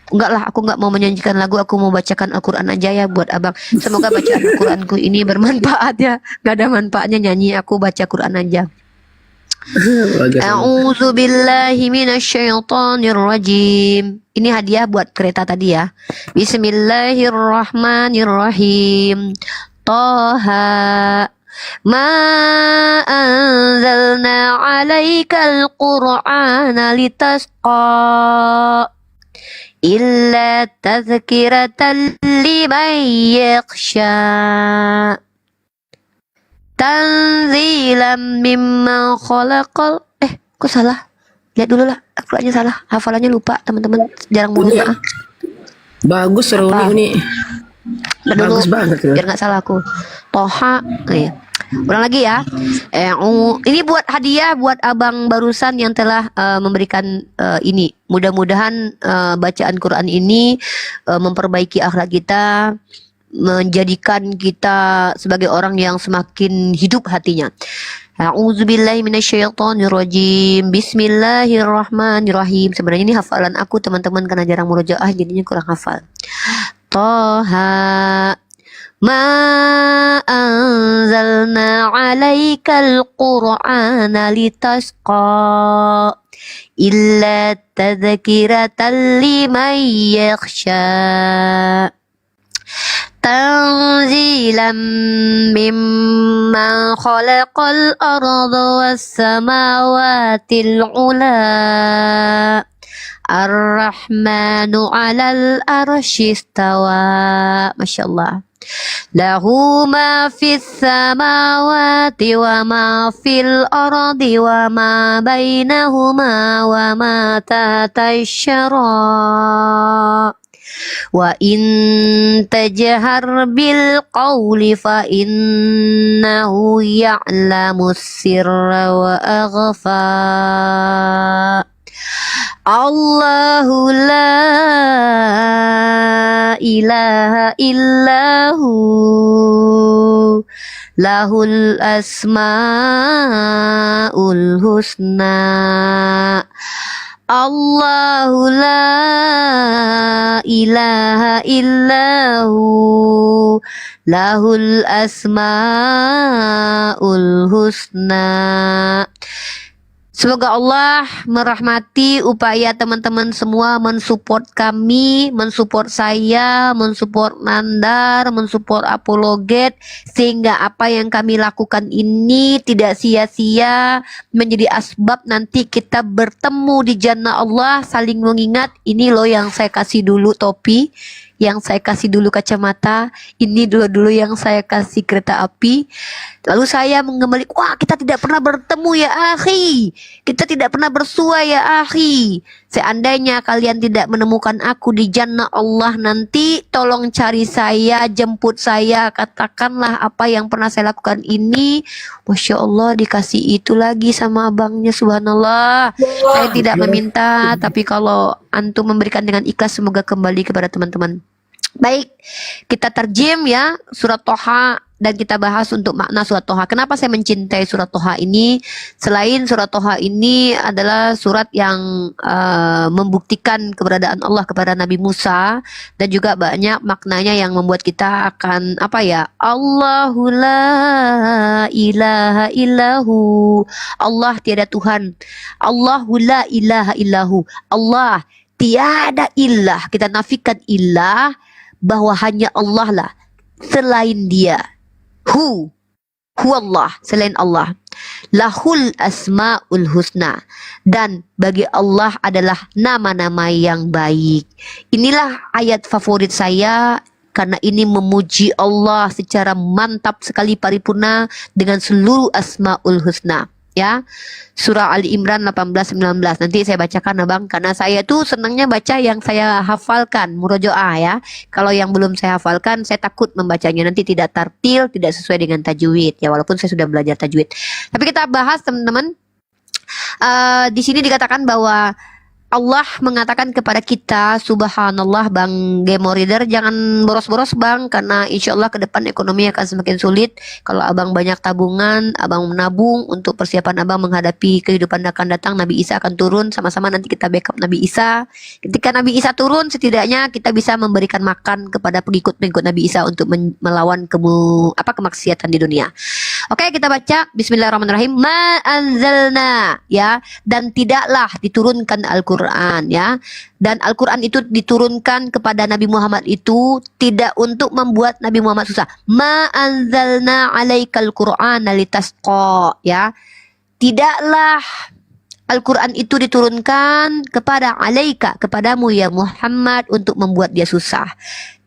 [SPEAKER 6] Enggak lah, aku enggak mau menyanyikan lagu, aku mau bacakan Al-Quran aja ya buat abang. Semoga bacaan Al-Quranku ini bermanfaat ya. Gak ada manfaatnya nyanyi, aku baca Quran aja. A'udzu billahi minasyaitonir rajim. Ini hadiah buat kereta tadi ya. Bismillahirrahmanirrahim. Toha ma anzalna 'alaikal qur'ana litasqa illa tazkiratan liman yakhsha tanzilam mimman khalaqal kok salah? Lihat dulu lah, Al-Qur'annya salah, hafalannya lupa teman-teman, jarang mohon maaf.
[SPEAKER 7] Bagus Uni. Bagus banget ya.
[SPEAKER 6] Biar nggak salah aku. Toha, iya. Ulang lagi ya. Ini buat hadiah buat abang barusan yang telah memberikan ini. Mudah-mudahan bacaan Quran ini memperbaiki akhlak kita, menjadikan kita sebagai orang yang semakin hidup hatinya. A'udzubillahi minasyaitonirrajim. Bismillahirrahmanirrahim. Sebenarnya ini hafalan aku teman-teman, karena jarang murojaah jadinya kurang hafal. Toha ma anzalna 'alaikal qur'ana litasqa illa tadhkiratan liman yakhsha tanzilam mimman khalaqal arda was samawatil ula Ar-Rahmanu 'alal arsy istawa. Masyaallah. Lahu ma fis samawati wa ma fil ardi wa ma bainahuma wa ma tahtash syara. Wa in tajhar bil qawli fa innahu ya'lamus sirra wa aghfa. Allahu la ilaha illahu lahul asmaul husna. Allahu la ilaha illahu lahul asmaul husna. Semoga Allah merahmati upaya teman-teman semua mensupport kami, mensupport saya, mensupport Nandar, mensupport Apologet, sehingga apa yang kami lakukan ini tidak sia-sia, menjadi asbab nanti kita bertemu di jannah Allah, saling mengingat, ini loh yang saya kasih dulu topi, yang saya kasih dulu kacamata, ini dulu yang saya kasih kereta api. Lalu saya mengembali, wah kita tidak pernah bertemu ya akhi, kita tidak pernah bersua ya akhi. Seandainya kalian tidak menemukan aku di jannah Allah nanti, tolong cari saya, jemput saya, katakanlah apa yang pernah saya lakukan ini. Masya Allah, dikasih itu lagi sama abangnya, subhanallah. Saya tidak meminta, tapi kalau antum memberikan dengan ikhlas, semoga kembali kepada teman-teman. Baik, kita terjem ya surat Toha dan kita bahas untuk makna surat Toha. Kenapa saya mencintai surat Toha ini? Selain surat Toha ini adalah surat yang membuktikan keberadaan Allah kepada Nabi Musa, dan juga banyak maknanya yang membuat kita akan Allahu la ilaha illahu, Allah tiada Tuhan. Allahu la ilaha illahu, Allah tiada ilah, kita nafikan ilah, bahwa hanya Allah lah, selain dia. Hu Allah, selain Allah. Lahul asmaul husna, dan bagi Allah adalah nama-nama yang baik. Inilah ayat favorit saya, karena ini memuji Allah secara mantap sekali, paripurna dengan seluruh asmaul husna. Ya, surah Ali Imran 18-19. Nanti saya bacakan abang, karena saya tuh senangnya baca yang saya hafalkan, murojaah ya. Kalau yang belum saya hafalkan, saya takut membacanya nanti tidak tartil, tidak sesuai dengan tajwid ya, walaupun saya sudah belajar tajwid. Tapi kita bahas teman-teman. Di sini dikatakan bahwa Allah mengatakan kepada kita, subhanallah Bang Gemo Reader, jangan boros-boros Bang, karena insya Allah ke depan ekonomi akan semakin sulit. Kalau abang banyak tabungan, abang menabung untuk persiapan abang menghadapi kehidupan akan datang. Nabi Isa akan turun, sama-sama nanti kita backup Nabi Isa. Ketika Nabi Isa turun, setidaknya kita bisa memberikan makan kepada pengikut-pengikut Nabi Isa untuk melawan kemaksiatan di dunia. Oke, kita baca Bismillahirrahmanirrahim. Ma anzalna, ya, dan tidaklah diturunkan Al-Quran, ya, dan Al-Quran itu diturunkan kepada Nabi Muhammad itu tidak untuk membuat Nabi Muhammad susah. Ma anzalna alaikal Qur'ana litasqa, ya, tidaklah Al-Quran itu diturunkan kepada alaika, kepadamu ya Muhammad, untuk membuat dia susah.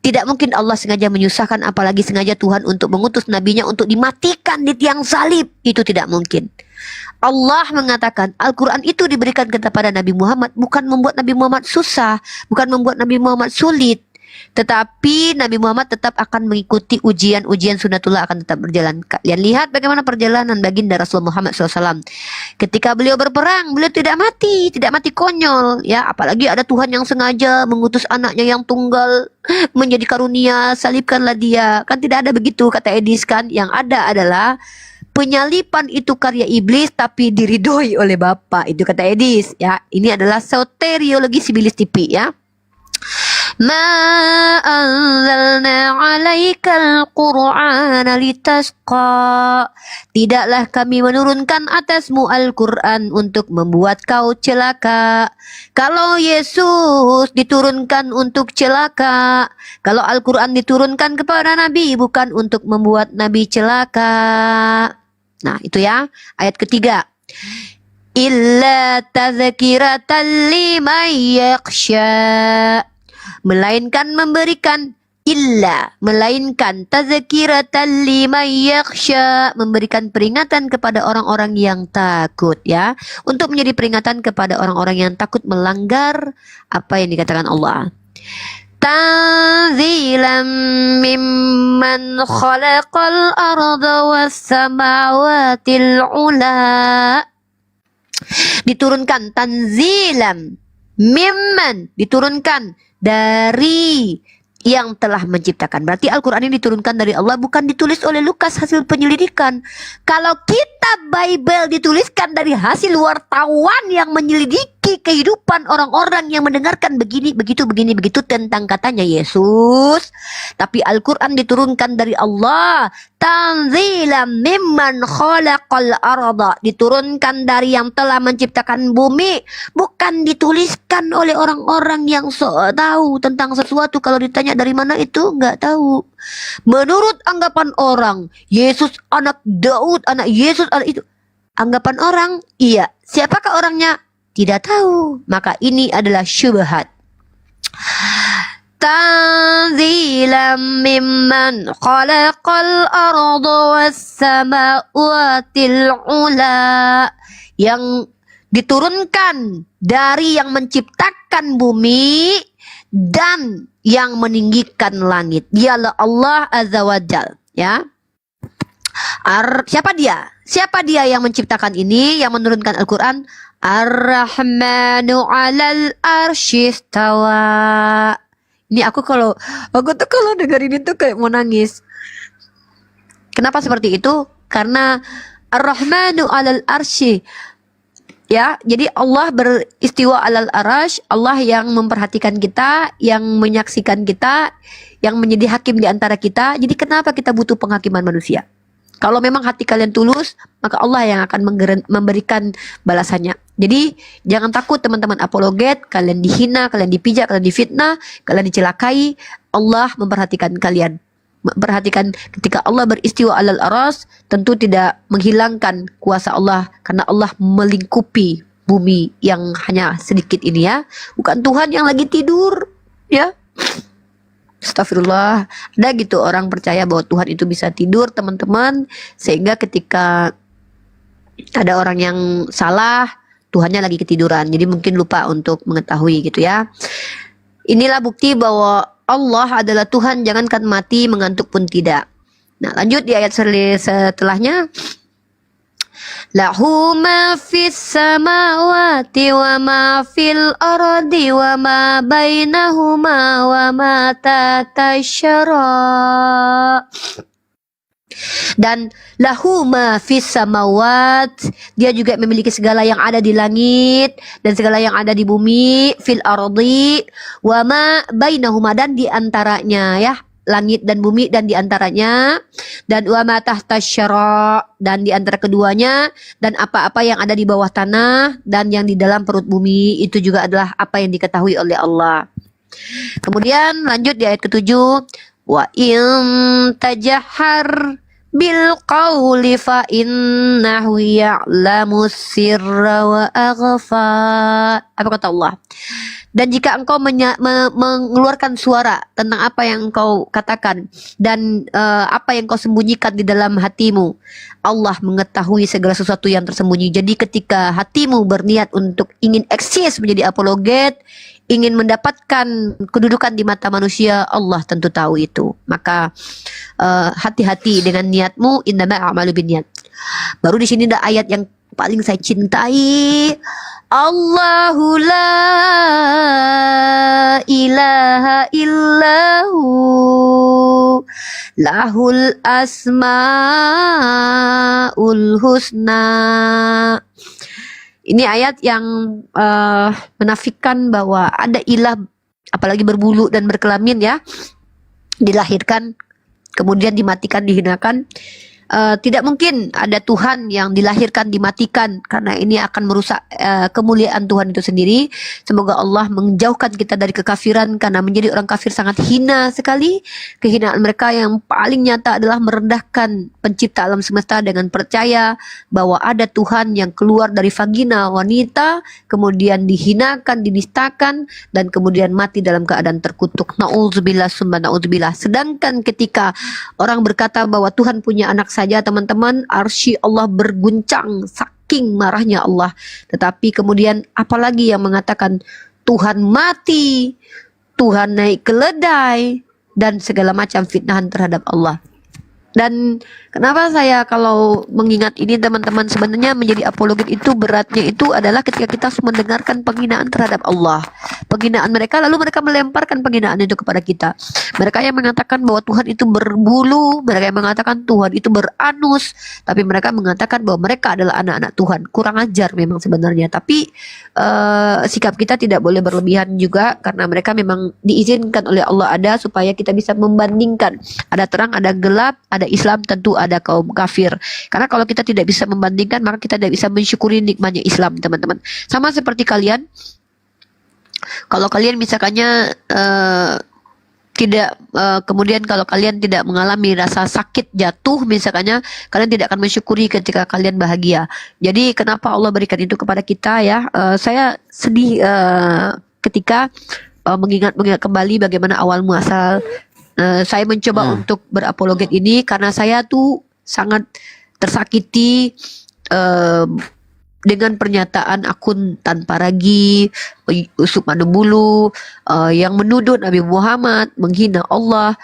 [SPEAKER 6] Tidak mungkin Allah sengaja menyusahkan, apalagi sengaja Tuhan untuk mengutus nabinya untuk dimatikan di tiang salib. Itu tidak mungkin. Allah mengatakan Al-Quran itu diberikan kepada Nabi Muhammad bukan membuat Nabi Muhammad susah, bukan membuat Nabi Muhammad sulit, tetapi Nabi Muhammad tetap akan mengikuti ujian sunnatullah, akan tetap berjalan. Kalian lihat bagaimana perjalanan baginda Rasulullah Muhammad SAW. Ketika beliau berperang, beliau tidak mati konyol, ya. Apalagi ada Tuhan yang sengaja mengutus anaknya yang tunggal menjadi karunia, salibkanlah dia. Kan tidak ada begitu, kata Edis kan. Yang ada adalah penyalipan itu karya iblis tapi diridhoi oleh Bapa. Itu kata Edis, ya. Ini adalah soteriologi sibilis tipi, ya. Ma anzalna alaikal Qur'ana litasqa, tidaklah kami menurunkan atasmu Al-Quran untuk membuat kau celaka. Kalau Yesus diturunkan untuk celaka, kalau Al-Quran diturunkan kepada Nabi bukan untuk membuat Nabi celaka. Nah itu ya, ayat ketiga. Illa tazkiratan liman yakhsha, melainkan memberikan melainkan tazkiratan liman yakhsha, memberikan peringatan kepada orang-orang yang takut, ya, untuk menjadi peringatan kepada orang-orang yang takut melanggar apa yang dikatakan Allah. Tanzilam mimman khalaqal arda was samawatil ula, diturunkan tanzilam mimman, diturunkan dari yang telah menciptakan. Berarti Al-Quran ini diturunkan dari Allah, bukan ditulis oleh Lukas hasil penyelidikan. Kalau kitab Bible dituliskan dari hasil wartawan yang menyelidiki isi kehidupan orang-orang yang mendengarkan begini, begitu tentang katanya Yesus. Tapi Al-Quran diturunkan dari Allah. Tanzilam mimman khalaqal arda. Diturunkan dari yang telah menciptakan bumi. Bukan dituliskan oleh orang-orang yang tahu tentang sesuatu. Kalau ditanya dari mana itu, nggak tahu. Menurut anggapan orang, Yesus anak Daud, anak Yesus anak itu. Anggapan orang, iya. Siapakah orangnya? Tidak tahu. Maka ini adalah syubhat. Tanzilam mimman khalaqal arda was samawatil ula. Yang diturunkan dari yang menciptakan bumi dan yang meninggikan langit. Dialah Allah Azza wa Jal. Ya. Siapa dia? Siapa dia yang menciptakan ini, yang menurunkan Al-Quran? Ar-Rahmanu 'alal arsy istawa. Ini aku tuh kalau dengerin itu kayak mau nangis. Kenapa seperti itu? Karena Ar-Rahmanu 'alal arsy. Ya, jadi Allah beristiwa 'alal arsy, Allah yang memperhatikan kita, yang menyaksikan kita, yang menjadi hakim di antara kita. Jadi kenapa kita butuh penghakiman manusia? Kalau memang hati kalian tulus, maka Allah yang akan memberikan balasannya. Jadi jangan takut teman-teman apologet, kalian dihina, kalian dipijak, kalian difitnah, kalian dicelakai, Allah memperhatikan kalian. Perhatikan ketika Allah beristiwa alal aras, tentu tidak menghilangkan kuasa Allah, karena Allah melingkupi bumi yang hanya sedikit ini ya. Bukan Tuhan yang lagi tidur, ya. Astagfirullah. Ada gitu orang percaya bahwa Tuhan itu bisa tidur, teman-teman, sehingga ketika ada orang yang salah, Tuhannya lagi ketiduran, jadi mungkin lupa untuk mengetahui gitu ya. Inilah bukti bahwa Allah adalah Tuhan, jangankan mati, mengantuk pun tidak. Nah, lanjut di ayat setelahnya. Lahu ma fis samawati wa ma fil ardi wa ma bainahuma wa ma tatasyara. Dan lahu ma fis samawat, dia juga memiliki segala yang ada di langit dan segala yang ada di bumi, fil ardi wa ma bainahuma, dan di antaranya ya, langit dan bumi dan di antaranya, dan wa ma tahtasyara, dan di antara keduanya, dan apa-apa yang ada di bawah tanah dan yang di dalam perut bumi, itu juga adalah apa yang diketahui oleh Allah. Kemudian lanjut di ayat ke-7, wa in tajahhar bil qawli fa innahu ya'lamus sirra wa akhfa. Apa kata Allah? Dan jika engkau mengeluarkan suara tentang apa yang engkau katakan dan apa yang engkau sembunyikan di dalam hatimu, Allah mengetahui segala sesuatu yang tersembunyi. Jadi ketika hatimu berniat untuk ingin eksis menjadi apologet, ingin mendapatkan kedudukan di mata manusia, Allah tentu tahu itu. Maka hati-hati dengan niatmu, innama a'malu binniyat. Baru di sini ada ayat yang paling saya cintai. Allahu la ilaha illahu lahul asmaul husna. Ini ayat yang menafikan bahwa ada ilah, apalagi berbulu dan berkelamin ya, dilahirkan kemudian dimatikan, dihinakan. Tidak mungkin ada Tuhan yang dilahirkan dimatikan, karena ini akan merusak kemuliaan Tuhan itu sendiri. Semoga Allah menjauhkan kita dari kekafiran, karena menjadi orang kafir sangat hina sekali. Kehinaan mereka yang paling nyata adalah merendahkan pencipta alam semesta dengan percaya bahwa ada Tuhan yang keluar dari vagina wanita, kemudian dihinakan, dinistakan, dan kemudian mati dalam keadaan terkutuk. Na'udzubillah summa na'udzubillah. Sedangkan ketika orang berkata bahwa Tuhan punya anak saja, teman-teman, arsy Allah berguncang saking marahnya Allah. Tetapi kemudian apalagi yang mengatakan Tuhan mati, Tuhan naik keledai, dan segala macam fitnahan terhadap Allah. Dan kenapa saya kalau mengingat ini teman-teman, sebenarnya menjadi apologet itu beratnya itu adalah ketika kita mendengarkan penghinaan terhadap Allah, penghinaan mereka, lalu mereka melemparkan penghinaan itu kepada kita. Mereka yang mengatakan bahwa Tuhan itu berbulu, mereka yang mengatakan Tuhan itu beranus, tapi mereka mengatakan bahwa mereka adalah anak-anak Tuhan. Kurang ajar memang sebenarnya, tapi sikap kita tidak boleh berlebihan juga, karena mereka memang diizinkan oleh Allah ada supaya kita bisa membandingkan, ada terang, ada gelap, ada Islam, tentu ada kaum kafir. Karena kalau kita tidak bisa membandingkan, maka kita tidak bisa mensyukuri nikmatnya Islam, teman-teman. Sama seperti kalian, kalau kalian misalkannya tidak kemudian kalau kalian tidak mengalami rasa sakit jatuh misalkannya, kalian tidak akan mensyukuri ketika kalian bahagia. Jadi kenapa Allah berikan itu kepada kita ya? Saya sedih ketika mengingat kembali bagaimana awal muasal saya mencoba untuk berapologet ini, karena saya tuh sangat tersakiti dengan pernyataan akun tanpa ragi Yusuf Manubulu yang menuduh Nabi Muhammad, menghina Allah.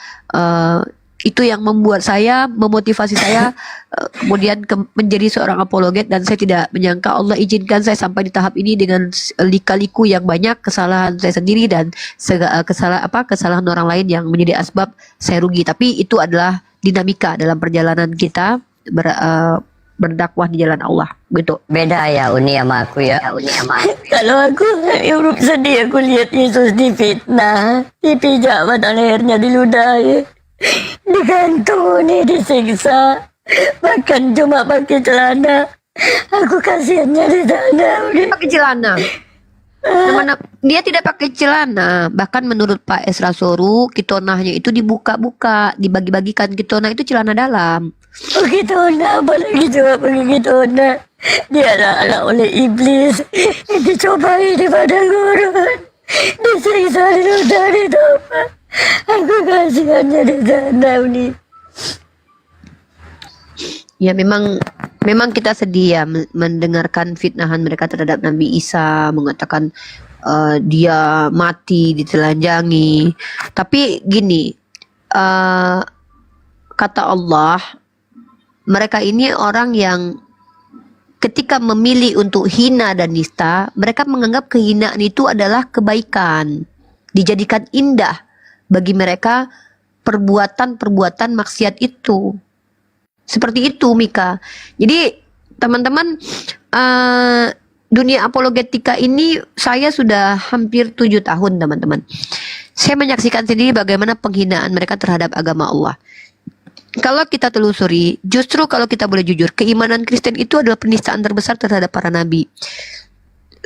[SPEAKER 6] Itu yang membuat saya, memotivasi saya kemudian menjadi seorang apologet, dan saya tidak menyangka Allah izinkan saya sampai di tahap ini dengan lika-liku yang banyak, kesalahan saya sendiri dan kesalahan orang lain yang menjadi asbab saya rugi. Tapi itu adalah dinamika dalam perjalanan kita berdakwah di jalan Allah gitu.
[SPEAKER 2] Beda ya Uni sama aku ya.
[SPEAKER 12] Kalau aku Europe sedih, aku lihat Yesus difitnah, dipijak mata lehernya, diludahi, digantung, disiksa, bahkan cuma pakai celana. Aku kasihannya di sana.
[SPEAKER 6] Pakai celana. Dia tidak pakai celana. Bahkan menurut Pak Esra Soru, kitonahnya itu dibuka-buka, dibagi-bagikan. Kitonah itu celana dalam.
[SPEAKER 12] Oh kitona, apalagi coba pakai kitona. Dia anak oleh iblis, dicobai di padang gurun, disiksa, diludah, ditopak. Aku kasihannya di sana, Uni.
[SPEAKER 6] Ya memang kita sedih ya mendengarkan fitnahan mereka terhadap Nabi Isa, mengatakan dia mati ditelanjangi. Tapi gini, kata Allah, mereka ini orang yang ketika memilih untuk hina dan nista, mereka menganggap kehinaan itu adalah kebaikan, dijadikan indah bagi mereka perbuatan-perbuatan maksiat itu. Seperti itu Mika. Jadi teman-teman, dunia apologetika ini saya sudah hampir 7 tahun teman-teman. Saya menyaksikan sendiri bagaimana penghinaan mereka terhadap agama Allah. Kalau kita telusuri, justru kalau kita boleh jujur, keimanan Kristen itu adalah penistaan terbesar terhadap para nabi.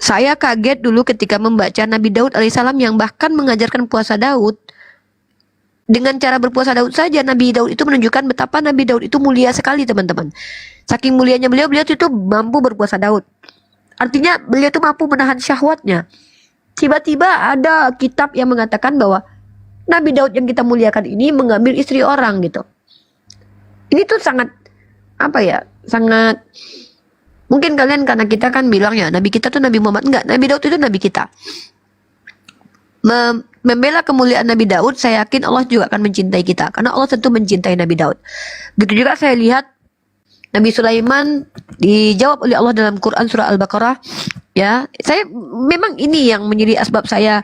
[SPEAKER 6] Saya kaget dulu ketika membaca Nabi Daud alaihissalam yang bahkan mengajarkan puasa Daud. Dengan cara berpuasa Daud saja, Nabi Daud itu menunjukkan betapa Nabi Daud itu mulia sekali teman-teman. Saking mulianya beliau itu mampu berpuasa Daud. Artinya beliau itu mampu menahan syahwatnya. Tiba-tiba ada kitab yang mengatakan bahwa Nabi Daud yang kita muliakan ini mengambil istri orang gitu. Ini tuh sangat, sangat, mungkin kalian karena kita kan bilang ya, Nabi kita tuh Nabi Muhammad. Enggak, Nabi Daud itu Nabi kita. Membela kemuliaan Nabi Daud, saya yakin Allah juga akan mencintai kita. Karena Allah tentu mencintai Nabi Daud. Begitu juga saya lihat Nabi Sulaiman dijawab oleh Allah dalam Quran surah Al-Baqarah. Ya, saya memang ini yang menjadi asbab saya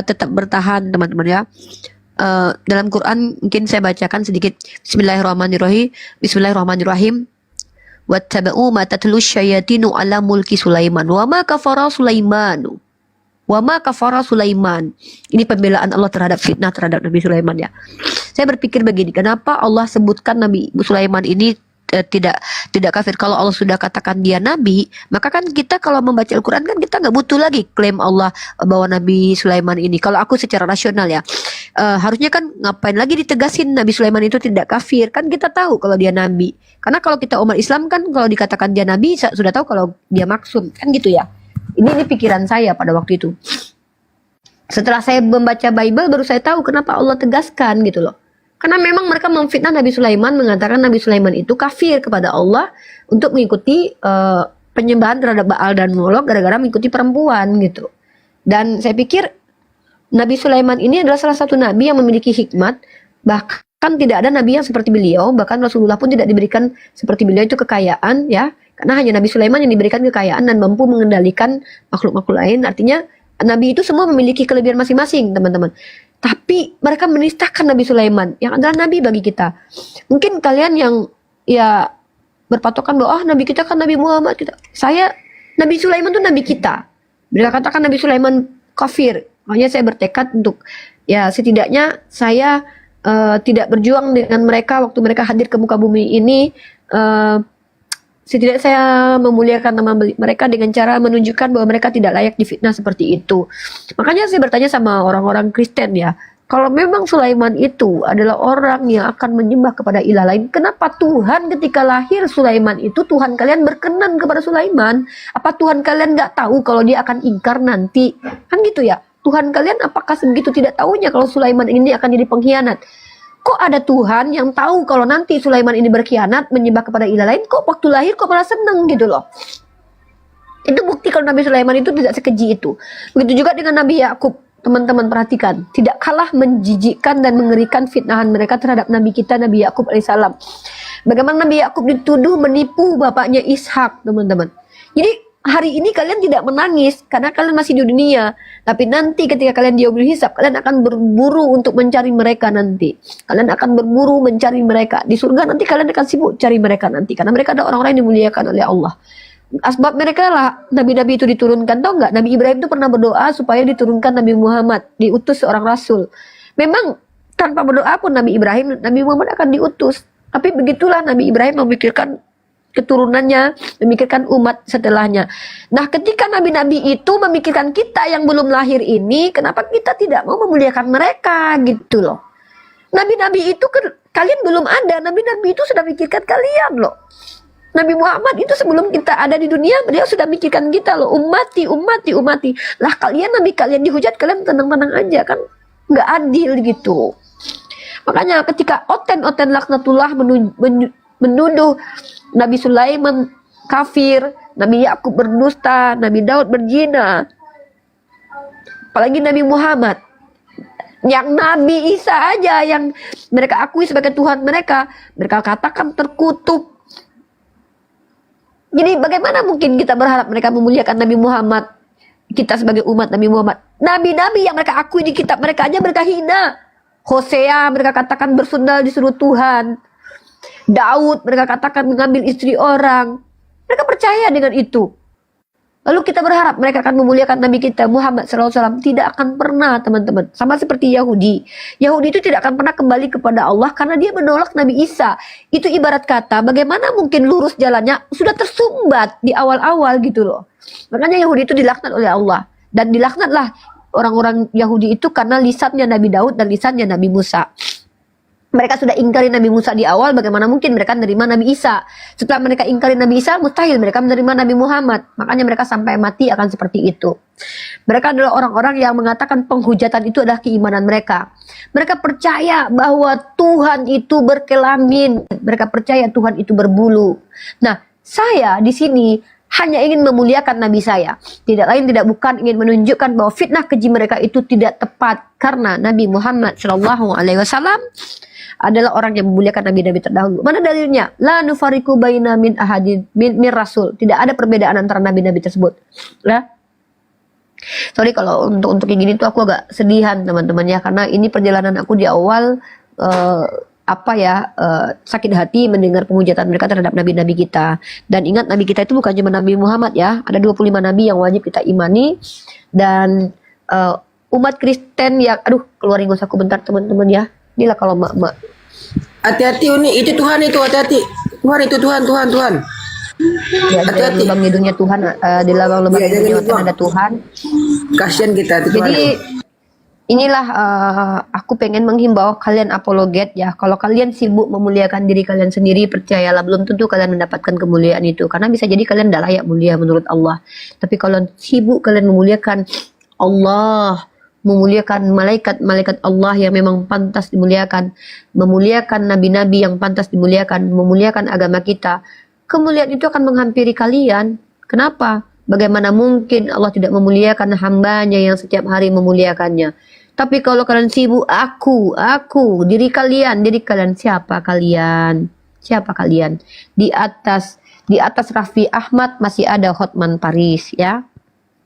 [SPEAKER 6] tetap bertahan teman-teman ya. Dalam Quran mungkin saya bacakan sedikit. Bismillahirrahmanirrahim. Wattaba'u ma tatlu syayatinu ala mulki Sulaiman wa ma kafara Sulaimanu wa ma kafara Sulaiman. Ini pembelaan Allah terhadap fitnah terhadap Nabi Sulaiman ya. Saya berpikir begini, kenapa Allah sebutkan Nabi Sulaiman ini tidak kafir? Kalau Allah sudah katakan dia nabi, maka kan kita kalau membaca Al-Quran kan kita nggak butuh lagi klaim Allah bahwa Nabi Sulaiman ini. Kalau aku secara rasional ya, harusnya kan ngapain lagi ditegasin Nabi Sulaiman itu tidak kafir? Kan kita tahu kalau dia nabi. Karena kalau kita umat Islam kan kalau dikatakan dia nabi sudah tahu kalau dia maksum, kan gitu ya. Ini pikiran saya pada waktu itu. Setelah saya membaca Bible baru saya tahu kenapa Allah tegaskan gitu loh. Karena memang mereka memfitnah Nabi Sulaiman, mengatakan Nabi Sulaiman itu kafir kepada Allah untuk mengikuti penyembahan terhadap Baal dan Molok gara-gara mengikuti perempuan gitu. Dan saya pikir Nabi Sulaiman ini adalah salah satu nabi yang memiliki hikmat, bahkan
[SPEAKER 1] Kan tidak ada nabi yang seperti beliau, bahkan Rasulullah pun tidak diberikan seperti beliau itu kekayaan ya. Karena hanya Nabi Sulaiman yang diberikan kekayaan dan mampu mengendalikan makhluk-makhluk lain. Artinya nabi itu semua memiliki kelebihan masing-masing, teman-teman. Tapi mereka menistakan Nabi Sulaiman yang adalah nabi bagi kita. Mungkin kalian yang ya berpatokan bahwa nabi kita kan Nabi Muhammad kita. Nabi Sulaiman itu nabi kita. Bila katakan Nabi Sulaiman kafir, makanya saya bertekad untuk ya setidaknya saya tidak berjuang dengan mereka waktu mereka hadir ke muka bumi ini. Setidaknya saya memuliakan nama mereka dengan cara menunjukkan bahwa mereka tidak layak difitnah seperti itu. Makanya saya bertanya sama orang-orang Kristen ya, kalau memang Sulaiman itu adalah orang yang akan menyembah kepada ilah lain, kenapa Tuhan ketika lahir Sulaiman itu Tuhan kalian berkenan kepada Sulaiman? Apa Tuhan kalian nggak tahu kalau dia akan ingkar nanti? Kan gitu ya. Tuhan kalian apakah sebegitu tidak tahunya kalau Sulaiman ini akan jadi pengkhianat? Kok ada Tuhan yang tahu kalau nanti Sulaiman ini berkhianat menyembah kepada ilah lain, kok waktu lahir kok malah seneng gitu loh. Itu bukti kalau Nabi Sulaiman itu tidak sekeji itu. Begitu juga dengan Nabi Yakub, teman-teman perhatikan, tidak kalah menjijikkan dan mengerikan fitnahan mereka terhadap Nabi kita Nabi Yakub alaihissalam. Bagaimana Nabi Yakub dituduh menipu bapaknya Ishak, teman-teman. Jadi hari ini kalian tidak menangis karena kalian masih di dunia, tapi nanti ketika kalian di yaumul hisab, kalian akan berburu untuk mencari mereka nanti. Kalian akan berburu mencari mereka. Di surga nanti kalian akan sibuk cari mereka nanti, karena mereka ada orang-orang yang dimuliakan oleh Allah. Asbab mereka lah nabi-nabi itu diturunkan. Tahu nggak? Nabi Ibrahim itu pernah berdoa supaya diturunkan Nabi Muhammad, diutus seorang rasul. Memang tanpa berdoa pun Nabi Ibrahim, Nabi Muhammad akan diutus. Tapi begitulah Nabi Ibrahim memikirkan keturunannya, memikirkan umat setelahnya. Nah, ketika nabi-nabi itu memikirkan kita yang belum lahir ini, kenapa kita tidak mau memuliakan mereka gitu loh. Nabi-nabi itu kalian belum ada, nabi-nabi itu sudah mikirkan kalian loh. Nabi Muhammad itu sebelum kita ada di dunia, beliau sudah mikirkan kita loh, ummati, ummati, ummati. Lah kalian nabi kalian dihujat, kalian tenang-tenang aja kan, nggak adil gitu. Makanya ketika oten laknatullah menuduh Nabi Sulaiman kafir, Nabi Yakub berdusta, Nabi Daud berzina, apalagi Nabi Muhammad, yang Nabi Isa aja yang mereka akui sebagai Tuhan mereka katakan terkutuk. Jadi bagaimana mungkin kita berharap mereka memuliakan Nabi Muhammad, kita sebagai umat Nabi Muhammad? Nabi-nabi yang mereka akui di kitab mereka aja mereka hina. Hosea mereka katakan bersundal disuruh Tuhan. Daud mereka katakan mengambil istri orang. Mereka percaya dengan itu. Lalu kita berharap mereka akan memuliakan Nabi kita Muhammad SAW. Tidak akan pernah, teman-teman. Sama seperti Yahudi. Yahudi itu tidak akan pernah kembali kepada Allah karena dia menolak Nabi Isa. Itu ibarat kata bagaimana mungkin lurus jalannya sudah tersumbat di awal-awal gitu loh. Makanya Yahudi itu dilaknat oleh Allah. Dan dilaknatlah orang-orang Yahudi itu karena lisannya Nabi Daud dan lisannya Nabi Musa. Mereka sudah ingkari Nabi Musa di awal, bagaimana mungkin mereka menerima Nabi Isa? Setelah mereka ingkari Nabi Isa, mustahil mereka menerima Nabi Muhammad. Makanya mereka sampai mati akan seperti itu. Mereka adalah orang-orang yang mengatakan penghujatan itu adalah keimanan mereka. Mereka percaya bahwa Tuhan itu berkelamin. Mereka percaya Tuhan itu berbulu. Nah, saya di sini hanya ingin memuliakan Nabi saya. Tidak lain tidak bukan ingin menunjukkan bahwa fitnah keji mereka itu tidak tepat. Karena Nabi Muhammad SAW adalah orang yang memuliakan nabi-nabi terdahulu. Mana dalilnya? La nufariku baina min ahadin min rasul. Tidak ada perbedaan antara nabi-nabi tersebut. Ya. Sorry kalau untuk yang gini tuh aku agak sedihan teman-teman ya, karena ini perjalanan aku di awal sakit hati mendengar penghujatan mereka terhadap nabi-nabi kita. Dan ingat, nabi kita itu bukan cuma Nabi Muhammad ya. Ada 25 nabi yang wajib kita imani. Dan umat Kristen yang keluarin gosaku bentar teman-teman ya. Inilah kalau mak.
[SPEAKER 7] Hati-hati Uni, itu Tuhan itu, hati-hati. Tuhan itu Tuhan.
[SPEAKER 1] Ya, hati-hati. Di lubang hidungnya Tuhan, di lubang hidungnya ada Tuhan.
[SPEAKER 7] Kasihan kita itu.
[SPEAKER 1] Jadi inilah aku pengen menghimbau kalian apologet ya. Kalau kalian sibuk memuliakan diri kalian sendiri, percayalah belum tentu kalian mendapatkan kemuliaan itu. Karena bisa jadi kalian tidak layak mulia menurut Allah. Tapi kalau sibuk kalian memuliakan Allah, memuliakan malaikat-malaikat Allah yang memang pantas dimuliakan, memuliakan nabi-nabi yang pantas dimuliakan, memuliakan agama kita, kemuliaan itu akan menghampiri kalian. Kenapa? Bagaimana mungkin Allah tidak memuliakan hambanya yang setiap hari memuliakannya? Tapi kalau kalian sibuk, aku, diri kalian siapa kalian? Siapa kalian? Di atas Raffi Ahmad masih ada Hotman Paris ya.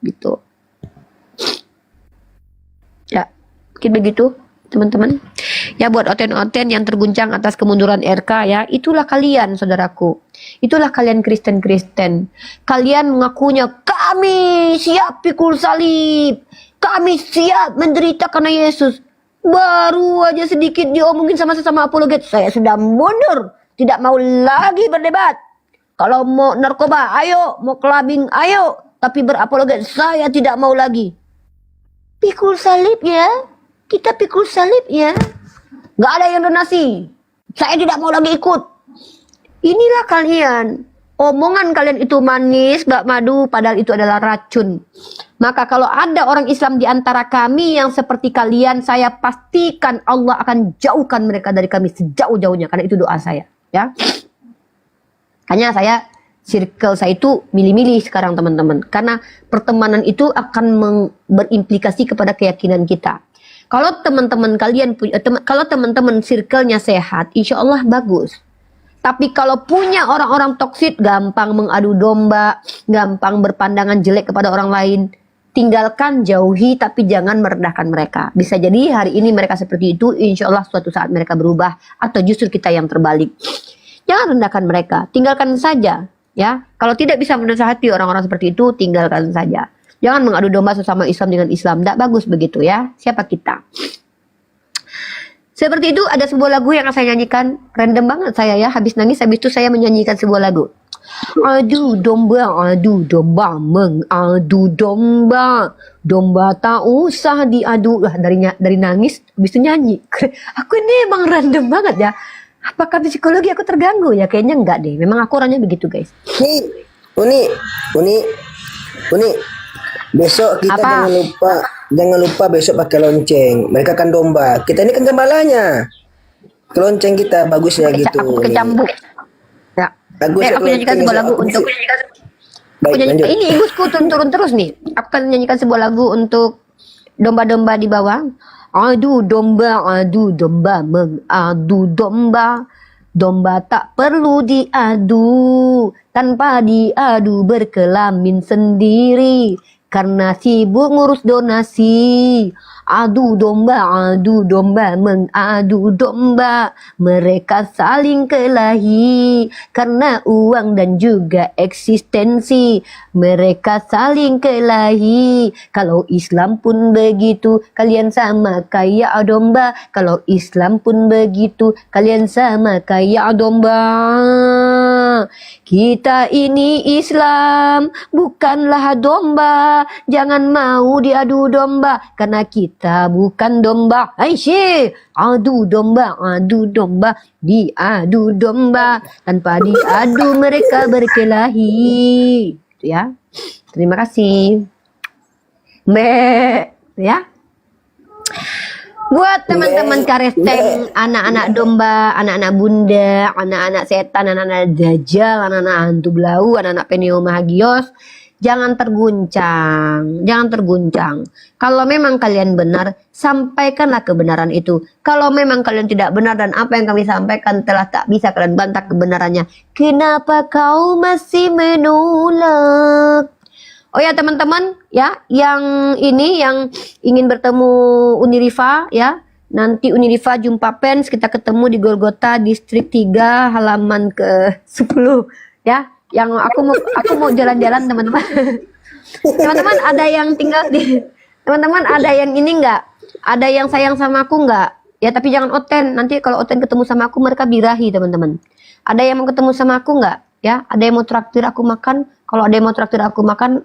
[SPEAKER 1] Gitu. Ya, mungkin begitu teman-teman. Ya buat oten-oten yang terguncang atas kemunduran RK ya, itulah kalian saudaraku. Itulah kalian Kristen-Kristen. Kalian mengakunya kami siap pikul salib. Kami siap menderita karena Yesus. Baru aja sedikit diomongin sama sesama apologet, saya sudah mundur. Tidak mau lagi berdebat. Kalau mau narkoba, ayo. Mau kelabing, ayo. Tapi berapologet, saya tidak mau lagi. Pikul salib ya. Kita pikul salib ya. Gak ada yang donasi. Saya tidak mau lagi ikut. Inilah kalian. Omongan kalian itu manis, gak madu, padahal itu adalah racun. Maka kalau ada orang Islam di antara kami yang seperti kalian, saya pastikan Allah akan jauhkan mereka dari kami sejauh-jauhnya. Karena itu doa saya. Ya. Hanya circle saya itu milih-milih sekarang teman-teman. Karena pertemanan itu akan berimplikasi kepada keyakinan kita. Kalau teman-teman kalian kalau teman-teman circle-nya sehat, insya Allah bagus. Tapi kalau punya orang-orang toksik, gampang mengadu domba, gampang berpandangan jelek kepada orang lain, tinggalkan, jauhi, tapi jangan merendahkan mereka. Bisa jadi hari ini mereka seperti itu, insya Allah suatu saat mereka berubah, atau justru kita yang terbalik. Jangan rendahkan mereka, tinggalkan saja. Ya, kalau tidak bisa menasihati orang-orang seperti itu, tinggalkan saja. Jangan mengadu domba sesama Islam dengan Islam. Tidak bagus begitu ya. Siapa kita? Seperti itu ada sebuah lagu yang saya nyanyikan. Random banget saya ya. Habis nangis, habis itu saya menyanyikan sebuah lagu. Adu domba, mengadu domba. Domba tak usah diadu. Lah dari nangis, habis itu nyanyi. Aku ini emang random banget ya. Apakah psikologi aku terganggu ya? Kayaknya enggak deh. Memang aku orangnya begitu guys.
[SPEAKER 7] Uni. Besok kita jangan lupa besok pakai lonceng. Mereka kan domba. Kita ini kan gembalanya. Lonceng kita bagus ya gitu.
[SPEAKER 1] Aku kecambuk. Ya.
[SPEAKER 7] Bagus.
[SPEAKER 1] Aku nyanyikan sebuah lagu untuk. Aku nyanyikan, ini igusku turun terus nih. Aku akan menyanyikan sebuah lagu untuk domba-domba di bawah. Adu domba, mengadu domba. Domba tak perlu diadu. Tanpa diadu berkelamin sendiri. Karena sibuk ngurus donasi. Adu domba, mengadu domba. Mereka saling kelahi. Karena uang dan juga eksistensi. Mereka saling kelahi. Kalau Islam pun begitu, kalian sama kayak domba. Kalau Islam pun begitu, kalian sama kayak domba. Kita ini Islam, bukanlah domba. Jangan mau diadu domba, karena kita bukan domba. Aisyah, adu domba, diadu domba. Tanpa diadu mereka berkelahi. Gitu ya. Terima kasih. Ya. Buat teman-teman karesteng, anak-anak domba, anak-anak bunda, anak-anak setan, anak-anak dajjal, anak-anak hantu belau, anak-anak peneo magios, jangan terguncang. Kalau memang kalian benar, sampaikanlah kebenaran itu. Kalau memang kalian tidak benar dan apa yang kami sampaikan telah tak bisa kalian bantah kebenarannya, kenapa kau masih menolak? Oh ya teman-teman ya, yang ingin bertemu Uniriva ya, nanti Uniriva jumpa Pens, kita ketemu di Golgota Distrik 3 halaman ke-10 ya. Yang aku mau jalan-jalan teman-teman. Teman-teman ada yang tinggal di teman-teman ada yang ini enggak? Ada yang sayang sama aku enggak? Ya tapi jangan Oten. Nanti kalau Oten ketemu sama aku mereka birahi teman-teman. Ada yang mau ketemu sama aku enggak? Ya, ada yang mau traktir aku makan? Kalau ada yang mau traktir aku makan,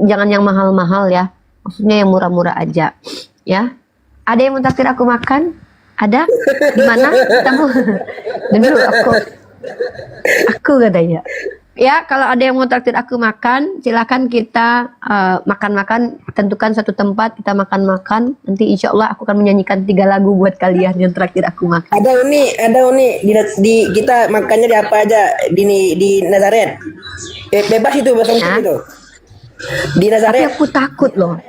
[SPEAKER 1] jangan yang mahal-mahal ya. Maksudnya yang murah-murah aja. Ya. Ada yang mau traktir aku makan? Ada? Di mana? Ketemu. Dulu aku katanya. Ya, kalau ada yang mau traktir aku makan, silakan kita makan-makan, tentukan satu tempat, kita makan-makan. Nanti insya Allah aku akan menyanyikan 3 lagu buat kalian yang traktir aku makan.
[SPEAKER 7] Ada Uni di kita makannya di apa aja di Nazaret. Bebas itu bahasa itu. Di Nazaret.
[SPEAKER 1] Tapi aku takut loh.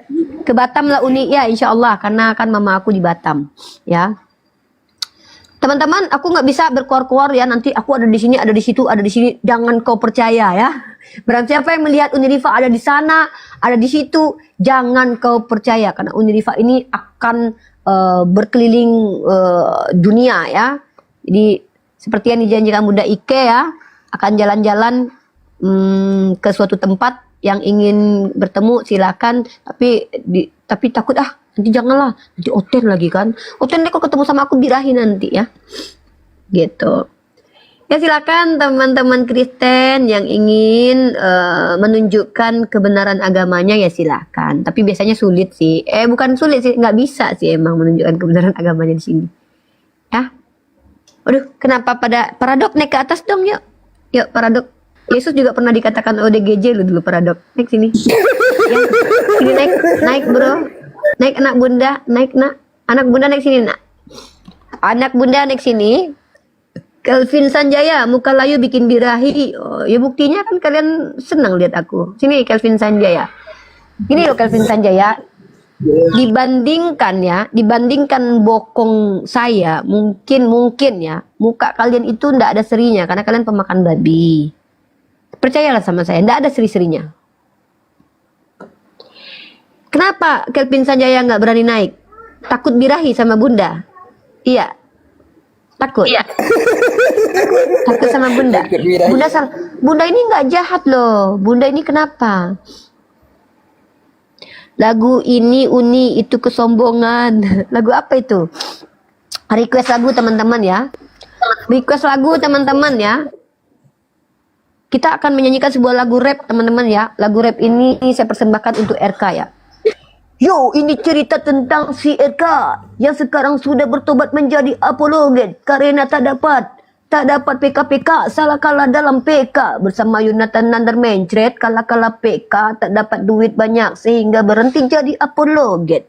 [SPEAKER 1] Ke Batam lah Uni ya, insya Allah, karena kan mama aku di Batam, ya. Teman-teman, aku nggak bisa berkuar-kuar ya. Nanti aku ada di sini, ada di situ, ada di sini. Jangan kau percaya ya. Berarti siapa yang melihat Unirifa ada di sana, ada di situ, jangan kau percaya karena Unirifa ini akan berkeliling dunia ya. Jadi seperti yang dijanjikan Bunda Ike ya, akan jalan-jalan ke suatu tempat yang ingin bertemu silakan, tapi takut nanti janganlah, nanti Oten lagi kan. Oten deh kalau ketemu sama aku birahi nanti ya. Gitu. Ya silakan teman-teman Kristen yang ingin menunjukkan kebenaran agamanya ya silakan. Tapi biasanya sulit sih. Bukan sulit sih, nggak bisa sih emang menunjukkan kebenaran agamanya di sini. Ya. Aduh, kenapa pada Paradok naik ke atas dong yuk. Yuk Paradok. Yesus juga pernah dikatakan ODGJ lu dulu Paradok. Naik sini. Ya. Sini naik bro. Naik anak bunda, naik nak. Anak bunda naik sini nak. Anak bunda naik sini. Kelvin Sanjaya, muka layu bikin birahi. Oh, ya buktinya kan kalian senang lihat aku. Sini Kelvin Sanjaya. Ini loh Kelvin Sanjaya. Dibandingkan bokong saya, mungkin ya, muka kalian itu ndak ada serinya karena kalian pemakan babi. Percayalah sama saya, ndak ada seri-serinya. Kenapa Kelvin Sanjaya nggak berani naik? Takut birahi sama bunda? Iya. Takut? Iya. Takut sama bunda? Bunda ini nggak jahat loh. Bunda ini kenapa? Lagu ini Uni itu kesombongan. Lagu apa itu? Request lagu teman-teman ya. Request lagu teman-teman ya. Kita akan menyanyikan sebuah lagu rap teman-teman ya. Lagu rap ini saya persembahkan untuk RK ya. Yo, ini cerita tentang si RK yang sekarang sudah bertobat menjadi apologet karena tak dapat PK salah kalah dalam PK bersama Yonatan Nandar mencret kalah PK tak dapat duit banyak sehingga berhenti jadi apologet.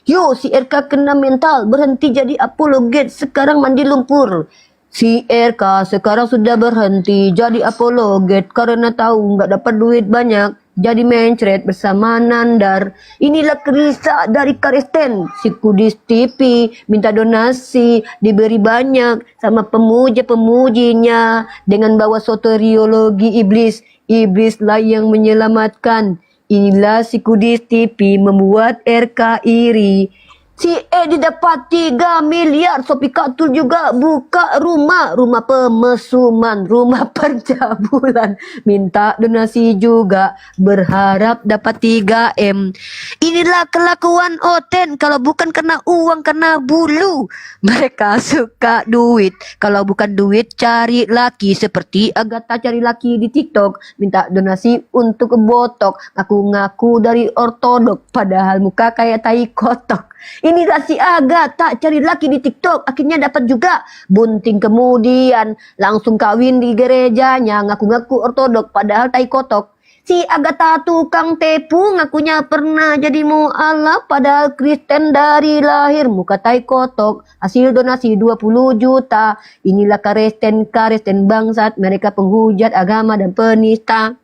[SPEAKER 1] Yo, si RK kena mental berhenti jadi apologet sekarang mandi lumpur. Si RK sekarang sudah berhenti jadi apologet karena tahu nggak dapat duit banyak. Jadi mencret bersama Nandar. Inilah kisah dari Kristen. Si Kudis TV minta donasi, diberi banyak sama pemuja-pemujinya dengan bawa soteriologi iblis. Iblislah yang menyelamatkan. Inilah si Kudis TV membuat RK iri. Si Edi dapat 3 miliar. Sopi Katul juga buka rumah pemesuman, rumah pencabulan. Minta donasi juga, berharap dapat 3M. Inilah kelakuan Oten. Kalau bukan karena uang, karena bulu. Mereka suka duit. Kalau bukan duit, cari laki. Seperti Agatha cari laki di TikTok. Minta donasi untuk botok. Ngaku-ngaku dari ortodok. Padahal muka kayak tai kotok. Inilah si Agatha cari laki di TikTok, akhirnya dapat juga. Bunting kemudian langsung kawin di gerejanya, ngaku-ngaku ortodok padahal tai kotok. Si Agatha tukang tepu, ngakunya pernah jadi mu'alaf padahal Kristen dari lahir, muka tai kotok. Hasil donasi 20 juta. Inilah Kristen bangsat, mereka penghujat agama dan penista.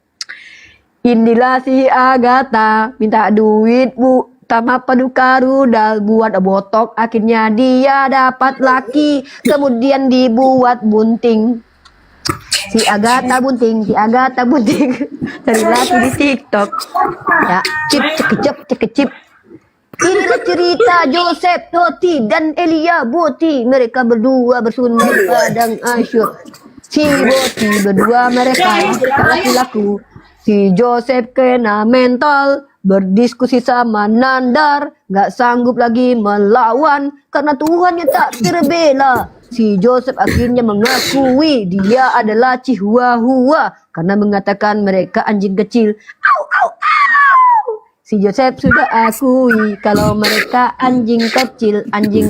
[SPEAKER 1] Inilah si Agatha minta duit bu sama paduka rudal buat botok, akhirnya dia dapat laki, kemudian dibuat bunting. Si Agatha bunting cari laki di TikTok. Ya, cekecip. Inilah cerita Joseph Toti dan Elia Boti. Mereka berdua bersundul padang Asyur. Si Boti berdua mereka laku-laku. Si Joseph kena mental, berdiskusi sama Nandar, gak sanggup lagi melawan karena Tuhan yang tak terbela. Si Joseph akhirnya mengakui dia adalah Chihuahua karena mengatakan mereka anjing kecil. Au, au, au. Si Joseph sudah akui kalau mereka anjing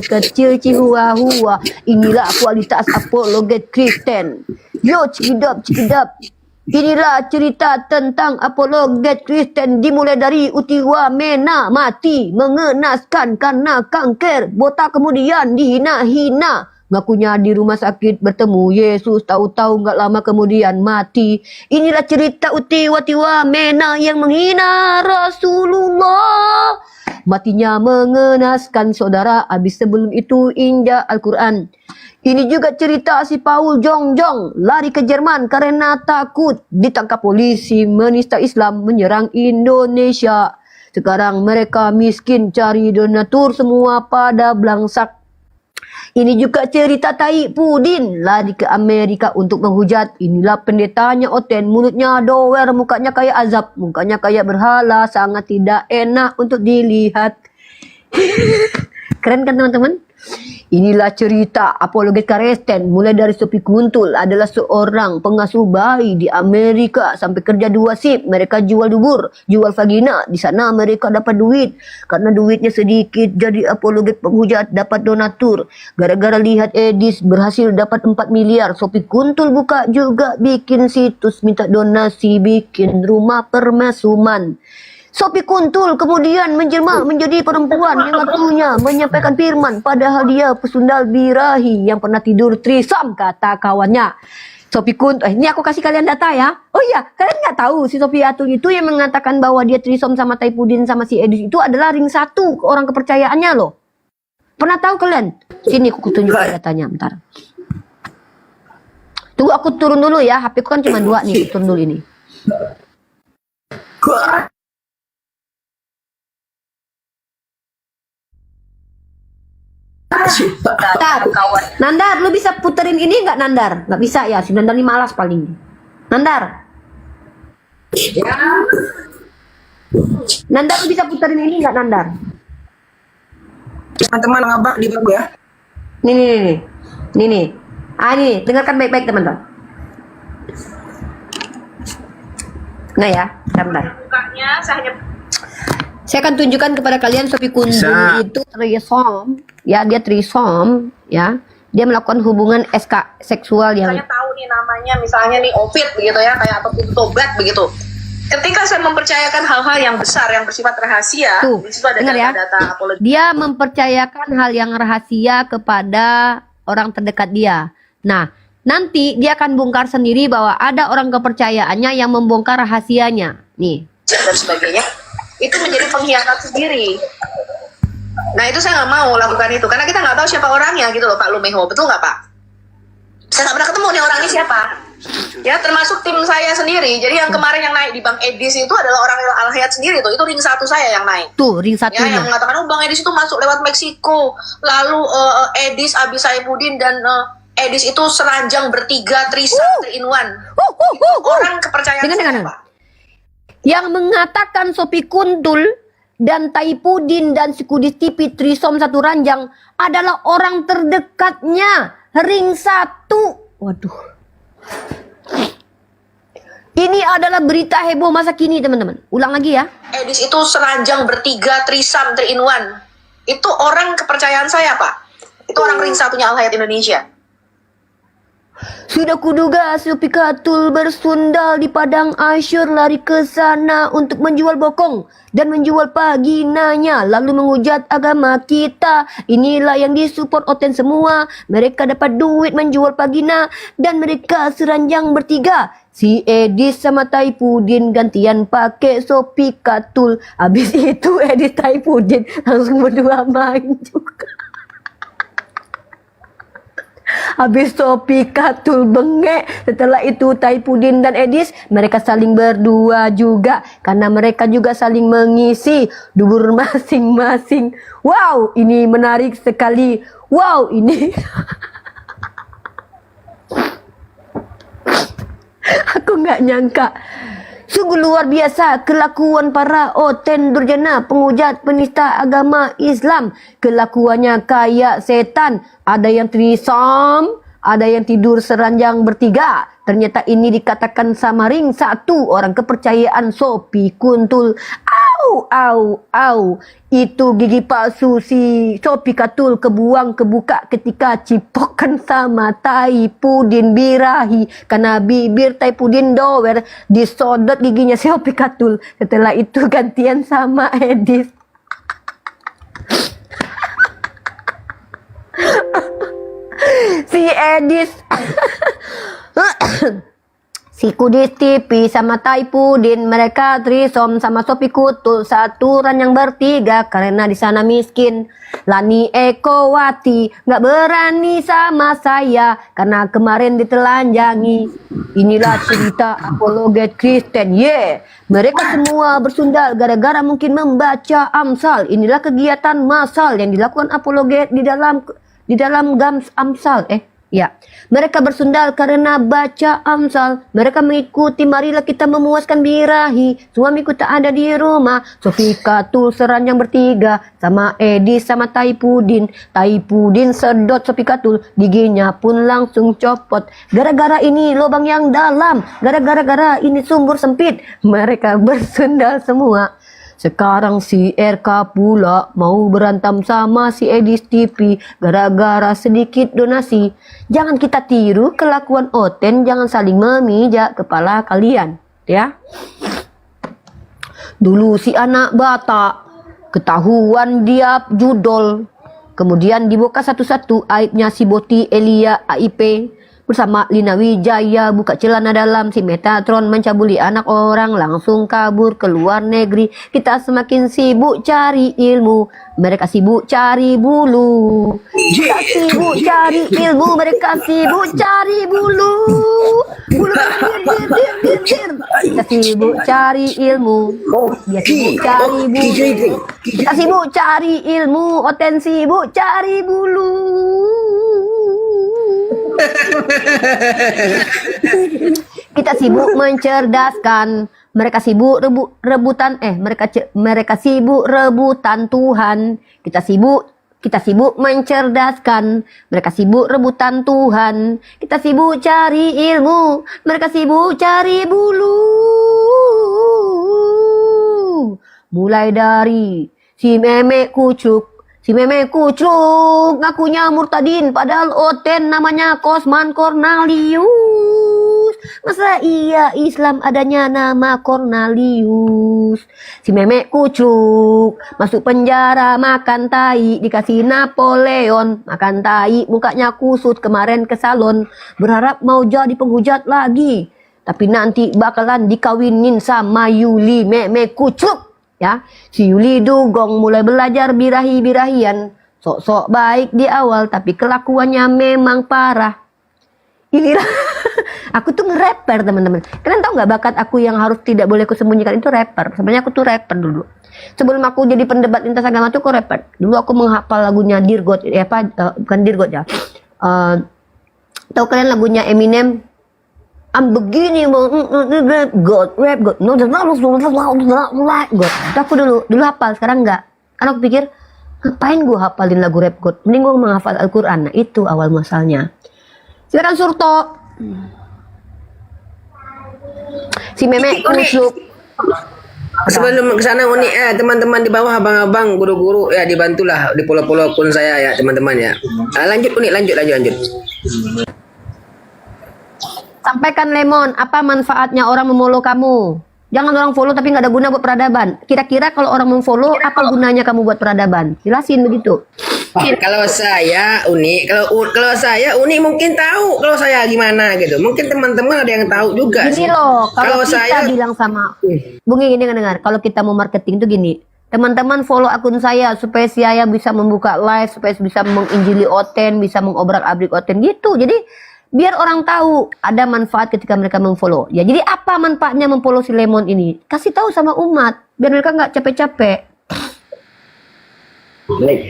[SPEAKER 1] kecil Chihuahua. Inilah kualitas apologet Kristen. Yo, cikidap. Inilah cerita tentang apologet Kristen dimulai dari Utiwa Mena mati mengenaskan karena kanker, botak kemudian dihina-hina, Ngakunya di rumah sakit bertemu Yesus, tahu-tahu nggak lama kemudian mati. Inilah cerita utiwa-tiwa Mena yang menghina Rasulullah. Matinya mengenaskan saudara, habis sebelum itu injak Al-Quran. Ini juga cerita si Paul Jongjong lari ke Jerman karena takut ditangkap polisi menista Islam menyerang Indonesia. Sekarang mereka miskin cari donatur semua pada belangsak. Ini juga cerita Tai Pudin lari ke Amerika untuk menghujat. Inilah pendetanya Oten, mulutnya doer, mukanya kayak azab, mukanya kayak berhala, sangat tidak enak untuk dilihat. Keren kan teman-teman? Inilah cerita apologet Kristen. Mulai dari Sophie Kuntul adalah seorang pengasuh bayi di Amerika sampai kerja 2 shift. Mereka jual dubur, jual vagina. Di sana mereka dapat duit. Karena duitnya sedikit, jadi apologet penghujat dapat donatur. Gara-gara lihat Edis berhasil dapat 4 miliar. Sophie Kuntul buka juga bikin situs minta donasi, bikin rumah permasuman. Sophie Kuntul kemudian menjelma menjadi perempuan yang ngakunya menyampaikan firman, padahal dia pesundal birahi yang pernah tidur threesome, kata kawannya. Sophie Kuntul, ini aku kasih kalian data ya. Oh iya, kalian nggak tahu si Sophie Atul itu yang mengatakan bahwa dia threesome sama Tai Pudin sama si Edis itu adalah ring 1 orang kepercayaannya loh. Pernah tahu kalian? Sini aku tunjukkan datanya, bentar. Tunggu aku turun dulu ya, HP ku kan cuma 2 nih, turun dulu ini. Nandar, lu bisa puterin ini nggak Nandar? Nggak bisa ya, si Nandar ini malas paling. Nandar. Nandar, lu bisa puterin ini nggak Nandar?
[SPEAKER 7] Teman-teman ngabak di bagu ya.
[SPEAKER 1] Nih. Ah nih, dengarkan baik-baik teman-teman. Nah ya, bentar. Saya akan tunjukkan kepada kalian Sophie Kuntul itu threesome, ya dia threesome, ya dia melakukan hubungan seksual yang.
[SPEAKER 13] Saya tahu nih namanya, misalnya nih Ovid begitu ya, kayak ataupun tobat begitu. Ketika saya mempercayakan hal-hal yang besar yang bersifat rahasia, di situ ada data-data apologi.
[SPEAKER 1] Dia mempercayakan hal yang rahasia kepada orang terdekat dia. Nah, nanti dia akan bongkar sendiri bahwa ada orang kepercayaannya yang membongkar rahasianya. Nih.
[SPEAKER 13] Dan sebagainya. Itu menjadi pengkhianat sendiri. Nah itu saya nggak mau lakukan itu karena kita nggak tahu siapa orangnya gitu loh Pak Lumeho, betul nggak Pak? Saya nggak pernah ketemu nih orangnya siapa. Ya termasuk tim saya sendiri. Jadi yang kemarin yang naik di Bang Edis itu adalah orang Al-Hayat sendiri tuh. Itu ring 1 saya yang naik.
[SPEAKER 1] Tuh ring 1-nya.
[SPEAKER 13] Ya, yang mengatakan Bang Edis itu masuk lewat Meksiko. Lalu Edis, Abi Saipudin dan Edis itu seranjang bertiga, threesome, 3-in-1. Orang kepercayaan siapa?
[SPEAKER 1] Yang mengatakan Sophie Kuntul dan Tai Pudin dan si Kudis TV threesome 1 ranjang adalah orang terdekatnya ring 1. Waduh. Ini adalah berita heboh masa kini teman-teman. Ulang lagi ya.
[SPEAKER 13] Edis itu seranjang bertiga, threesome, 3-in-1. Itu orang kepercayaan saya Pak. Itu orang ring 1-nya Al-Hayat Indonesia.
[SPEAKER 1] Sudah kuduga Sophie Kuntul bersundal di padang Asyur lari ke sana untuk menjual bokong dan menjual paginanya lalu menghujat agama kita. Inilah yang disupport Oten semua. Mereka dapat duit menjual pagina dan mereka seranjang bertiga. Si Edis sama Tai Pudin gantian pakai Sophie Kuntul. Habis itu Edis Tai Pudin langsung berdua main juga. Habis Sophie Kuntul bengek. Setelah itu Tai Pudin dan Edis mereka saling berdua juga karena mereka juga saling mengisi dubur masing-masing. Wow, ini menarik sekali. Wow, ini aku nggak nyangka. Sungguh luar biasa kelakuan para Oten Durjana, penghujat penista agama Islam. Kelakuannya kayak setan. Ada yang threesome, ada yang tidur seranjang bertiga. Ternyata ini dikatakan sama ring 1 orang kepercayaan Sophie Kuntul. Au. Itu gigi palsu si Sophie Kuntul kebuang kebuka ketika cipokan sama Tai Pudin birahi. Karena bibir Tai Pudin dower disodot giginya Sophie Kuntul. Setelah itu gantian sama Edis. si Edis si Kudis TV sama Taipudin, mereka trisom sama Sopi Kutul, saturan yang bertiga karena di sana miskin. Lani Ekowati nggak berani sama saya karena kemarin ditelanjangi. Inilah cerita apologet Kristen. Mereka semua bersundal gara-gara mungkin membaca Amsal. Inilah kegiatan massal yang dilakukan apologet di dalam Gams Amsal. Ya, mereka bersundal karena baca Amsal. Mereka mengikuti, marilah kita memuaskan birahi. Suamiku tak ada di rumah. Sofika Tulseran yang bertiga sama Edis sama Taipudin. Taipudin sedot Sofika Tul, giginya pun langsung copot. Gara-gara ini lubang yang dalam, gara-gara ini sumur sempit. Mereka bersundal semua. Sekarang si RK pula mau berantem sama si Edis TV gara-gara sedikit donasi. Jangan kita tiru kelakuan Oten, jangan saling memijak kepala kalian, ya. Dulu si anak Batak ketahuan dia judol. Kemudian dibuka satu-satu aibnya si Boti Elia AIP. Bersama Lina Wijaya buka celana dalam, si Metatron mencabuli anak orang langsung kabur ke luar negeri. Kita semakin sibuk cari ilmu, mereka sibuk cari bulu. Kita sibuk cari ilmu, mereka sibuk cari bulu. Bulu dir. Kita sibuk cari ilmu, dia sibuk cari bulu. Kita sibuk cari ilmu, Oten sibuk cari bulu. Kita sibuk mencerdaskan, mereka sibuk rebutan mereka sibuk rebutan Tuhan. Kita sibuk mencerdaskan, mereka sibuk rebutan Tuhan. Kita sibuk cari ilmu, mereka sibuk cari bulu. Mulai dari si Memek Kucuk, si Memek Kucuk ngakunya murtadin padahal Oten namanya Kosman Cornelius. Masa iya Islam adanya nama Cornelius? Si Memek Kucuk masuk penjara makan tai, dikasih Napoleon makan tai, mukanya kusut kemarin ke salon, berharap mau jadi penghujat lagi. Tapi nanti bakalan dikawinin sama Yuli Memek Kucuk. Ya, si Yuli Dugong mulai belajar birahi-birahian, sok-sok baik di awal tapi kelakuannya memang parah. Inilah aku tuh nge-rapper teman-teman. Kalian tahu nggak bakat aku yang harus tidak boleh aku sembunyikan itu rapper. Sebenarnya aku tuh rapper dulu. Sebelum aku jadi pendebat lintas agama tuh aku rapper. Dulu aku menghafal lagunya Dirgot, bukan Dirgot ya. Tahu kalian lagunya Eminem? Begini God rap God no God. Itu aku dulu hafal, sekarang enggak. Karena aku pikir ngapain gue hafalin lagu rap God, mending gue menghafal Al-Quran. Nah itu awal muasalnya. Silakan Surto. Si Memek Kucuk.
[SPEAKER 7] Sebelum ke sana Uni, teman-teman di bawah, abang-abang, guru-guru ya dibantulah di pulau-pulau akun saya ya teman-teman ya. Lanjut Uni, lanjut.
[SPEAKER 1] Sampaikan Lemon, apa manfaatnya orang memfollow kamu? Jangan orang follow tapi nggak ada guna buat peradaban. Kira-kira kalau orang memfollow, apa gunanya kamu buat peradaban? Jelasin begitu.
[SPEAKER 7] Kalau saya Uni, kalau saya Uni mungkin tahu kalau saya gimana gitu. Mungkin teman-teman ada yang tahu juga.
[SPEAKER 1] Gini loh, kalau kita bilang sama Bung ini dengar, kalau kita mau marketing tuh gini. Teman-teman follow akun saya supaya saya bisa membuka live, supaya bisa menginjili Oten, bisa mengobrak-abrik Oten gitu. Jadi biar orang tahu ada manfaat ketika mereka memfollow. Ya, jadi apa manfaatnya memfollow si Lemon ini? Kasih tahu sama umat biar mereka nggak capek-capek.
[SPEAKER 7] Baik.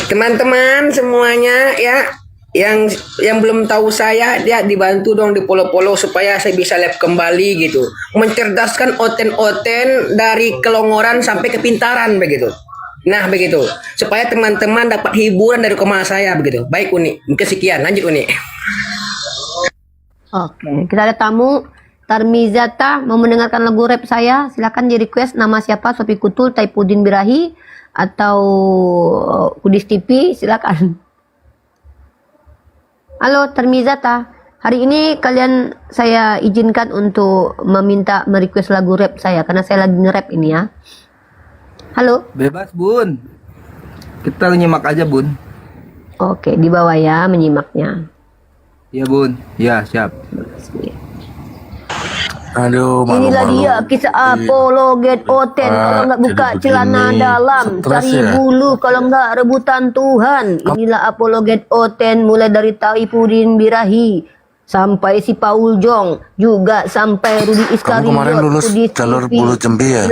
[SPEAKER 7] Teman-teman semuanya ya, yang belum tahu saya dia dibantu dong di follow supaya saya bisa live kembali gitu. Mencerdaskan Oten-Oten dari kelongoran sampai kepintaran begitu. Nah begitu, supaya teman-teman dapat hiburan dari koma saya begitu. Baik Uni, mungkin sekian, lanjut Uni.
[SPEAKER 1] Oke, kita ada tamu Tarmizata mau mendengarkan lagu rap saya. Silakan di request nama siapa, Sopi Kutul, Taipudin Birahi atau Kudis TV, silakan. Halo Tarmizata, hari ini kalian saya izinkan untuk meminta merequest lagu rap saya karena saya lagi nge-rap ini ya. Halo.
[SPEAKER 14] Bebas Bun, kita nyimak aja Bun.
[SPEAKER 1] Oke, di bawah ya menyimaknya.
[SPEAKER 14] Iya bun, ya siap.
[SPEAKER 15] Aduh,
[SPEAKER 1] Inilah dia kisah apologet Oten. Kalau nggak buka celana dalam, cari bulu. Kalau nggak rebutan Tuhan. Inilah apologet Oten, mulai dari Taifuddin Birahi sampai si Paul Jong, juga sampai Rudi Iskariot.
[SPEAKER 15] Kamu kemarin lulus jalur bulu Jambi ya?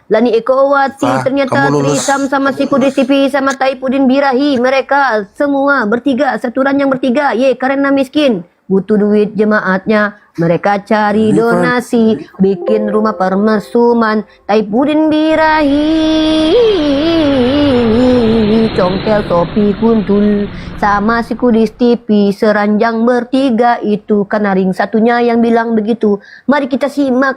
[SPEAKER 1] Lani Ekowati ternyata trisam sama si Kudisipi sama Taifuddin Birahi. Mereka semua bertiga, satu ranjang bertiga. Karena miskin, butuh duit jemaatnya. Mereka cari donasi, bikin rumah permesuman. Taifuddin Birahi, congkel topi kuntul, sama si Kudis TV seranjang bertiga. Itu kan ring satunya yang bilang begitu. Mari kita simak.